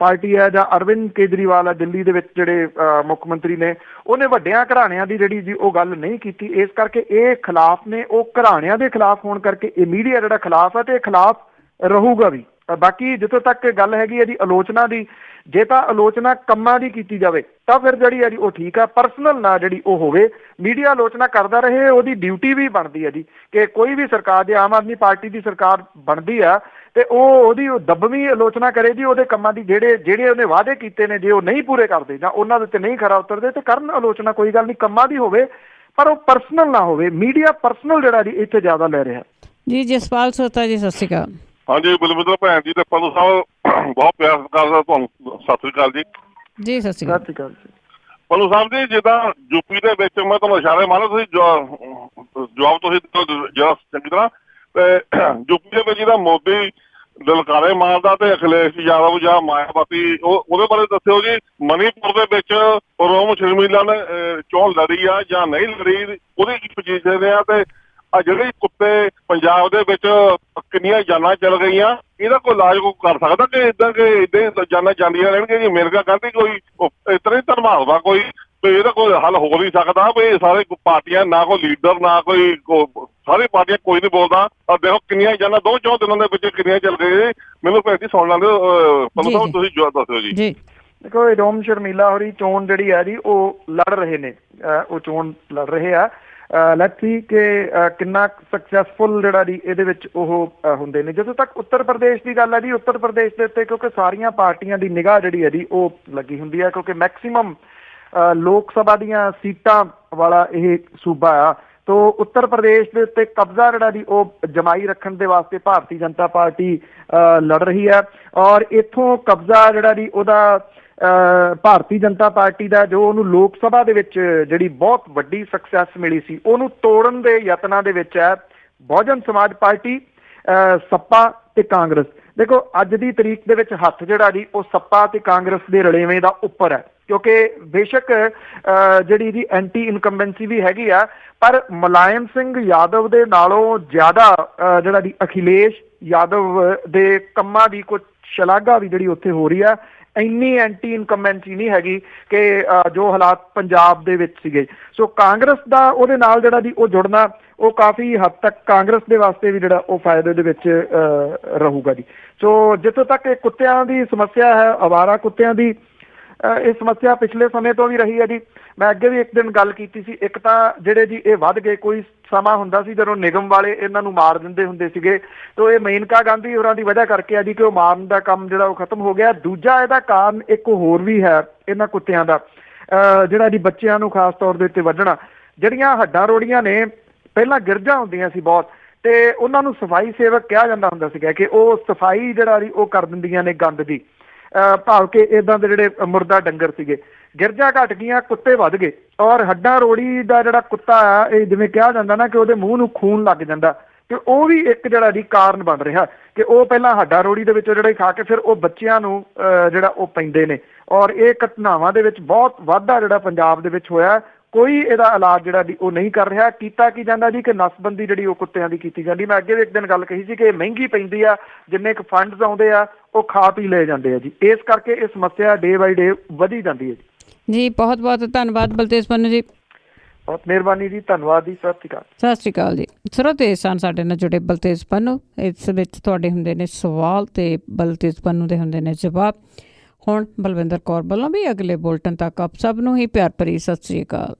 ਪਾਰਟੀ ਹੈ ਜਾਂ ਅਰਵਿੰਦ ਕੇਜਰੀਵਾਲ ਹੈ ਦਿੱਲੀ ਦੇ ਵਿੱਚ ਜਿਹੜੇ ਮੁੱਖ ਮੰਤਰੀ ਨੇ, ਉਹਨੇ ਵੱਡਿਆਂ ਘਰਾਣਿਆਂ ਦੀ ਜਿਹੜੀ ਜੀ ਉਹ ਗੱਲ ਨਹੀਂ ਕੀਤੀ। ਇਸ ਕਰਕੇ ਇਹ ਖਿਲਾਫ ਨੇ, ਉਹ ਘਰਾਣਿਆਂ ਦੇ ਖਿਲਾਫ ਹੋਣ ਕਰਕੇ ਇਹ ਮੀਡੀਆ ਜਿਹੜਾ ਖਿਲਾਫ ਹੈ ਤੇ ਇਹ ਖਿਲਾਫ ਰਹੂਗਾ ਵੀ। ਬਾਕੀ ਜਿੱਥੋਂ ਤੱਕ ਗੱਲ ਹੈਗੀ ਹੈ ਜੀ ਆਲੋਚਨਾ ਦੀ, ਜੇ ਤਾਂ ਆਲੋਚਨਾ ਕੰਮਾਂ ਦੀ ਕੀਤੀ ਜਾਵੇ ਤਾਂ ਫਿਰ ਜਿਹੜੀ ਹੈ ਜੀ ਉਹ ਠੀਕ ਆ, ਪਰਸਨਲ ਨਾ ਜਿਹੜੀ ਉਹ ਹੋਵੇ। ਮੀਡੀਆ ਆਲੋਚਨਾ ਕਰਦਾ ਰਹੇ, ਉਹਦੀ ਡਿਊਟੀ ਵੀ ਬਣਦੀ ਹੈ ਜੀ ਕਿ ਕੋਈ ਵੀ ਸਰਕਾਰ, ਜੇ ਆਮ ਆਦਮੀ ਪਾਰਟੀ ਦੀ ਸਰਕਾਰ ਬਣਦੀ ਆ ਤੇ ਉਹਦੀ ਦੱਬਵੀਂ ਆਲੋਚਨਾ ਕਰੇ ਜੀ, ਉਹਦੇ ਕੰਮਾਂ ਦੀ ਜਿਹੜੇ ਉਹਨੇ ਵਾਅਦੇ ਕੀਤੇ ਨੇ ਜੇ ਉਹ ਨਹੀਂ ਪੂਰੇ ਕਰਦੇ ਜਾਂ ਉਹਨਾਂ ਦੇ ਉੱਤੇ ਨਹੀਂ ਖਰਾ ਉਤਰਦੇ ਤੇ ਕਰਨ ਆਲੋਚਨਾ, ਕੋਈ ਗੱਲ ਨਹੀਂ, ਕੰਮਾਂ ਦੀ ਹੋਵੇ ਪਰ ਉਹ ਪਰਸਨਲ ਨਾ ਹੋਵੇ। ਮੀਡੀਆ ਪਰਸਨਲ ਜਿਹੜਾ ਜੀ ਇੱਥੇ ਜ਼ਿਆਦਾ ਲੈ ਰਿਹਾ ਜੀ। ਜਸਪਾਲ ਸੋਤਾ ਜੀ, ਸਤਿ ਸ਼੍ਰੀ ਅਕਾਲ। ਹਾਂਜੀ ਬਲਵਿੰਦਰ ਭੈਣ ਜੀ ਤੇ ਪੰਨੂ ਸਾਹਿਬ ਬਹੁਤ ਪਿਆਰ ਕਰਦਾ ਤੁਹਾਨੂੰ, ਸਤਿ ਸ਼੍ਰੀ ਅਕਾਲ ਜੀ। ਜੀ ਸਤਿ ਸ਼੍ਰੀ ਅਕਾਲ। ਪੰਨੂ ਸਾਹਿਬ ਜੀ, ਜਿੱਦਾਂ ਯੂਪੀ ਦੇ ਵਿੱਚ ਮੈਂ ਤੁਹਾਨੂੰ ਇਸ਼ਾਰੇ ਮਾਰਿਆ, ਤੁਸੀਂ ਜਵਾਬ ਤੁਸੀਂ ਜਿਹੜਾ ਚੰਗੀ ਤਰ੍ਹਾਂ, ਤੇ ਯੂਪੀ ਦੇ ਵਿੱਚ ਜਿਹੜਾ ਮੋਦੀ ਲਲਕਾਰੇ ਮਾਰਦਾ ਤੇ ਅਖਿਲੇਸ਼ ਯਾਦਵ ਜਾਂ ਮਾਇਆਵਤੀ, ਉਹਦੇ ਬਾਰੇ ਦੱਸਿਓ ਜੀ। ਮਨੀਪੁਰ ਦੇ ਵਿੱਚ ਓਰੋਮੋ ਸ਼ਰਮੀਲਾ ਨੇ ਚੋਣ ਲੜੀ ਆ ਜਾਂ ਨਹੀਂ ਲੜੀ, ਉਹਦੀ ਕੀ ਪੋਜੀਸ਼ਨ ਆ, ਤੇ ਆ ਜਿਹੜੇ ਕੁੱਤੇ ਪੰਜਾਬ ਦੇ ਵਿੱਚ ਕਿੰਨੀਆਂ ਜਾਨਾਂ ਚੱਲ ਗਈਆਂ, ਇਹਦਾ ਕੋਈ ਇਲਾਜ ਕੋਈ ਕਰ ਸਕਦਾ ਕਿ ਏਦਾਂ ਜਾਨਾਂ ਜਾਂਦੀਆਂ ਰਹਿਣਗੀਆਂ ਜੀ? ਮੇਨਕਾ ਕਹਿੰਦੀ ਕੋਈ ਇਸ ਤਰ੍ਹਾਂ ਹੀ ਧਰਮਾਵਾ ਕੋਈ, ਵੀ ਇਹਦਾ ਕੋਈ ਹੱਲ ਹੋ ਨਹੀਂ ਸਕਦਾ? ਵੀ ਸਾਰੇ ਪਾਰਟੀਆਂ, ਨਾ ਕੋਈ ਲੀਡਰ, ਨਾ ਕੋਈ ਸਾਰੀ ਪਾਰਟੀਆਂ, ਕੋਈ ਨਹੀਂ ਬੋਲਦਾ। ਔਰ ਦੇਖੋ ਕਿੰਨੀਆਂ ਜਾਨਾਂ 2-4 ਦਿਨਾਂ ਦੇ ਵਿੱਚ ਕਿੰਨੀਆਂ ਚੱਲ ਗਈਆਂ। ਮੈਨੂੰ ਭੈਣ ਜੀ ਸੁਣ ਲੈਂਦੇ ਪੰਨੂ ਸਾਹਿਬ, ਤੁਸੀਂ ਜਵਾਬ ਦੱਸਿਓ ਜੀ। ਦੇਖੋ, ਓਰੋਮੋ ਸ਼ਰਮੀਲਾ ਹੋਰੀ ਚੋਣ ਜਿਹੜੀ ਹੈ ਜੀ ਉਹ ਲੜ ਰਹੇ ਨੇ, ਉਹ ਚੋਣ ਲੜ ਰਹੇ ਆ। ਲੈਟਸ ਸੀ ਕਿ ਕਿੰਨਾ ਸਕਸੈਸਫੁਲ ਜਿਹੜਾ ਜੀ ਇਹਦੇ ਵਿੱਚ ਉਹ ਹੁੰਦੇ ਨੇ। ਜਦੋਂ ਤੱਕ ਉੱਤਰ ਪ੍ਰਦੇਸ਼ ਦੀ ਗੱਲ ਹੈ ਜੀ, ਉੱਤਰ ਪ੍ਰਦੇਸ਼ ਦੇ ਉੱਤੇ ਕਿਉਂਕਿ ਸਾਰੀਆਂ ਪਾਰਟੀਆਂ ਦੀ ਨਿਗਾਹ ਜਿਹੜੀ ਹੈ ਜੀ ਉਹ ਲੱਗੀ ਹੁੰਦੀ ਹੈ, ਕਿਉਂਕਿ ਮੈਕਸੀਮਮ ਲੋਕ ਸਭਾ ਦੀਆਂ ਸੀਟਾਂ ਵਾਲਾ ਇਹ ਸੂਬਾ ਆ। ਤੋ ਉੱਤਰ ਪ੍ਰਦੇਸ਼ ਦੇ ਉੱਤੇ ਕਬਜ਼ਾ ਜਿਹੜਾ ਜੀ ਉਹ ਜਮਾਈ ਰੱਖਣ ਦੇ ਵਾਸਤੇ ਭਾਰਤੀ ਜਨਤਾ ਪਾਰਟੀ ਲੜ ਰਹੀ ਹੈ, ਔਰ ਇੱਥੋਂ ਕਬਜ਼ਾ ਜਿਹੜਾ ਜੀ ਉਹਦਾ ਭਾਰਤੀ ਜਨਤਾ ਪਾਰਟੀ ਦਾ ਜੋ ਉਹਨੂੰ ਲੋਕ ਸਭਾ ਦੇ ਵਿੱਚ ਜਿਹੜੀ ਬਹੁਤ ਵੱਡੀ ਸਕਸੈਸ ਮਿਲੀ ਸੀ, ਉਹਨੂੰ ਤੋੜਨ ਦੇ ਯਤਨਾਂ ਦੇ ਵਿੱਚ ਹੈ ਬਹੁਜਨ ਸਮਾਜ ਪਾਰਟੀ, ਸੱਪਾ ਤੇ ਕਾਂਗਰਸ। ਦੇਖੋ ਅੱਜ ਦੀ ਤਰੀਕ ਦੇ ਵਿੱਚ ਹੱਥ ਜਿਹੜਾ ਜੀ ਉਹ ਸੱਪਾ ਤੇ ਕਾਂਗਰਸ ਦੇ ਰਲੇਵੇਂ ਦਾ ਉੱਪਰ ਹੈ, ਕਿਉਂਕਿ ਬੇਸ਼ੱਕ ਜਿਹੜੀ ਜੀ ਐਂਟੀ ਇਨਕੰਬੈਂਸੀ ਵੀ ਹੈਗੀ ਆ, ਪਰ ਮੁਲਾਇਮ ਸਿੰਘ ਯਾਦਵ ਦੇ ਨਾਲੋਂ ਜ਼ਿਆਦਾ ਜਿਹੜਾ ਜੀ ਅਖਿਲੇਸ਼ ਯਾਦਵ ਦੇ ਕੰਮਾਂ ਦੀ ਕੁਝ ਸ਼ਲਾਘਾ ਵੀ ਜਿਹੜੀ ਉੱਥੇ ਹੋ ਰਹੀ ਆ। ਇੰਨੀ ਐਂਟੀ ਇਨਕੰਬੈਂਸੀ ਨਹੀਂ ਹੈਗੀ ਕਿ ਜੋ ਹਾਲਾਤ ਪੰਜਾਬ ਦੇ ਵਿੱਚ ਸੀਗੇ। ਸੋ ਕਾਂਗਰਸ ਦਾ ਉਹਦੇ ਨਾਲ ਜਿਹੜਾ ਜੀ ਉਹ ਜੁੜਨਾ ਉਹ ਕਾਫੀ ਹੱਦ ਤੱਕ ਕਾਂਗਰਸ ਦੇ ਵਾਸਤੇ ਵੀ ਜਿਹੜਾ ਉਹ ਫਾਇਦੇ ਦੇ ਵਿੱਚ ਰਹੂਗਾ ਜੀ। ਸੋ ਜਿੱਥੋਂ ਤੱਕ ਇਹ ਕੁੱਤਿਆਂ ਦੀ ਸਮੱਸਿਆ ਹੈ, ਅਵਾਰਾ ਕੁੱਤਿਆਂ ਦੀ, ਇਹ ਸਮੱਸਿਆ ਪਿਛਲੇ ਸਮੇਂ ਤੋਂ ਵੀ ਰਹੀ ਹੈ ਜੀ। ਮੈਂ ਅੱਗੇ ਵੀ ਇੱਕ ਦਿਨ ਗੱਲ ਕੀਤੀ ਸੀ, ਇੱਕ ਤਾਂ ਜਿਹੜੇ ਜੀ ਇਹ ਵੱਧ ਗਏ, ਕੋਈ ਸਮਾਂ ਹੁੰਦਾ ਸੀ ਜਦੋਂ ਨਿਗਮ ਵਾਲੇ ਇਹਨਾਂ ਨੂੰ ਮਾਰ ਦਿੰਦੇ ਹੁੰਦੇ ਸੀਗੇ, ਤੋ ਇਹ ਮੇਨਕਾ ਗਾਂਧੀ ਹੋਰਾਂ ਦੀ ਵਜ੍ਹਾ ਕਰਕੇ ਆ ਜੀ ਕਿ ਉਹ ਮਾਰਨ ਦਾ ਕੰਮ ਜਿਹੜਾ ਉਹ ਖਤਮ ਹੋ ਗਿਆ। ਦੂਜਾ ਇਹਦਾ ਕਾਰਨ ਇੱਕ ਹੋਰ ਵੀ ਹੈ ਇਹਨਾਂ ਕੁੱਤਿਆਂ ਦਾ, ਜਿਹੜਾ ਜੀ ਬੱਚਿਆਂ ਨੂੰ ਖਾਸ ਤੌਰ ਦੇ ਉੱਤੇ ਵੱਢਣਾ। ਜਿਹੜੀਆਂ ਹੱਡਾਂ ਰੋੜੀਆਂ ਨੇ ਪਹਿਲਾਂ ਗਿਰਜਾਂ ਹੁੰਦੀਆਂ ਸੀ ਬਹੁਤ, ਤੇ ਉਹਨਾਂ ਨੂੰ ਸਫਾਈ ਸੇਵਕ ਕਿਹਾ ਜਾਂਦਾ ਹੁੰਦਾ ਸੀਗਾ ਕਿ ਉਹ ਸਫਾਈ ਜਿਹੜਾ ਜੀ ਉਹ ਕਰ ਦਿੰਦੀਆਂ ਨੇ ਗੰਦ ਦੀ, ਭਾਵ ਕਿ ਇਦਾਂ ਦੇ ਜਿਹੜੇ ਮੁਰਦਾ ਡੰਗਰ ਸੀਗੇ। ਗਿਰਜਾਂ ਘਟ ਗਈਆਂ, ਕੁੱਤੇ ਵੱਧ ਗਏ, ਔਰ ਹੱਡਾਂ ਰੋੜੀ ਦਾ ਜਿਹੜਾ ਕੁੱਤਾ ਆ ਇਹ ਜਿਵੇਂ ਕਿਹਾ ਜਾਂਦਾ ਨਾ ਕਿ ਉਹਦੇ ਮੂੰਹ ਨੂੰ ਖੂਨ ਲੱਗ ਜਾਂਦਾ, ਤੇ ਉਹ ਵੀ ਇੱਕ ਜਿਹੜਾ ਜੀ ਕਾਰਨ ਬਣ ਰਿਹਾ ਕਿ ਉਹ ਪਹਿਲਾਂ ਹੱਡਾਂ ਰੋੜੀ ਦੇ ਵਿੱਚੋਂ ਜਿਹੜਾ ਖਾ ਕੇ ਫਿਰ ਉਹ ਬੱਚਿਆਂ ਨੂੰ ਜਿਹੜਾ ਉਹ ਪੈਂਦੇ ਨੇ। ਔਰ ਇਹ ਘਟਨਾਵਾਂ ਦੇ ਵਿੱਚ ਬਹੁਤ ਵਾਧਾ ਜਿਹੜਾ ਪੰਜਾਬ ਦੇ ਵਿੱਚ ਹੋਇਆ। ਕੋਈ ਇਹਦਾ ਇਲਾਜ ਜਿਹੜਾ ਜੀ ਉਹ ਨਹੀਂ ਕਰ ਰਿਹਾ। ਕੀਤਾ ਕੀ ਜਾਂਦਾ ਜੀ ਕਿ ਨਸਬੰਦੀ ਜਿਹੜੀ ਉਹ ਕੁੱਤਿਆਂ ਦੀ ਕੀਤੀ ਜਾਂਦੀ। ਮੈਂ ਅੱਗੇ ਵੀ ਇੱਕ ਦਿਨ ਗੱਲ ਕਹੀ ਸੀ ਕਿ ਇਹ ਮਹਿੰਗੀ ਪੈਂਦੀ ਆ, ਜਿੰਨੇ ਕੁ ਫੰਡਸ ਆਉਂਦੇ ਆ ਉਹ ਖਾ ਪੀ ਲਏ ਜਾਂਦੇ ਆ ਜੀ। ਇਸ ਕਰਕੇ ਇਹ ਸਮੱਸਿਆ ਡੇ ਬਾਈ ਡੇ ਵਧੀ ਜਾਂਦੀ ਹੈ ਜੀ। ਬਹੁਤ ਬਹੁਤ ਧੰਨਵਾਦ ਬਲਤੇਜ ਪੰਨੂ ਜੀ, ਬਹੁਤ ਮਿਹਰਬਾਨੀ ਜੀ, ਧੰਨਵਾਦ ਜੀ, ਸਤਿ ਸ਼੍ਰੀ ਅਕਾਲ। ਸਤਿ ਸ਼੍ਰੀ ਅਕਾਲ ਜੀ। ਸਰੋਤੇ ਸਨ ਸਾਡੇ ਨਾਲ ਜੁੜੇ ਬਲਤੇਜ ਪੰਨੂ। ਇਸ ਵਿੱਚ ਤੁਹਾਡੇ ਹੁੰਦੇ ਨੇ ਸਵਾਲ ਤੇ ਬਲਤੇਜ ਪੰਨੂ ਦੇ ਹੁੰਦੇ ਨੇ ਜਵਾਬ। ਹੁਣ ਬਲਵਿੰਦਰ ਕੌਰ ਵੱਲੋਂ ਵੀ ਅਗਲੇ ਬੁਲਟਨ ਤੱਕ ਆਪ ਸਭ ਨੂੰ ਹੀ ਪਿਆਰ ਭਰੀ ਸਤਿ ਸ਼੍ਰੀ ਅਕਾਲ।